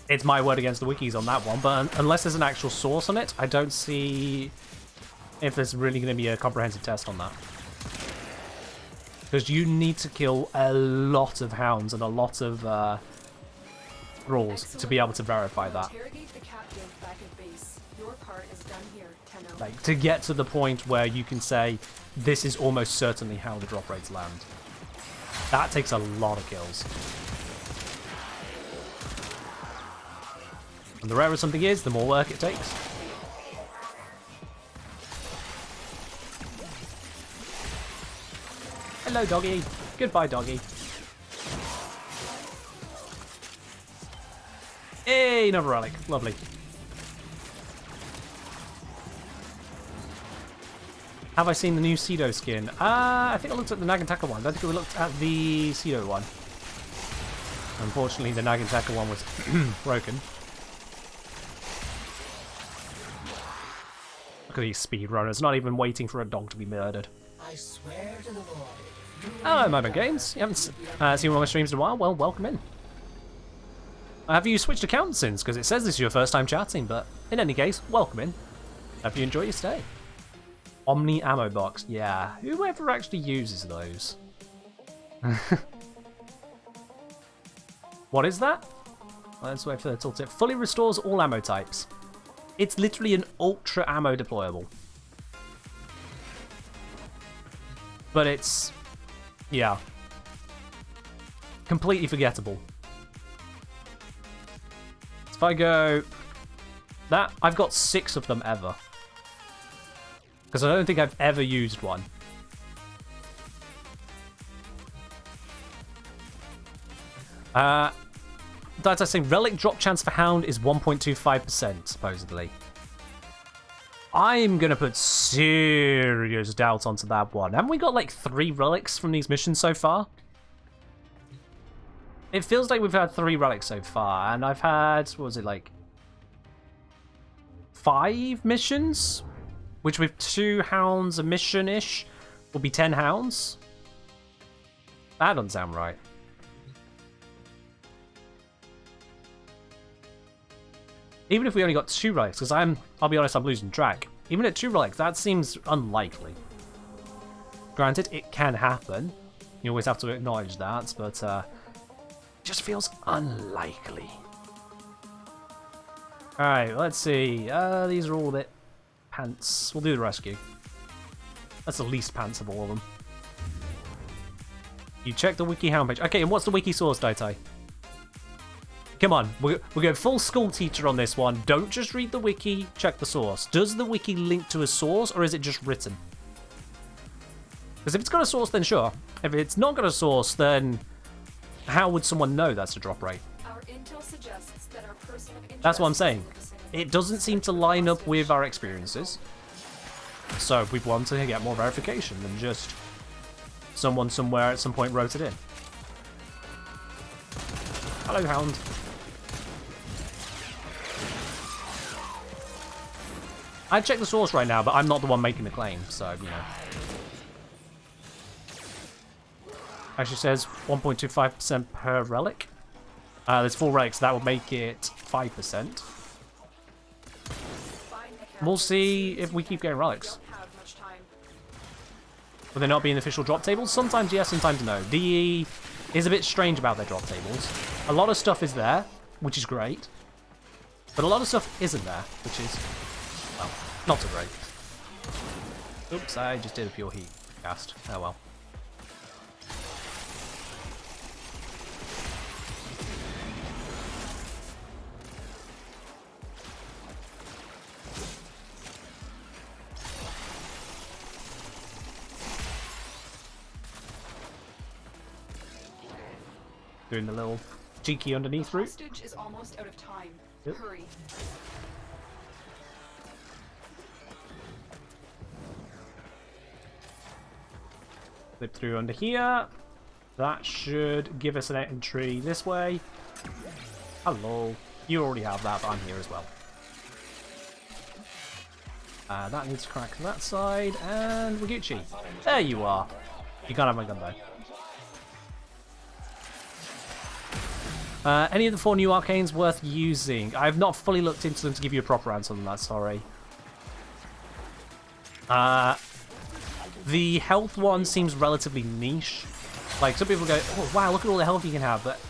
It's my word against the wikis on that one, but unless there's an actual source on it, I don't see if there's really going to be a comprehensive test on that. Because you need to kill a lot of hounds and a lot of thralls to be able to verify that. Like, to get to the point where you can say, this is almost certainly how the drop rates land. That takes a lot of kills. And the rarer something is, the more work it takes. Hello, doggy. Goodbye, doggy. Hey, another relic. Lovely. Have I seen the new Cedo skin? I think I looked at the Nagantaka one. I don't think we looked at the Cedo one. Unfortunately, the Nagantaka one was broken. Look at these speedrunners, not even waiting for a dog to be murdered. I swear to the Lord. Hello, Moment Games. You haven't seen one of my streams in a while? Well, welcome in. Have you switched accounts since? Because it says this is your first time chatting, but in any case, welcome in. Hope you enjoy your stay. Omni ammo box. Yeah, whoever actually uses those? What is that? Let's wait for the tooltip. Fully restores all ammo types. It's literally an ultra ammo deployable. But it's... yeah. Completely forgettable. So if I go... that, I've got 6 of them ever. Because I don't think I've ever used one. That's I saying relic drop chance for hound is 1.25%, supposedly. I'm gonna put serious doubt onto that one. Haven't we got like 3 relics from these missions so far? It feels like we've had 3 relics so far, and I've had, what was it, like 5 missions? Which with 2 hounds a mission-ish will be 10 hounds? That doesn't sound right. Even if we only got 2 relics, because I'll be honest, I'm losing track. Even at 2 relics, that seems unlikely. Granted, it can happen. You always have to acknowledge that, but it just feels unlikely. Alright, let's see. These are all a bit pants. We'll do the rescue. That's the least pants of all of them. You check the wiki hound page. Okay, and what's the wiki source, Daitai? Come on, we're going full school teacher on this one. Don't just read the wiki, check the source. Does the wiki link to a source, or is it just written? Because if it's got a source, then sure. If it's not got a source, then how would someone know that's a drop rate? Our intel suggests that our personal That's what I'm saying. It doesn't seem to line up with our experiences. So we want to get more verification than just someone somewhere at some point wrote it in. Hello, hound. I'd check the source right now, but I'm not the one making the claim, so, you know. Actually says 1.25% per relic. There's 4 relics, so that would make it 5%. We'll see if we keep getting relics. Will they not be in the official drop tables? Sometimes yes, sometimes no. DE is a bit strange about their drop tables. A lot of stuff is there, which is great. But a lot of stuff isn't there, which is, well, not so great. Oops, I just did a pure heat cast. Oh well. Doing the little cheeky underneath route. Hostage is almost out of time. Yep. Hurry. Flip through under here. That should give us an entry this way. Hello. You already have that, but I'm here as well. That needs to crack that side, and Waguchi. There you are. You can't have my gun though. Any of the 4 new arcanes worth using? I have not fully looked into them to give you a proper answer on that, sorry. The health one seems relatively niche. Like, some people go, oh wow, look at all the health you can have, but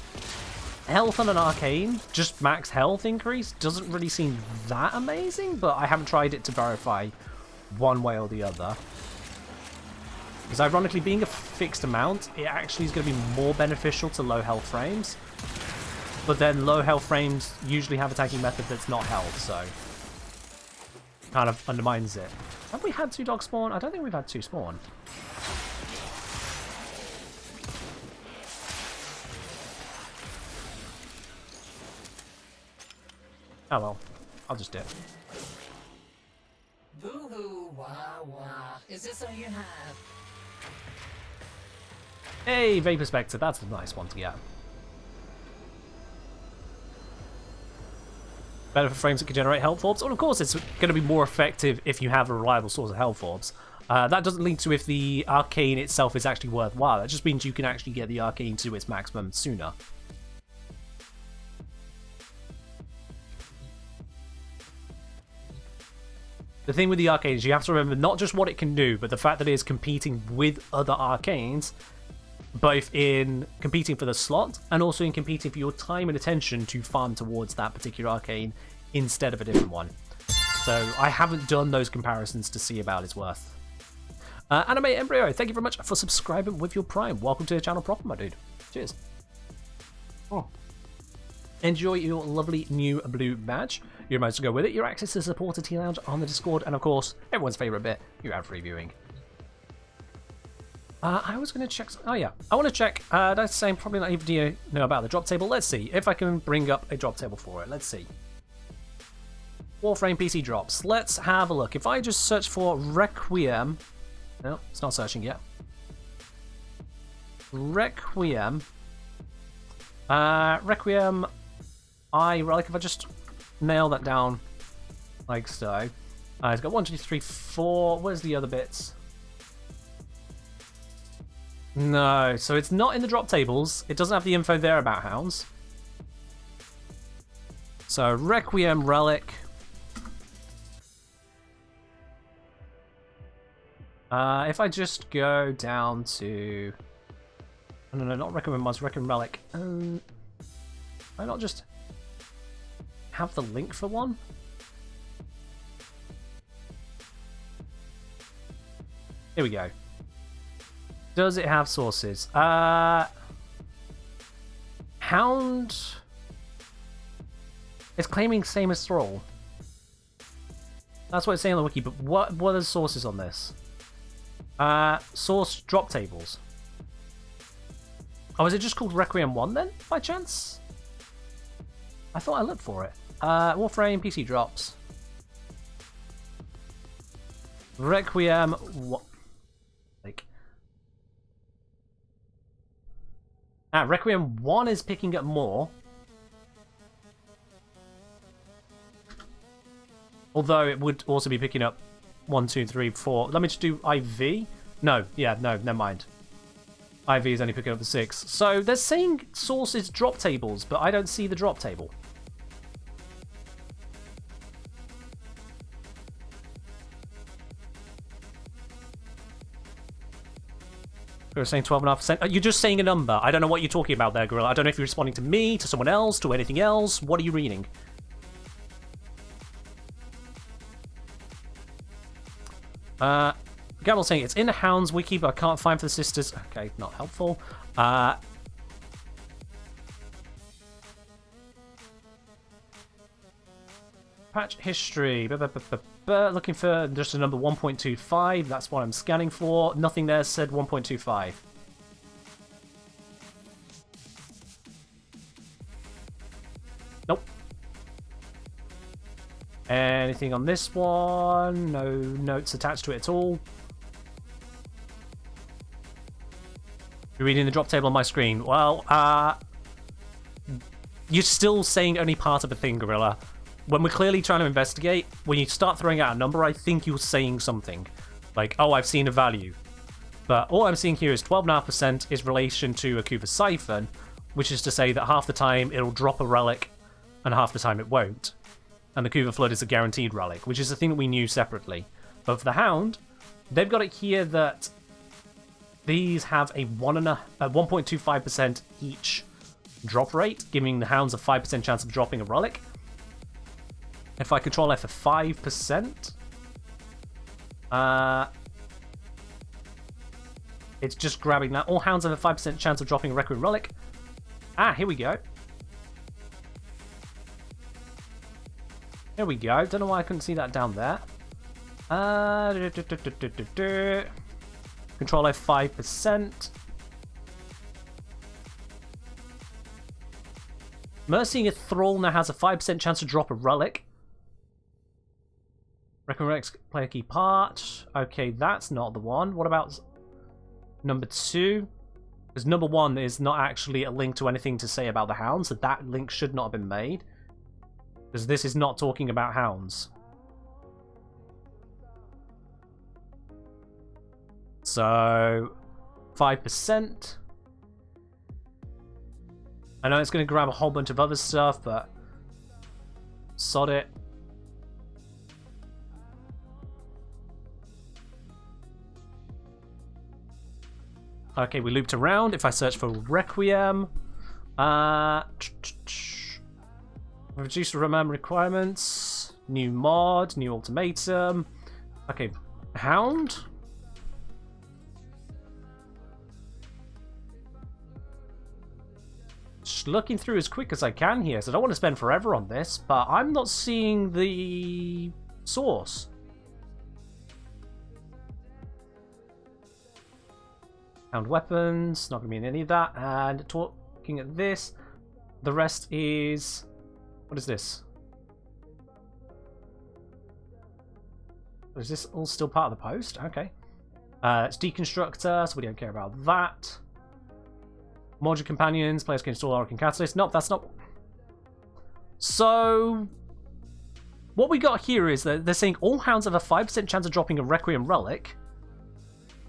health on an arcane, just max health increase, doesn't really seem that amazing, but I haven't tried it to verify one way or the other. Because ironically, being a fixed amount, it actually is going to be more beneficial to low health frames. But then low health frames usually have attacking method that's not health, so kind of undermines it. Have we had 2 dogs spawn? I don't think we've had 2 spawn. Oh well, I'll just dip. Boo-hoo, wah wah. Is this all you have? Hey, Vapor Spectre, that's a nice one to get. Better for frames that can generate health orbs. And of course, it's going to be more effective if you have a reliable source of health orbs. That doesn't lead to if the arcane itself is actually worthwhile. That just means you can actually get the arcane to its maximum sooner. The thing with the arcane is you have to remember not just what it can do, but the fact that it is competing with other arcanes, both in competing for the slot and also in competing for your time and attention to farm towards that particular arcane instead of a different one. So I haven't done those comparisons to see about its worth. Anime Embryo, thank you very much for subscribing with your Prime. Welcome to the channel proper, my dude. Cheers. Oh. Enjoy your lovely new blue badge. Your modes to go with it, your access to support a Tea Lounge on the Discord, and of course, everyone's favourite bit, your ad-free viewing. I was going to check... Oh yeah, I want to check... that's saying probably not even do you know about the drop table. Let's see if I can bring up a drop table for it. Let's see. Warframe PC drops. Let's have a look. If I just search for Requiem... No, it's not searching yet. Requiem. Requiem... Relic, if I just nail that down like so. It's got 1, 2, 3, 4. Where's the other bits? No, so it's not in the drop tables. It doesn't have the info there about hounds. So Requiem Relic. If I just go down to... No, not Requiem Mods, Requiem Relic. Why not just have the link for one? Here we go. Does it have sources? Hound... It's claiming same as Thrall. That's what it's saying on the wiki, but what are the sources on this? Source drop tables. Oh, is it just called Requiem 1 then, by chance? I thought I looked for it. Warframe PC drops. Requiem... What? Like... Requiem 1 is picking up more. Although it would also be picking up 1, 2, 3, 4. Let me just do IV. No, yeah, no, never mind. IV is only picking up the 6. So they're saying sources drop tables, but I don't see the drop table. You're saying 12.5%. You're just saying a number. I don't know what you're talking about there, Gorilla. I don't know if you're responding to me, to someone else, to anything else. What are you reading? Gamel's saying it's in the Hounds wiki, but I can't find for the sisters. Okay, not helpful. Patch history. Looking for just a number 1.25. That's what I'm scanning for. Nothing there said 1.25. Anything on this one? No notes attached to it at all. You're reading the drop table on my screen. Well, you're still saying only part of a thing, Gorilla. When we're clearly trying to investigate, when you start throwing out a number, I think you're saying something. Like, oh, I've seen a value. But all I'm seeing here is 12.5% is relation to a Kuva Siphon, which is to say that half the time it'll drop a relic and half the time it won't. And the Kuva Flood is a guaranteed relic, which is a thing that we knew separately. But for the Hound, they've got it here that these have a 1.25% each drop rate, giving the Hounds a 5% chance of dropping a relic. If I control F for 5%, it's just grabbing that. All Hounds have a 5% chance of dropping a Requiem relic. Ah, here we go. Here we go. Don't know why I couldn't see that down there. Control F 5%. Mercying a Thrall now has a 5% chance to drop a relic. Requiem relics play a key part. Okay, that's not the one. What about number 2? Because number 1 is not actually a link to anything to say about the Hounds, so that link should not have been made. Because this is not talking about Hounds. So, 5%. I know it's going to grab a whole bunch of other stuff, but sod it. Okay, we looped around. If I search for Requiem, reduce RAM requirements, new mod, new ultimatum. Okay, Hound. Just looking through as quick as I can here, so I don't want to spend forever on this, but I'm not seeing the source. Hound weapons, not going to be in any of that. And talking at this, the rest is... What is this? Is this all still part of the post? Okay. It's Deconstructor, so we don't care about that. Module Companions, players can install Oracle Catalyst. Nope, that's not... So... What we got here is that they're saying all Hounds have a 5% chance of dropping a Requiem Relic.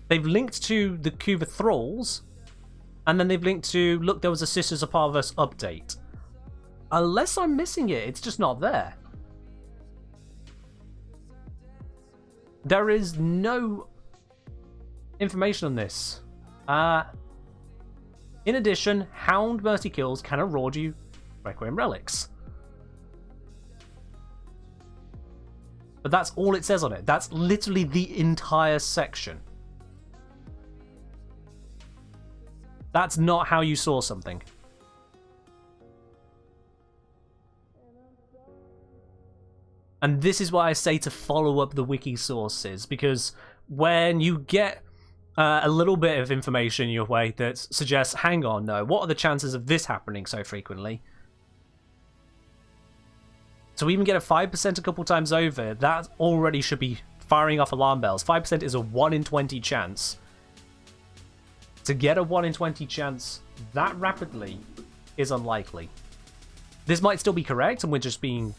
They've linked to the Kuva Thralls, and then they've linked to, look, there was a Sisters of Parvus update. Unless I'm missing it, it's just not there. There is no information on this. In addition, Hound Mercy Kills can award you Requiem Relics. But that's all it says on it. That's literally the entire section. That's not how you saw something. And this is why I say to follow up the wiki sources, because when you get a little bit of information your way that suggests, hang on, no, what are the chances of this happening so frequently? To even get a 5% a couple times over, that already should be firing off alarm bells. 5% is a 1 in 20 chance. To get a 1 in 20 chance that rapidly is unlikely. This might still be correct, and we're just being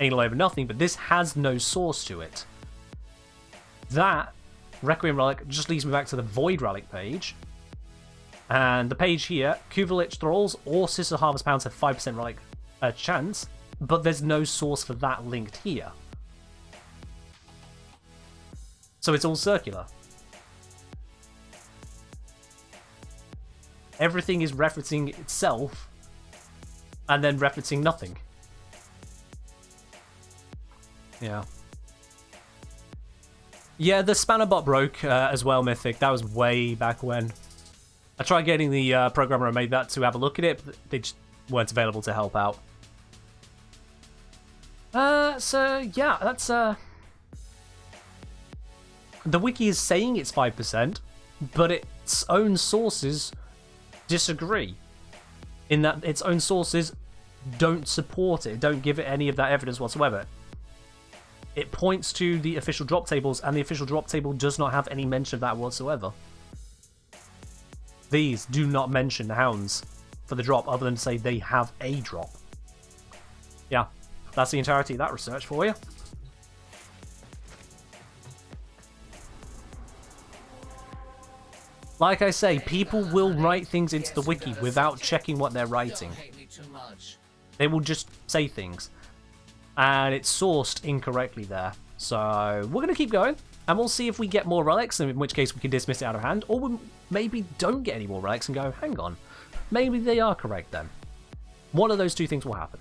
anal over nothing, but this has no source to it. That Requiem Relic just leads me back to the Void Relic page. And the page here, Kuva Lich Thralls or Sister Harvest Pounds have 5% relic chance, but there's no source for that linked here. So it's all circular. Everything is referencing itself and then referencing nothing. Yeah. Yeah, the spanner bot broke as well, Mythic. That was way back when. I tried getting the programmer who made that to have a look at it, but they just weren't available to help out. So, yeah, that's... The wiki is saying it's 5%, but its own sources disagree. In that its own sources don't support it, don't give it any of that evidence whatsoever. it points to the official drop tables, and the official drop table does not have any mention of that whatsoever. These do not mention hounds for the drop, other than to say they have a drop. Yeah, that's the entirety of that research for you. Like I say, people will write things into the wiki without checking what they're writing. They will just say things. And it's sourced incorrectly there. So we're going to keep going. And we'll see if we get more relics, in which case we can dismiss it out of hand. Or we maybe don't get any more relics and go, hang on. Maybe they are correct then. One of those two things will happen.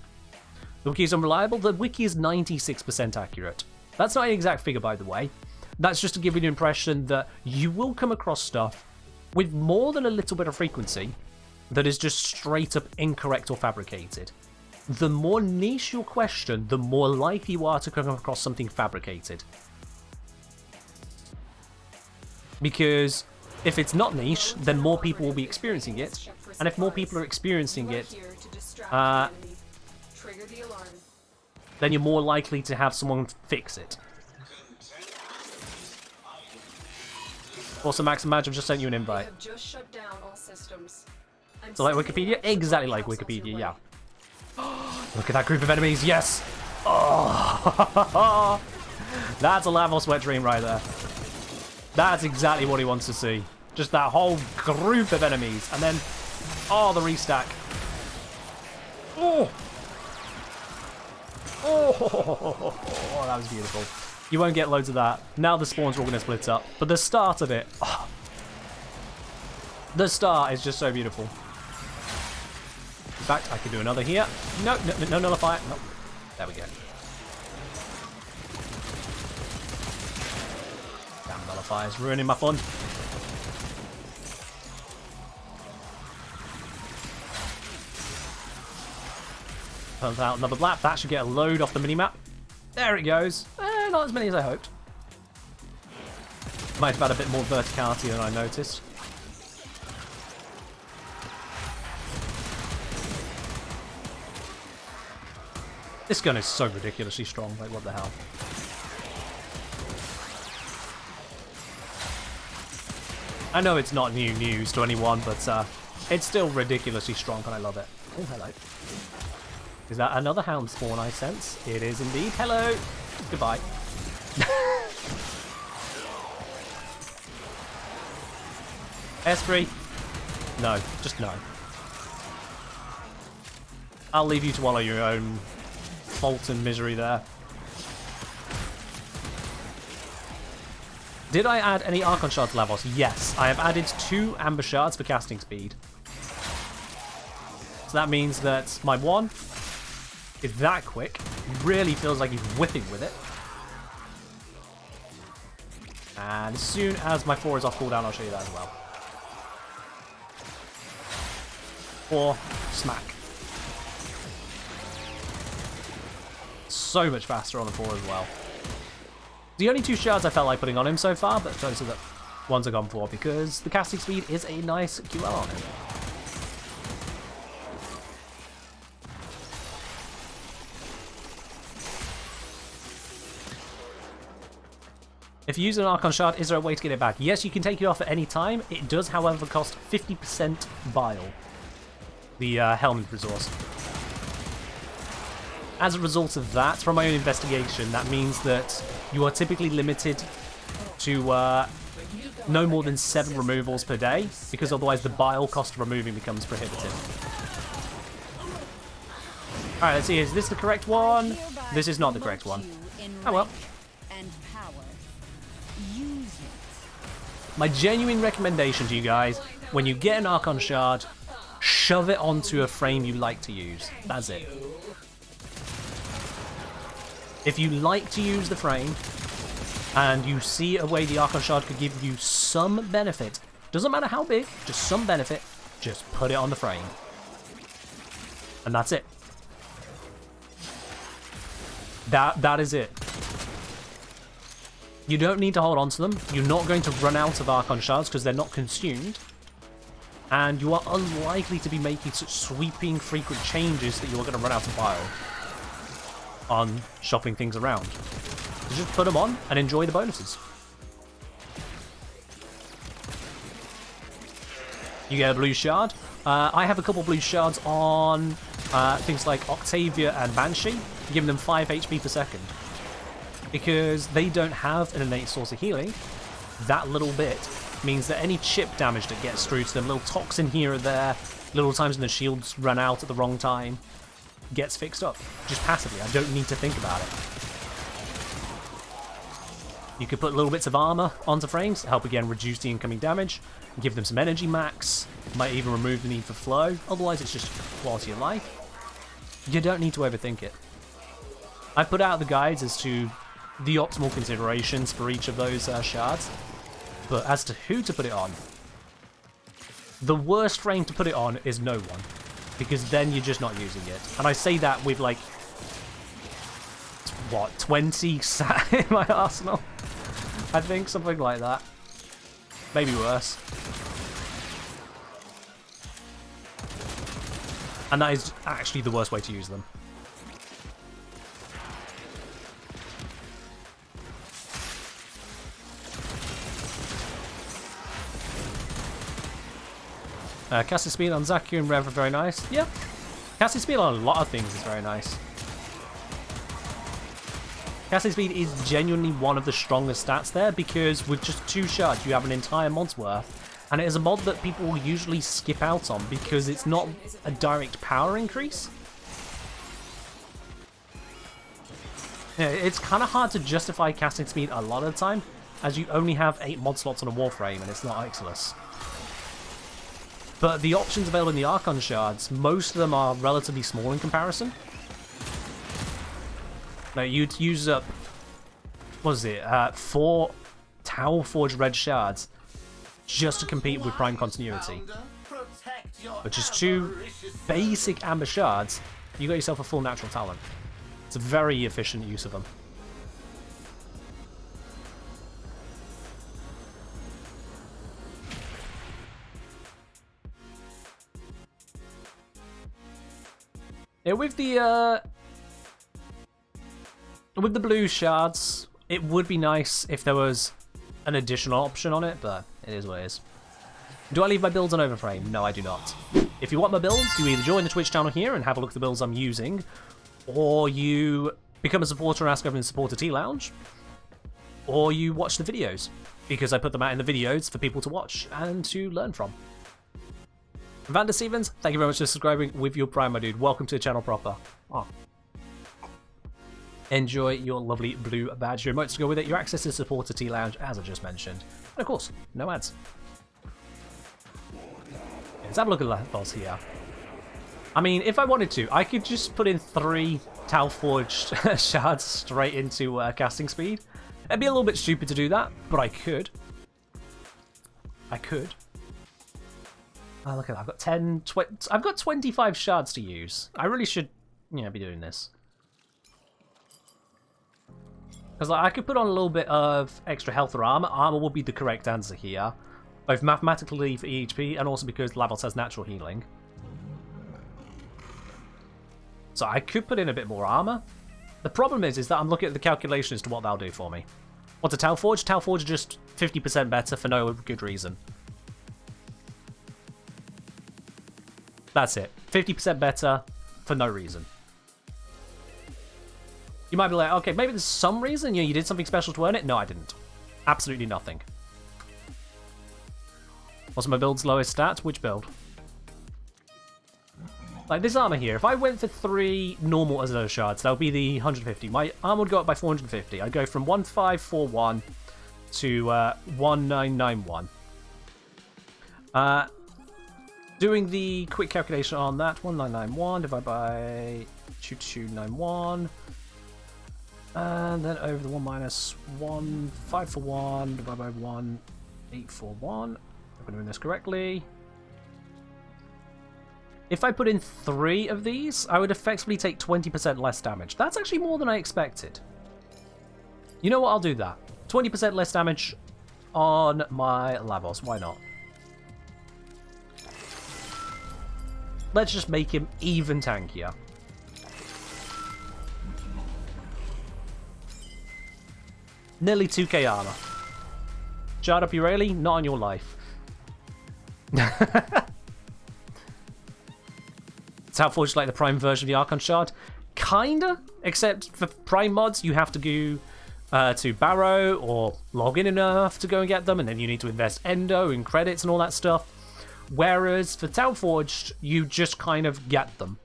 The wiki is unreliable. The wiki is 96% accurate. That's not an exact figure, by the way. That's just to give you an impression that you will come across stuff with more than a little bit of frequency that is just straight up incorrect or fabricated. The more niche your question, the more likely you are to come across something fabricated. Because if it's not niche, then more people will be experiencing it, and if more people are experiencing it, then you're more likely to have someone fix it. Also, Max and Madge have just sent you an invite. So like Wikipedia? Exactly like Wikipedia, yeah. Look at that group of enemies, yes! Oh! That's a Lavos wet dream right there. That's exactly what he wants to see. Just that whole group of enemies. And then, oh, the restack. Oh! Oh, that was beautiful. You won't get loads of that. Now the spawns are all going to split up. But the start of it... Oh, the start is just so beautiful. In fact, I could do another here. No, nullify it. No. There we go. Damn nullifiers, ruining my fun. Turns out another blap. That should get a load off the minimap. There it goes. Not as many as I hoped. Might have had a bit more verticality than I noticed. This gun is so ridiculously strong, like what the hell. I know it's not new news to anyone, but it's still ridiculously strong and I love it. Oh, hello. Is that another hound spawn I sense? It is indeed. Hello! Goodbye. Esprit? No, just no. I'll leave you to wallow your own fault and misery there. Did I add any Archon Shards to Lavos? Yes, I have added 2 Amber Shards for casting speed. So that means that my 1 is that quick. Really feels like he's whipping with it. And as soon as my 4 is off cooldown, I'll show you that as well. 4, smack. So much faster on the 4 as well. The only 2 shards I felt like putting on him so far, but those are the ones I've gone for because the casting speed is a nice QL on him. If you use an Archon Shard, is there a way to get it back? Yes, you can take it off at any time. It does, however, cost 50% bile. The helmet resource. As a result of that, from my own investigation, that means that you are typically limited to no more than 7 removals per day, because otherwise the bile cost of removing becomes prohibitive. Alright, let's see, is this the correct one? This is not the correct one. Oh well. My genuine recommendation to you guys, when you get an Archon Shard, shove it onto a frame you like to use. That's it. If you like to use the frame, and you see a way the Archon Shard could give you some benefit, doesn't matter how big, just some benefit, just put it on the frame. And that's it. That is it. You don't need to hold on to them. You're not going to run out of Archon Shards because they're not consumed. And you are unlikely to be making such sweeping, frequent changes that you're going to run out of bile on shopping things around. Because Just put them on and enjoy the bonuses. You get a blue shard. I have a couple blue shards on things like Octavia and Banshee, giving them 5 HP per second. Because they don't have an innate source of healing, that little bit means that any chip damage that gets through to them, little toxin here or there, little times when the shields run out at the wrong time, gets fixed up. Just passively. I don't need to think about it. You could put little bits of armor onto frames to help again reduce the incoming damage, give them some energy max, might even remove the need for flow, otherwise it's just quality of life. You don't need to overthink it. I put out the guides as to the optimal considerations for each of those shards, but as to who to put it on, the worst frame to put it on is no one, because then you're just not using it. And I say that with like, what, 20 sat in my arsenal? I think, something like that. Maybe worse. And that is actually the worst way to use them. Casting speed on Zaku and Rev are very nice. Yeah. Casting speed on a lot of things is very nice. Casting speed is genuinely one of the strongest stats there, because with just 2 shards you have an entire mod's worth, and it is a mod that people will usually skip out on because it's not a direct power increase. Yeah, it's kind of hard to justify casting speed a lot of the time, as you only have 8 mod slots on a Warframe and it's not Ixalis. But the options available in the Archon shards, most of them are relatively small in comparison. Now, you'd use up, what is it, 4 Tau Forge Red shards just to compete with Prime Continuity. But just 2 basic Amber shards, you got yourself a full natural talent. It's a very efficient use of them. Yeah, with the blue shards, it would be nice if there was an additional option on it, but it is what it is. Do I leave my builds on Overframe? No, I do not. If you want my builds, you either join the Twitch channel here and have a look at the builds I'm using, or you become a supporter and ask over in the supporter tea lounge, or you watch the videos, because I put them out in the videos for people to watch and to learn from. Vander Stevens, thank you very much for subscribing with your Prime, my dude. Welcome to the channel proper. Oh. Enjoy your lovely blue badge. Your emotes to go with it, your access to the supporter tea lounge, as I just mentioned. And of course, no ads. Let's have a look at that boss here. I mean, if I wanted to, I could just put in 3 Tau Forged shards straight into casting speed. It'd be a little bit stupid to do that, but I could. I could. Oh, look at that. I've got 20, I've got 25 shards to use. I really should, you know, be doing this. Because like, I could put on a little bit of extra health or armor. Armor would be the correct answer here. Both mathematically for EHP and also because Lavos has natural healing. So I could put in a bit more armor. The problem is that I'm looking at the calculation as to what that'll do for me. What's a Tau Forge? Tau Forge is just 50% better for no good reason. That's it. 50% better for no reason. You might be like, okay, maybe there's some reason. You did something special to earn it. No, I didn't. Absolutely nothing. What's my build's lowest stat? Which build? Like this armor here. If I went for 3 normal Azure shards, that would be the 150. My armor would go up by 450. I'd go from 1541 to 1991. Doing the quick calculation on that, 1991 divided by 2291. And then over the 1 minus 1, 541 divided by 1, 841. If I'm doing this correctly. If I put in 3 of these, I would effectively take 20% less damage. That's actually more than I expected. You know what? I'll do that. 20% less damage on my Lavos. Why not? Let's just make him even tankier. Nearly 2k armor. Shard up Urali? Not on your life. It's how forged like the Prime version of the Archon Shard. Kinda, except for Prime mods, you have to go to Barrow or log in enough to go and get them, and then you need to invest Endo and credits and all that stuff. Whereas for Townforged, you just kind of get them.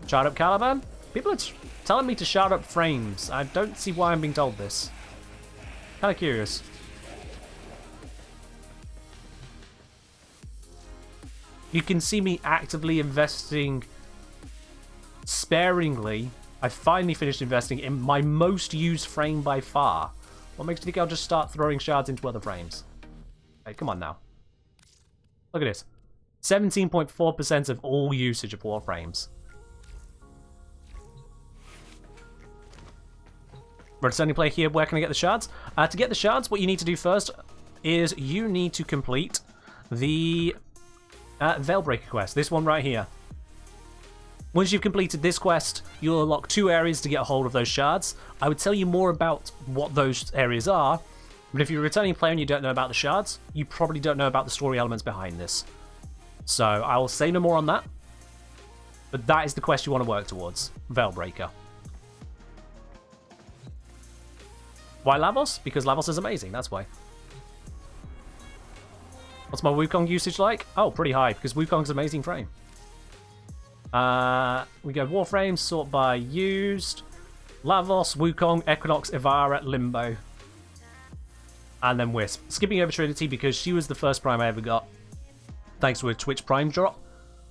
Shard up Caliban? People are telling me to shard up frames. I don't see why I'm being told this. Kind of curious. You can see me actively investing sparingly. I finally finished investing in my most used frame by far. What makes you think I'll just start throwing shards into other frames? Hey, come on now. Look at this. 17.4% of all usage of Warframes. Returning player here, where can I get the shards? To get the shards, what you need to do first is you need to complete the Veilbreaker quest. This one right here. Once you've completed this quest, you'll unlock 2 areas to get a hold of those shards. I would tell you more about what those areas are, but if you're a returning player and you don't know about the shards, you probably don't know about the story elements behind this. So I will say no more on that, but that is the quest you want to work towards. Veilbreaker. Why Lavos? Because Lavos is amazing, that's why. What's my Wukong usage like? Oh, pretty high, because Wukong's an amazing frame. We go Warframe, sort by used, Lavos, Wukong, Equinox, Ivara, Limbo, and then Wisp. Skipping over Trinity because she was the first Prime I ever got, thanks to a Twitch Prime drop.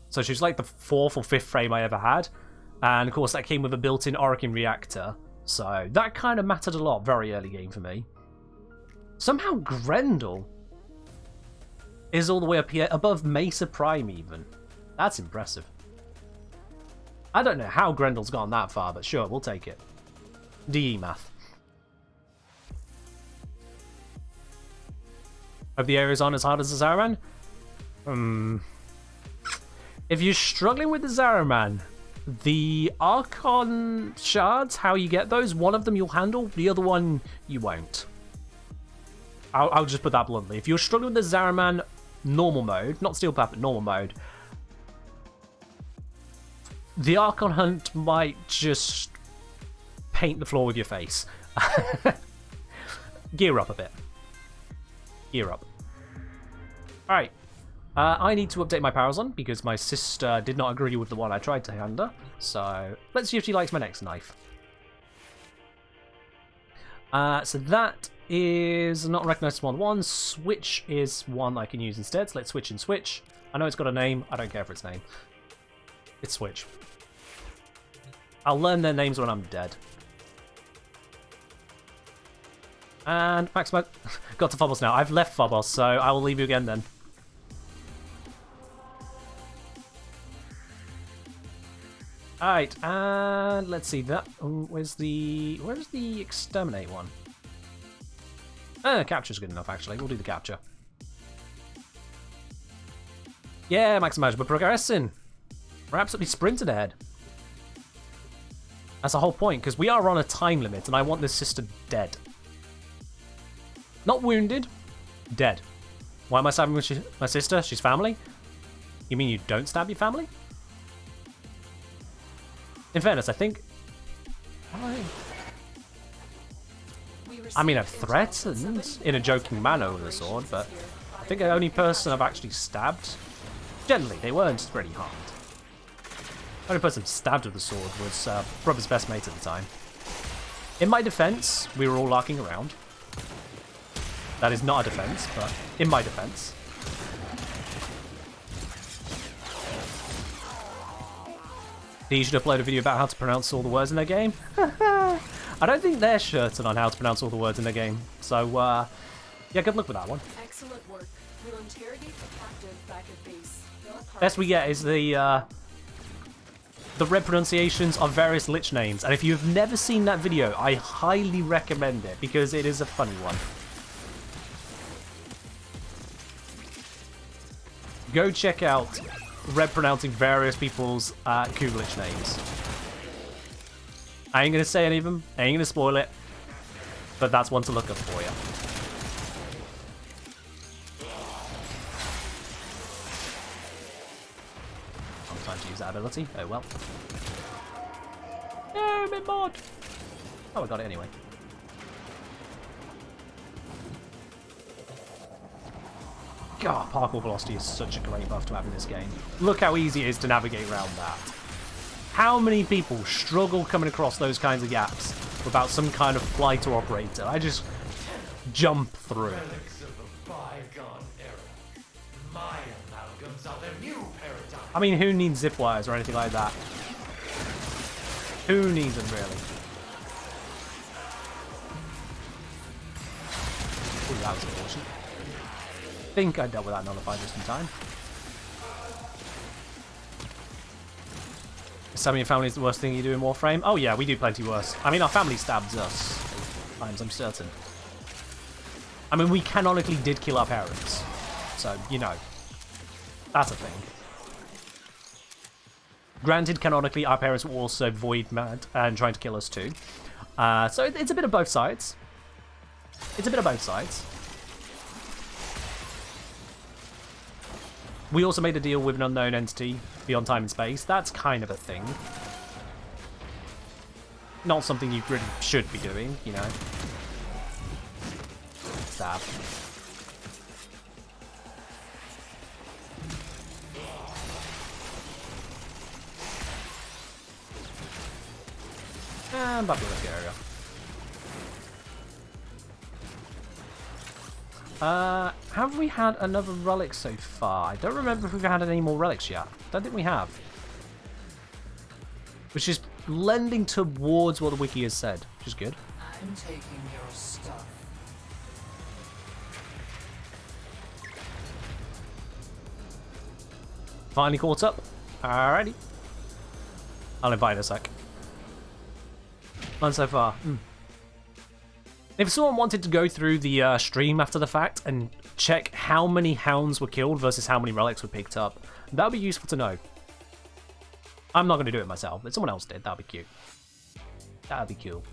So she was like the 4th or 5th frame I ever had. And of course that came with a built-in Orokin reactor. So that kind of mattered a lot very early game for me. Somehow Grendel is all the way up here, above Mesa Prime even. That's impressive. I don't know how Grendel's gone that far, but sure, we'll take it. DE math. Hope the areas aren't as hard as the Zaraman. If you're struggling with the Zaraman, the Archon shards, how you get those, one of them you'll handle, the other one you won't. I'll just put that bluntly. If you're struggling with the Zaraman normal mode, not Steel Path, but normal mode, the Archon Hunt might just paint the floor with your face. Gear up a bit. Gear up. Alright. I need to update my powers on because my sister did not agree with the one I tried to hand her. So let's see if she likes my next knife. So that is not recognized one. Switch is one I can use instead. So let's switch and switch. I know it's got a name. I don't care for its name. It's Switch. I'll learn their names when I'm dead. And Maximo got to Phobos now. I've left Phobos, so I will leave you again then. Alright, and let's see that. Where's the exterminate one? Capture's good enough actually. We'll do the capture. Yeah, Maximage, we're progressing. We're absolutely sprinting ahead. That's the whole point, because we are on a time limit, and I want this sister dead. Not wounded, dead. Why am I stabbing my sister? She's family? You mean you don't stab your family? In fairness, I think... I mean, I've threatened in a joking manner with a sword, but I think the only person I've actually stabbed... Generally, they weren't really harmed. The only person stabbed with the sword was brother's best mate at the time. In my defense, we were all larking around. That is not a defense, but in my defense. You should upload a video about how to pronounce all the words in their game. I don't think they're certain on how to pronounce all the words in their game. So, yeah, good luck with that one. Excellent work. We'll interrogate the captive back at base. Best we get is the red pronunciations of various lich names. And if you've never seen that video, I highly recommend it because it is a funny one. Go check out red pronouncing various people's cool lich names. I ain't gonna say any of them. I ain't gonna spoil it. But that's one to look up for you. Wrong time to use that ability. Oh well. No, mid-mod! Oh, I got it anyway. God, parkour velocity is such a great buff to have in this game. Look how easy it is to navigate around that. How many people struggle coming across those kinds of gaps without some kind of flight or operator? I just jump through. I mean, who needs zip wires or anything like that? Who needs them, really? Ooh, that was unfortunate. I think I dealt with that nullifier just in time. Stabbing your family is the worst thing you do in Warframe? Oh yeah, we do plenty worse. I mean, our family stabs us at times, I'm certain. I mean, we canonically did kill our parents. So, you know, that's a thing. Granted, canonically, our parents were also void mad and trying to kill us too. So it's a bit of both sides. It's a bit of both sides. We also made a deal with an unknown entity beyond time and space. That's kind of a thing. Not something you really should be doing, you know. Stab. And Babylonic area. Have we had another relic so far? I don't remember if we've had any more relics yet. Don't think we have. Which is lending towards what the wiki has said, which is good. I'm taking your stuff. Finally caught up. Alrighty. I'll invite in a sec. None so far. If someone wanted to go through the stream after the fact and check how many hounds were killed versus how many relics were picked up, that would be useful to know. I'm not going to do it myself, but someone else did. That would be cute. That would be cool.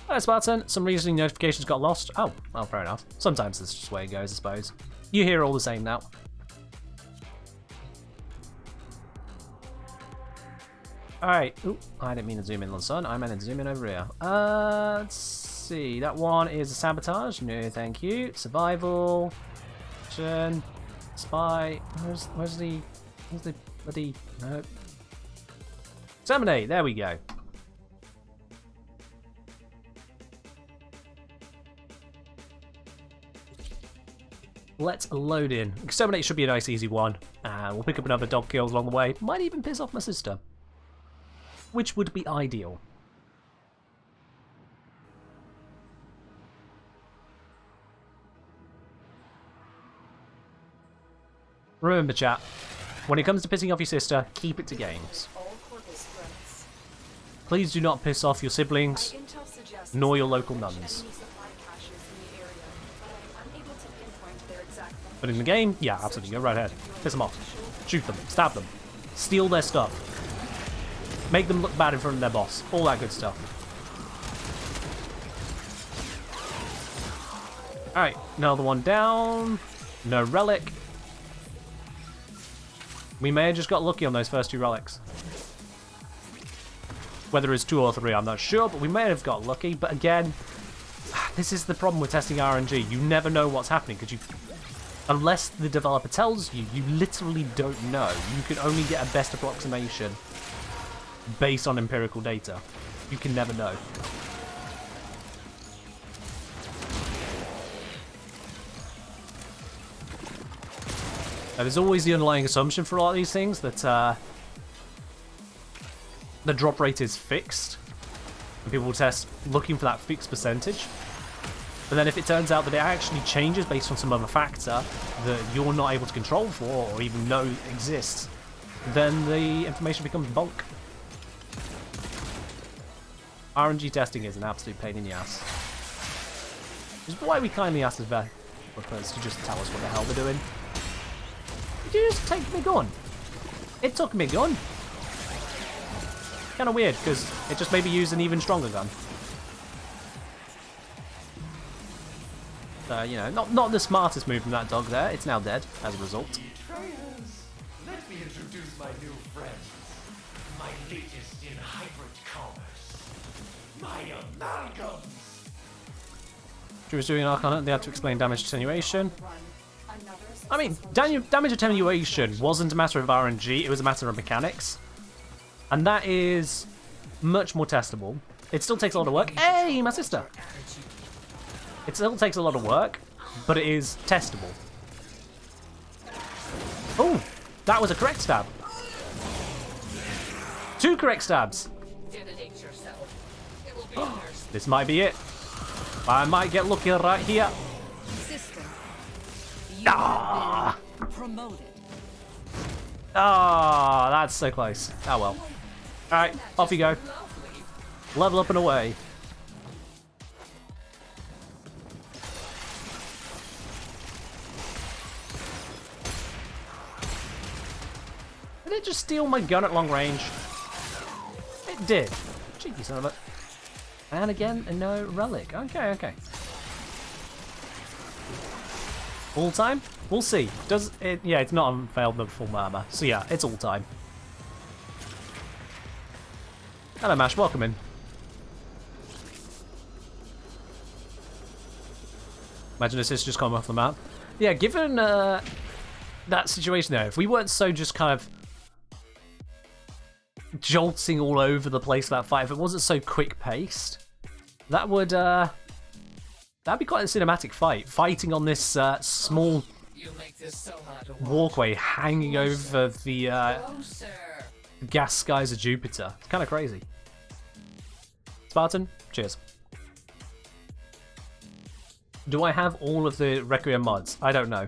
Hello, Spartan. Some reason notifications got lost. Oh, well, fair enough. Sometimes that's just the way it goes, I suppose. You hear all the same now. Alright. Oop, I didn't mean to zoom in on the sun. I meant to zoom in over here. Let's see. That one is a sabotage. No, thank you. Survival. Action. Spy. Where's the bloody... No. Exterminate. There we go. Let's load in. Exterminate should be a nice easy one. We'll pick up another dog kill along the way. Might even piss off my sister. Which would be ideal. Remember, chat, when it comes to pissing off your sister, keep it to games. Please do not piss off your siblings, nor your local nuns. But in the game, yeah, absolutely, go right ahead. Piss them off. Shoot them. Stab them. Steal their stuff. Make them look bad in front of their boss. All that good stuff. Alright, another one down. No relic. We may have just got lucky on those first two relics. Whether it's 2 or 3, I'm not sure, but we may have got lucky. But again, this is the problem with testing RNG. You never know what's happening, because unless the developer tells you, you literally don't know. You can only get a best approximation based on empirical data. You can never know. Now, there's always the underlying assumption for a lot of these things that the drop rate is fixed. And people will test looking for that fixed percentage. But then if it turns out that it actually changes based on some other factor that you're not able to control for or even know exists, then the information becomes bulk. RNG testing is an absolute pain in the ass. Which is why we kindly asked the developers to just tell us what the hell they're doing. Did you just take me gun? It took me gun. kind of weird, because it just made me use an even stronger gun. You know, not the smartest move from that dog there. It's now dead as a result. Trainers, let me introduce my new friends. My latest in hybrid commerce. My amalgams. She was doing an Arcana, they had to explain damage attenuation. I mean, damage attenuation wasn't a matter of RNG, it was a matter of mechanics. And that is much more testable. It still takes a lot of work. Hey, my sister! It still takes a lot of work, but it is testable. Oh, that was a correct stab. 2 correct stabs. This might be it. I might get lucky right here. Sister, Ah! promoted. Ah, that's so close. Oh well. Alright, off you go. Level up and away. Did it just steal my gun at long range? It did. Cheeky son of a... And again, no relic. Okay, okay. All time? We'll see. Does it? Yeah, it's not unveiled the full armor. So yeah, it's all time. Hello, Mash. Welcome in. Imagine this is just come off the map. Yeah, given that situation there, if we weren't so just kind of jolting all over the place for that fight, if it wasn't so quick-paced, that would that'd be quite a cinematic fight. Fighting on this small walkway hanging over the gas skies of Jupiter. It's kind of crazy. Spartan, cheers. Do I have all of the Requiem mods? I don't know.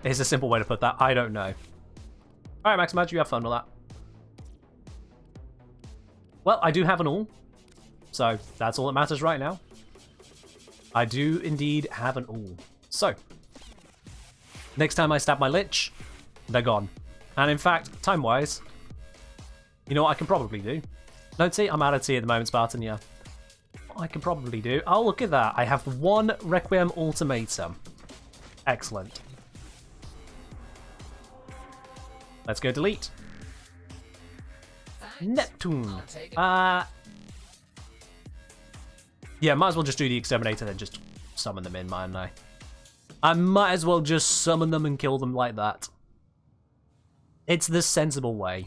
It's a simple way to put that. I don't know. Alright, Max Madge, you have fun with that. Well, I do have an all. So, that's all that matters right now. I do indeed have an all. So, next time I stab my Lich, they're gone. And in fact, time-wise, you know what I can probably do? No tea? I'm out of tea at the moment, Spartan, yeah. What I can probably do... Oh, look at that. I have 1 Requiem Ultimatum. Excellent. Let's go delete. Neptune. Yeah, might as well just do the Exterminator and just summon them in, mightn't I? I might as well just summon them and kill them like that. It's the sensible way.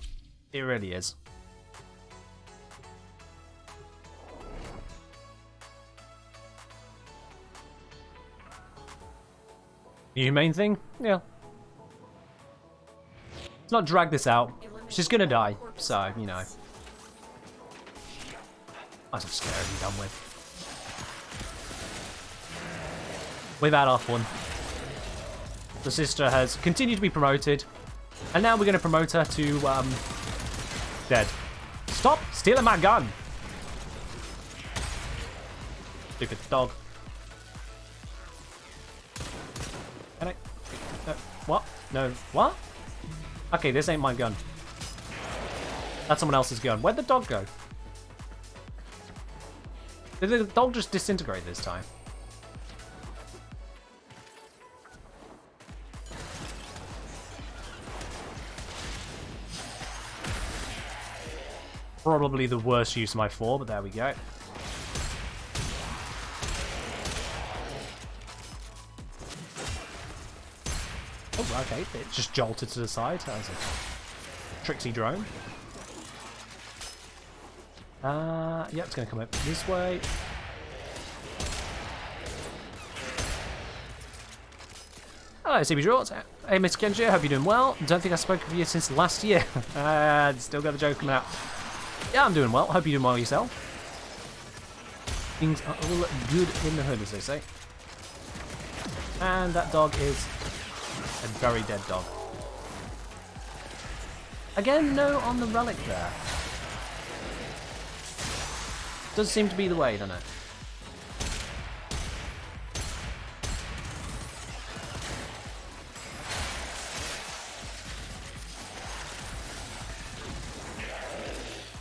It really is. The humane thing? Yeah. Let's not drag this out. She's gonna die, so, you know. Might as well scare her and be done with. We've had off one. The sister has continued to be promoted, and now we're going to promote her to dead. Stop stealing my gun! Stupid dog. Can I? What? No. What? Okay, this ain't my gun. That's someone else's gun. Where'd the dog go? Did the dog just disintegrate this time? Probably the worst use of my 4, but there we go. Oh, okay, it just jolted to the side. That was a tricksy drone. Yeah, it's going to come up this way. Hello, CB Shorts. Hey, Mr. Kenji, I hope you're doing well. Don't think I spoke with you since last year. Still got the joke coming out. Yeah, I'm doing well. Hope you're doing well yourself. Things are all good in the hood, as they say. And that dog is a very dead dog. Again, no on the relic there. Does seem to be the way, doesn't it?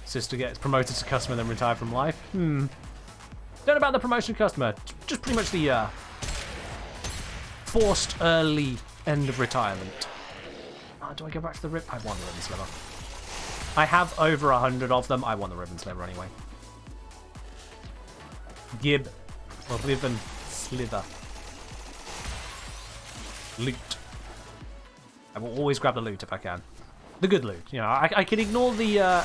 Sister gets promoted to customer then retire from life. Don't know about the promotion to customer. Just pretty much the forced early end of retirement. Oh, do I go back to the rip? I want the ribbon sliver. I have over 100 of them. I want the ribbon sliver anyway. Gib. Ribbon sliver. Loot. I will always grab the loot if I can. The good loot. You know, I can ignore the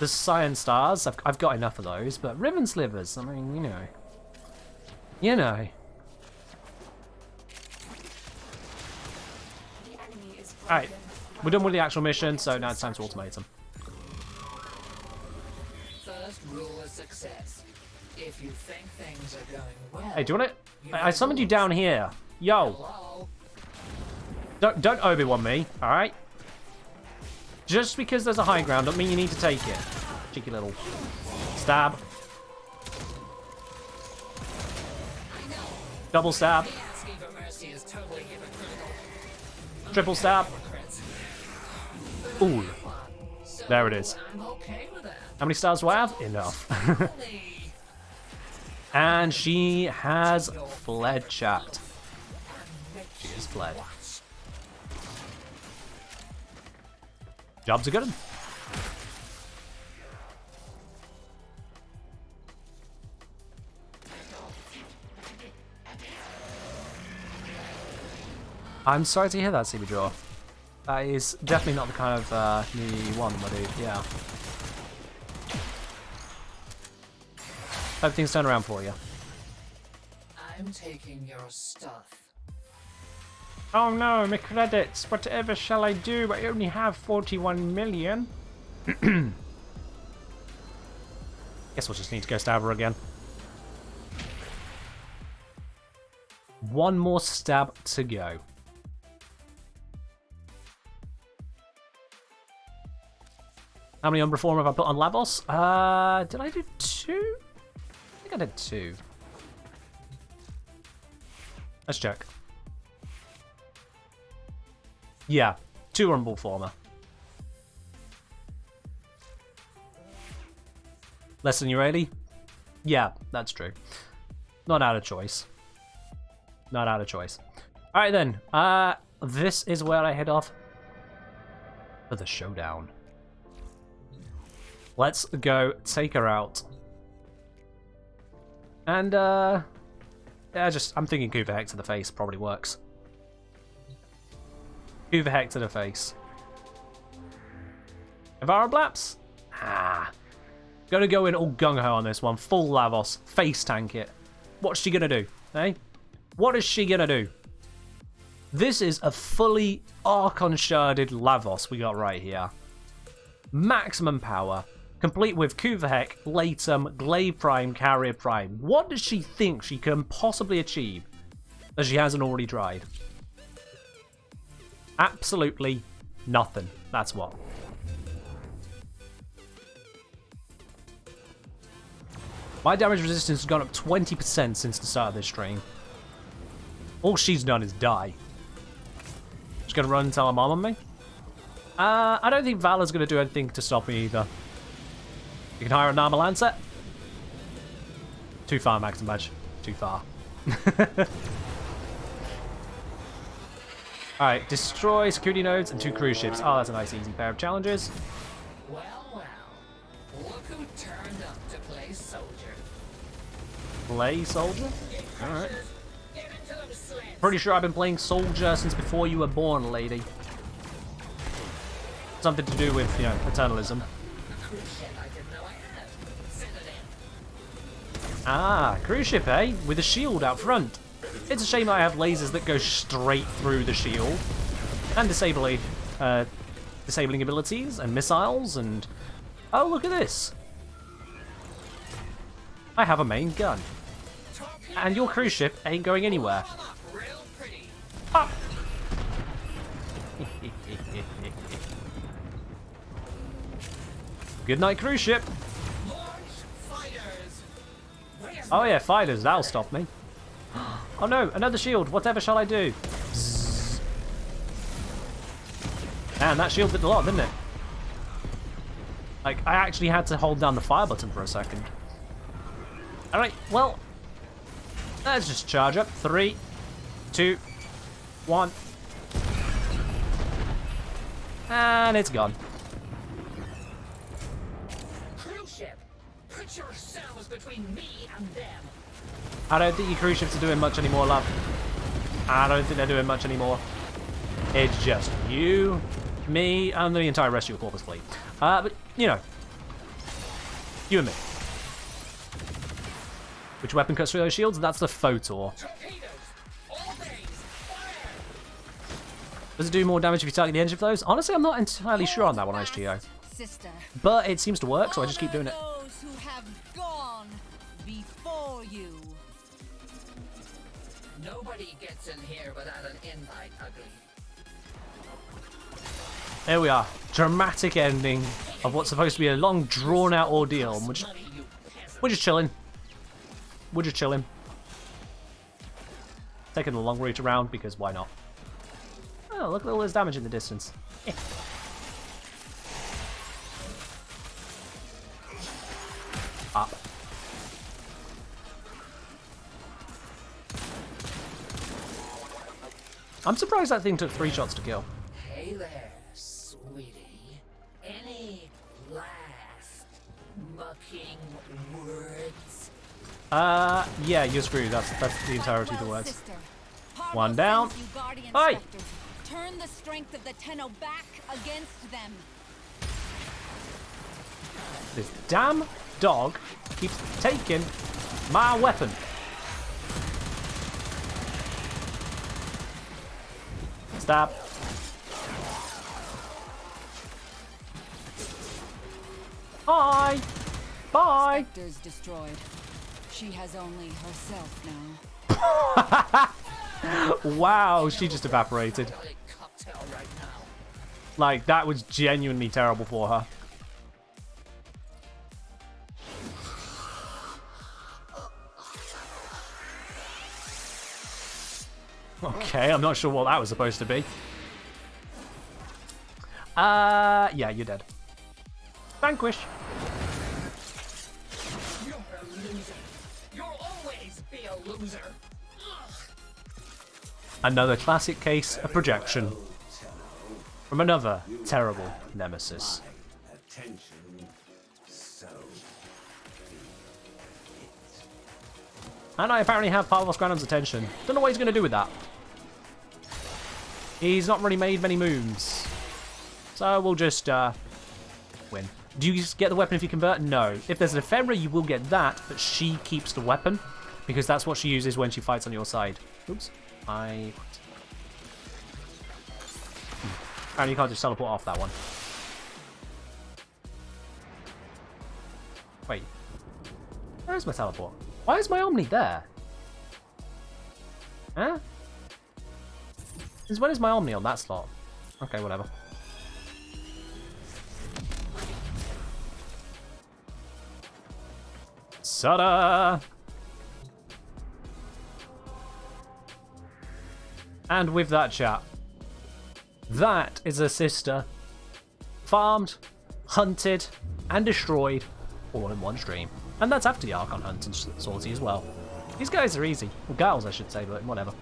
science stars. I've got enough of those. But ribbon slivers, I mean, you know. You know. Alright. We're done with the actual mission, so now it's time to ultimatum. First rule of success. If you think things are going well. Hey, do you want it? I summoned you down here. Yo. Hello? Don't Obi-Wan me, alright? Just because there's a high ground don't mean you need to take it. Cheeky little stab. Double stab. Triple stab. Ooh. There it is. How many stars do I have? Enough. And she has fled, chat. She has fled. Jobs are good. I'm sorry to hear that, CBJaw. That is definitely not the kind of news you want, my dude. Yeah. Hope things turn around for you. I'm taking your stuff. Oh no, my credits. Whatever shall I do? I only have 41 million. Guess we'll just need to go stab her again. One more stab to go. How many Umbra form have I put on Lavos? Did I do 2? I think I did 2. Let's check. Yeah, 2 Rumble Former. Less than you ready? Yeah, that's true. Not out of choice. Not out of choice. Alright then, this is where I head off for the showdown. Let's go take her out. And, yeah, I'm thinking Kuva Heck to the face probably works. Kuva Heck to the face. Avara Blaps? Gonna go in all gung-ho on this one. Full Lavos. Face tank it. What's she gonna do? Eh? What is she gonna do? This is a fully Archon-sharded Lavos we got right here. Maximum power. Complete with Kuva Heck, Latum, Glaive Prime, Carrier Prime. What does she think she can possibly achieve that she hasn't already tried? Absolutely nothing. That's what. My damage resistance has gone up 20% since the start of this stream. All she's done is die. She's gonna run and tell her mom on me? I don't think Valor's gonna do anything to stop me either. You can hire a Nama Lancer. Too far, Max and Badge. Too far. Alright, destroy security nodes and 2 cruise ships. Oh, that's a nice easy pair of challenges. Well, well. Look who turned up to play soldier. Play soldier? Alright. Pretty sure I've been playing soldier since before you were born, lady. Something to do with, you know, eternalism. Ah, cruise ship, eh? With a shield out front. It's a shame I have lasers that go straight through the shield. And disabling abilities and missiles and... Oh, look at this. I have a main gun. And your cruise ship ain't going anywhere. Ah. Good night, cruise ship. Oh yeah, fighters, that'll stop me. Oh no, another shield, whatever shall I do? Bzzz. Man, that shield did a lot, didn't it? Like, I actually had to hold down the fire button for a second. Alright, well, let's just charge up. 3, 2, 1. And it's gone. Cruise ship, put yourselves between me and them. I don't think your cruise ships are doing much anymore, love. I don't think they're doing much anymore. It's just you, me, and the entire rest of your Corpus fleet. But, you know, you and me. Which weapon cuts through those shields? That's the Photor. Does it do more damage if you target the engine of those? Honestly, I'm not entirely sure on that one, HTO. But it seems to work, so I just keep doing it. Those who have gone before you. Nobody gets in here without an invite, ugly. There we are. Dramatic ending of what's supposed to be a long, drawn-out ordeal. And we're just chilling. We're just chilling. Taking the long route around, because why not? Oh, look at all this damage in the distance. Up. I'm surprised that thing took 3 shots to kill. Hey there, sweetie. Any last mucking words? Yeah, you're screwed. That's the entirety of the words. One down. Hi! Turn the strength of the Tenno back against them. This damn dog keeps taking my weapon. Stop. Hi! Bye! Spectre's destroyed. She has only herself now. Wow, she just evaporated. Like, that was genuinely terrible for her. Okay, I'm not sure what that was supposed to be. Yeah, you're dead. Vanquish. You're a loser. You'll always be a loser. Another classic case of projection from another terrible nemesis. And I apparently have Parvos Granum's attention. Don't know what he's going to do with that. He's not really made many moves. So we'll just win. Do you get the weapon if you convert? No. If there's an ephemera, you will get that, but she keeps the weapon because that's what she uses when she fights on your side. Oops. Apparently you can't just teleport off that one. Wait. Where is my teleport? Why is my Omni there? Huh? Since when is my Omni on that slot? Okay, whatever. Sada! And with that, chat, that is a sister farmed, hunted, and destroyed all in one stream. And that's after the Archon Hunt and Salty as well. These guys are easy. Well, gals, I should say, but whatever.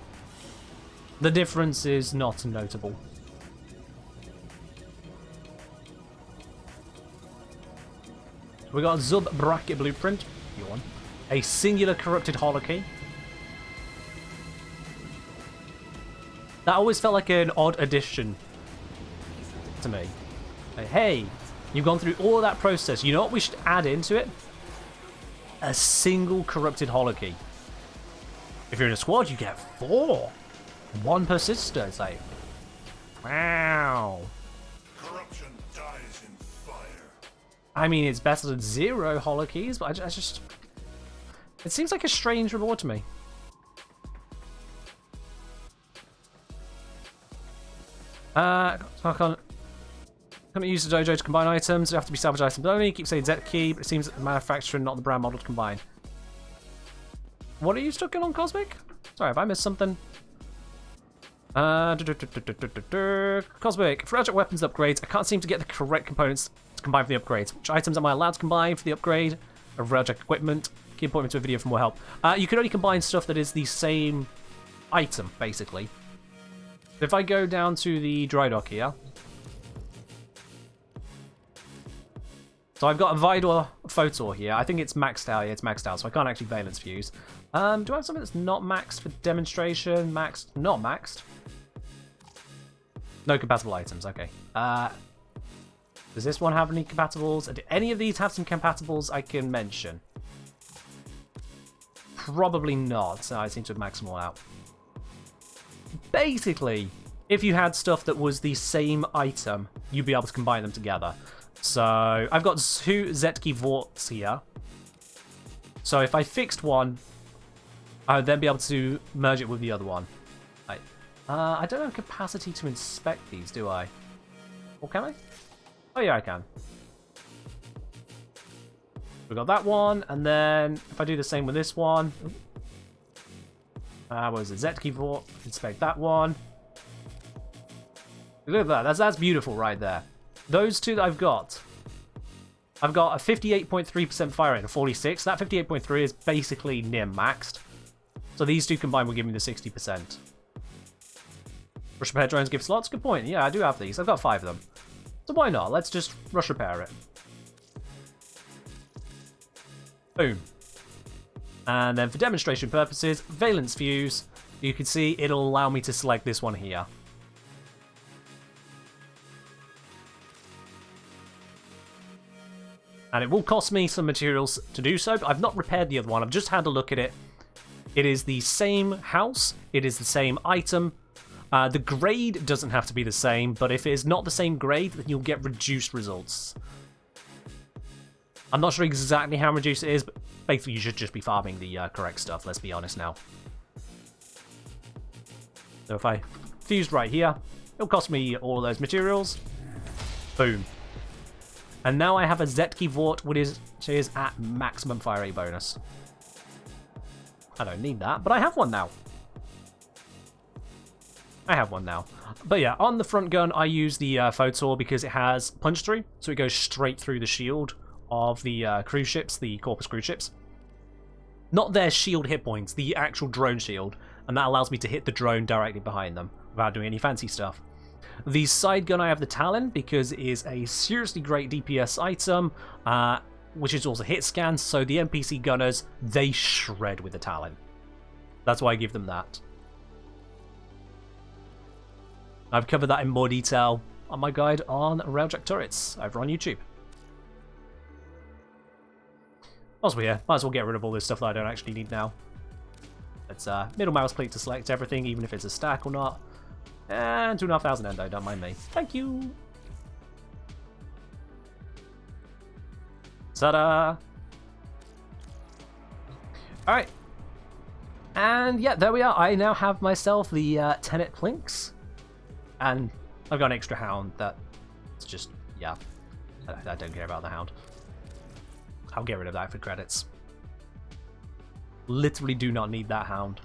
The difference is not notable. We got a Zub Bracket Blueprint. Yawn. A singular corrupted holokey. That always felt like an odd addition to me. Like, hey, you've gone through all of that process. You know what we should add into it? A single corrupted holokey. If you're in a squad, you get 4. 1 per sister. It's like, wow. Corruption dies in fire. I mean, it's better than 0 holokeys, but I just... It seems like a strange reward to me. Can't use the dojo to combine items. They have to be salvage items only. Keep saying Z key, but it seems that the manufacturer, not the brand model, to combine. What are you stuck in on, Cosmic? Sorry, have I missed something? Cosmic, for agile weapons upgrades, I can't seem to get the correct components to combine for the upgrades. Which items am I allowed to combine for the upgrade of railjack equipment? Key appointment to a video for more help. You can only combine stuff that is the same item, basically. If I go down to the dry dock here. So I've got a Vidor Photor here. I think it's maxed out. Yeah, it's maxed out, so I can't actually Valence Fuse. Do I have something that's not maxed for demonstration? Maxed? Not maxed. No compatible items, okay. Does this one have any compatibles? Do any of these have some compatibles I can mention? Probably not, so I seem to have maxed them all out. Basically, if you had stuff that was the same item, you'd be able to combine them together. So, I've got 2 Zetki Vorts here. So if I fixed one, I would then be able to merge it with the other one. Right. I don't have capacity to inspect these, do I? Or can I? Oh yeah, I can. We've got that one, and then if I do the same with this one... what was it? Zetki Vort. Inspect that one. Look at that. That's beautiful right there. Those two that I've got a 58.3% fire rate and 46. That 58.3 is basically near maxed. So these two combined will give me the 60%. Rush repair drones give slots? Good point. Yeah, I do have these. I've got 5 of them. So why not? Let's just rush repair it. Boom. And then for demonstration purposes, Valence Fuse, you can see it'll allow me to select this one here. And it will cost me some materials to do so, but I've not repaired the other one. I've just had a look at it. It is the same house. It is the same item. The grade doesn't have to be the same, but if it is not the same grade, then you'll get reduced results. I'm not sure exactly how reduced it is, but basically you should just be farming the correct stuff, let's be honest now. So if I fused right here, it'll cost me all of those materials. Boom. And now I have a Zetki Vort, which is at maximum fire rate bonus. I don't need that, but I have one now. But yeah, on the front gun, I use the Photor because it has punch through, so it goes straight through the shield of the cruise ships, the Corpus cruise ships. Not their shield hit points, the actual drone shield, and that allows me to hit the drone directly behind them without doing any fancy stuff. The side gun, I have the Talon because it is a seriously great DPS item, which is also hit scan, so the NPC gunners, they shred with the Talon. That's why I give them that. I've covered that in more detail on my guide on railjack turrets over on YouTube. Whilst we're here, might as well get rid of all this stuff that I don't actually need now. It's middle mouse click to select everything, even if it's a stack or not. And 2,500 endo, don't mind me. Thank you! Ta-da! Alright. And yeah, there we are. I now have myself the Tenet Plinx. And I've got an extra hound that... It's just... yeah. I don't care about the hound. I'll get rid of that for credits. Literally do not need that hound.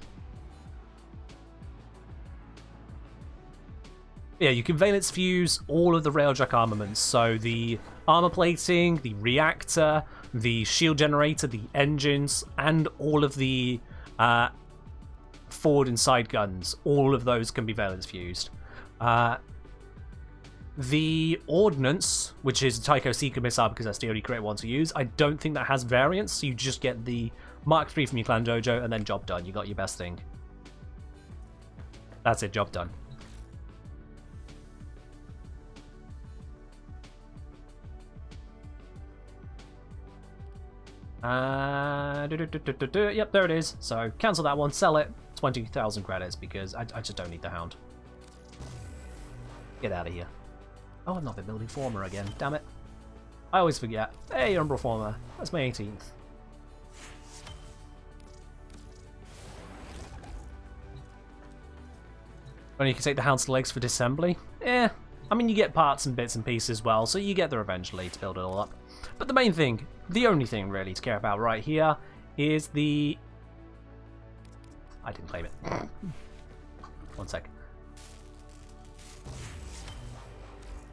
Yeah, you can Valence Fuse all of the railjack armaments. So the armor plating, the reactor, the shield generator, the engines, and all of the forward and side guns. All of those can be Valence Fused. The ordnance, which is a Tycho Seeker missile because that's the only correct one to use, I don't think that has variants, so you just get the Mark III from your Clan Dojo and then job done. You got your best thing. That's it, job done. Yep, there it is. So cancel that one, sell it, 20,000 credits because I just don't need the hound. Get out of here. Oh, I've not been building Former again, damn it. I always forget. Hey, Umbral Former, that's my 18th. Only you can take the hound's legs for disassembly? I mean you get parts and bits and pieces as well, so you get there eventually to build it all up. But the main thing, the only thing really to care about right here is the... I didn't claim it. One sec.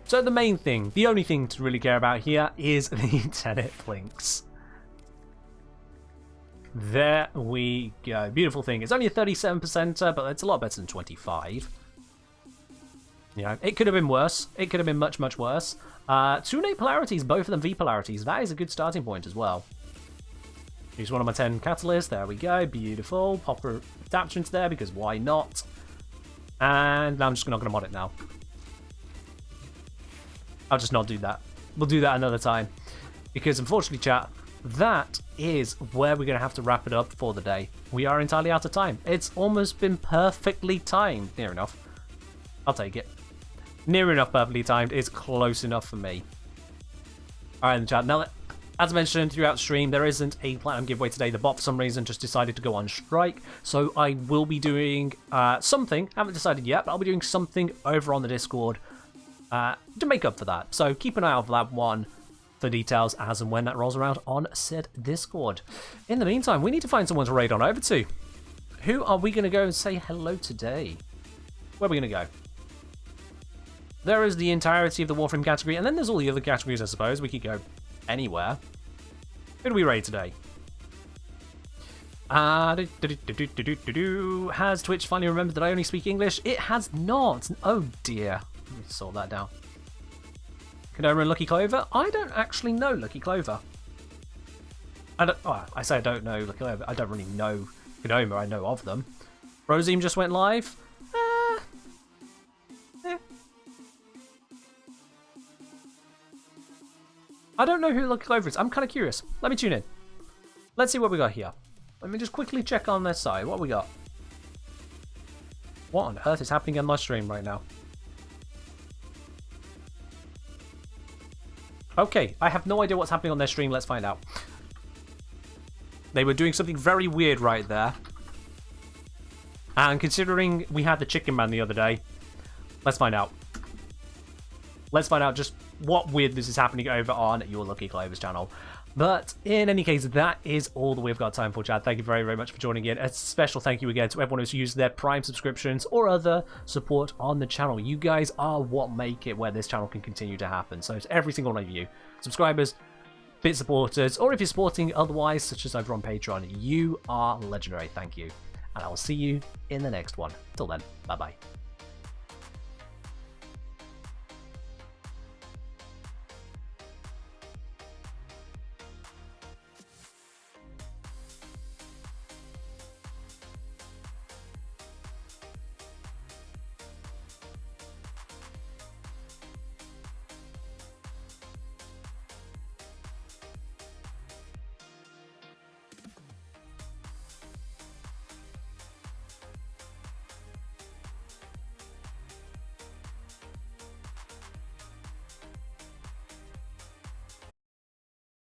So the main thing, the only thing to really care about here is the Tenet Plinx. There we go. Beautiful thing. It's only a 37%, but it's a lot better than 25. You know, it could have been worse. It could have been much, much worse. 2 innate polarities, both of them V polarities. That is a good starting point as well. Use one of my 10 catalysts. There we go. Beautiful. Pop an adapter into there because why not? And now I'm just not going to mod it now. I'll just not do that. We'll do that another time. Because unfortunately, chat, that is where we're going to have to wrap it up for the day. We are entirely out of time. It's almost been perfectly timed. Near enough. I'll take it. Near enough perfectly timed is close enough for me. Alright, in the chat. Now, as mentioned throughout the stream, there isn't a platinum giveaway today. The bot, for some reason, just decided to go on strike. So I will be doing something. Haven't decided yet, but I'll be doing something over on the Discord to make up for that. So keep an eye out for that one for details as and when that rolls around on said Discord. In the meantime, we need to find someone to raid on over to. Who are we going to go and say hello today? Where are we going to go? There is the entirety of the Warframe category, and then there's all the other categories, I suppose. We could go anywhere. Who do we raid today? Has Twitch finally remembered that I only speak English? It has not. Oh dear. Let me sort that down. Kadoma and Lucky Clover? I don't actually know Lucky Clover. I say I don't know Lucky Clover. I don't really know Kadoma. I know of them. Roseem just went live. I don't know who Lucky Clover is. I'm kind of curious. Let me tune in. Let's see what we got here. Let me just quickly check on their side. What we got? What on earth is happening on my stream right now? Okay, I have no idea what's happening on their stream. Let's find out. They were doing something very weird right there. And considering we had the Chicken Man the other day, let's find out. Let's find out just what weirdness is happening over on your Lucky Clover's channel. But in any case, that is all that we've got time for, Chad. Thank you very, very much for joining in. A special thank you again to everyone who's used their Prime subscriptions or other support on the channel. You guys are what make it where this channel can continue to happen. So to every single one of you, subscribers, bit supporters, or if you're supporting otherwise, such as over on Patreon, you are legendary. Thank you. And I will see you in the next one. Till then, bye-bye.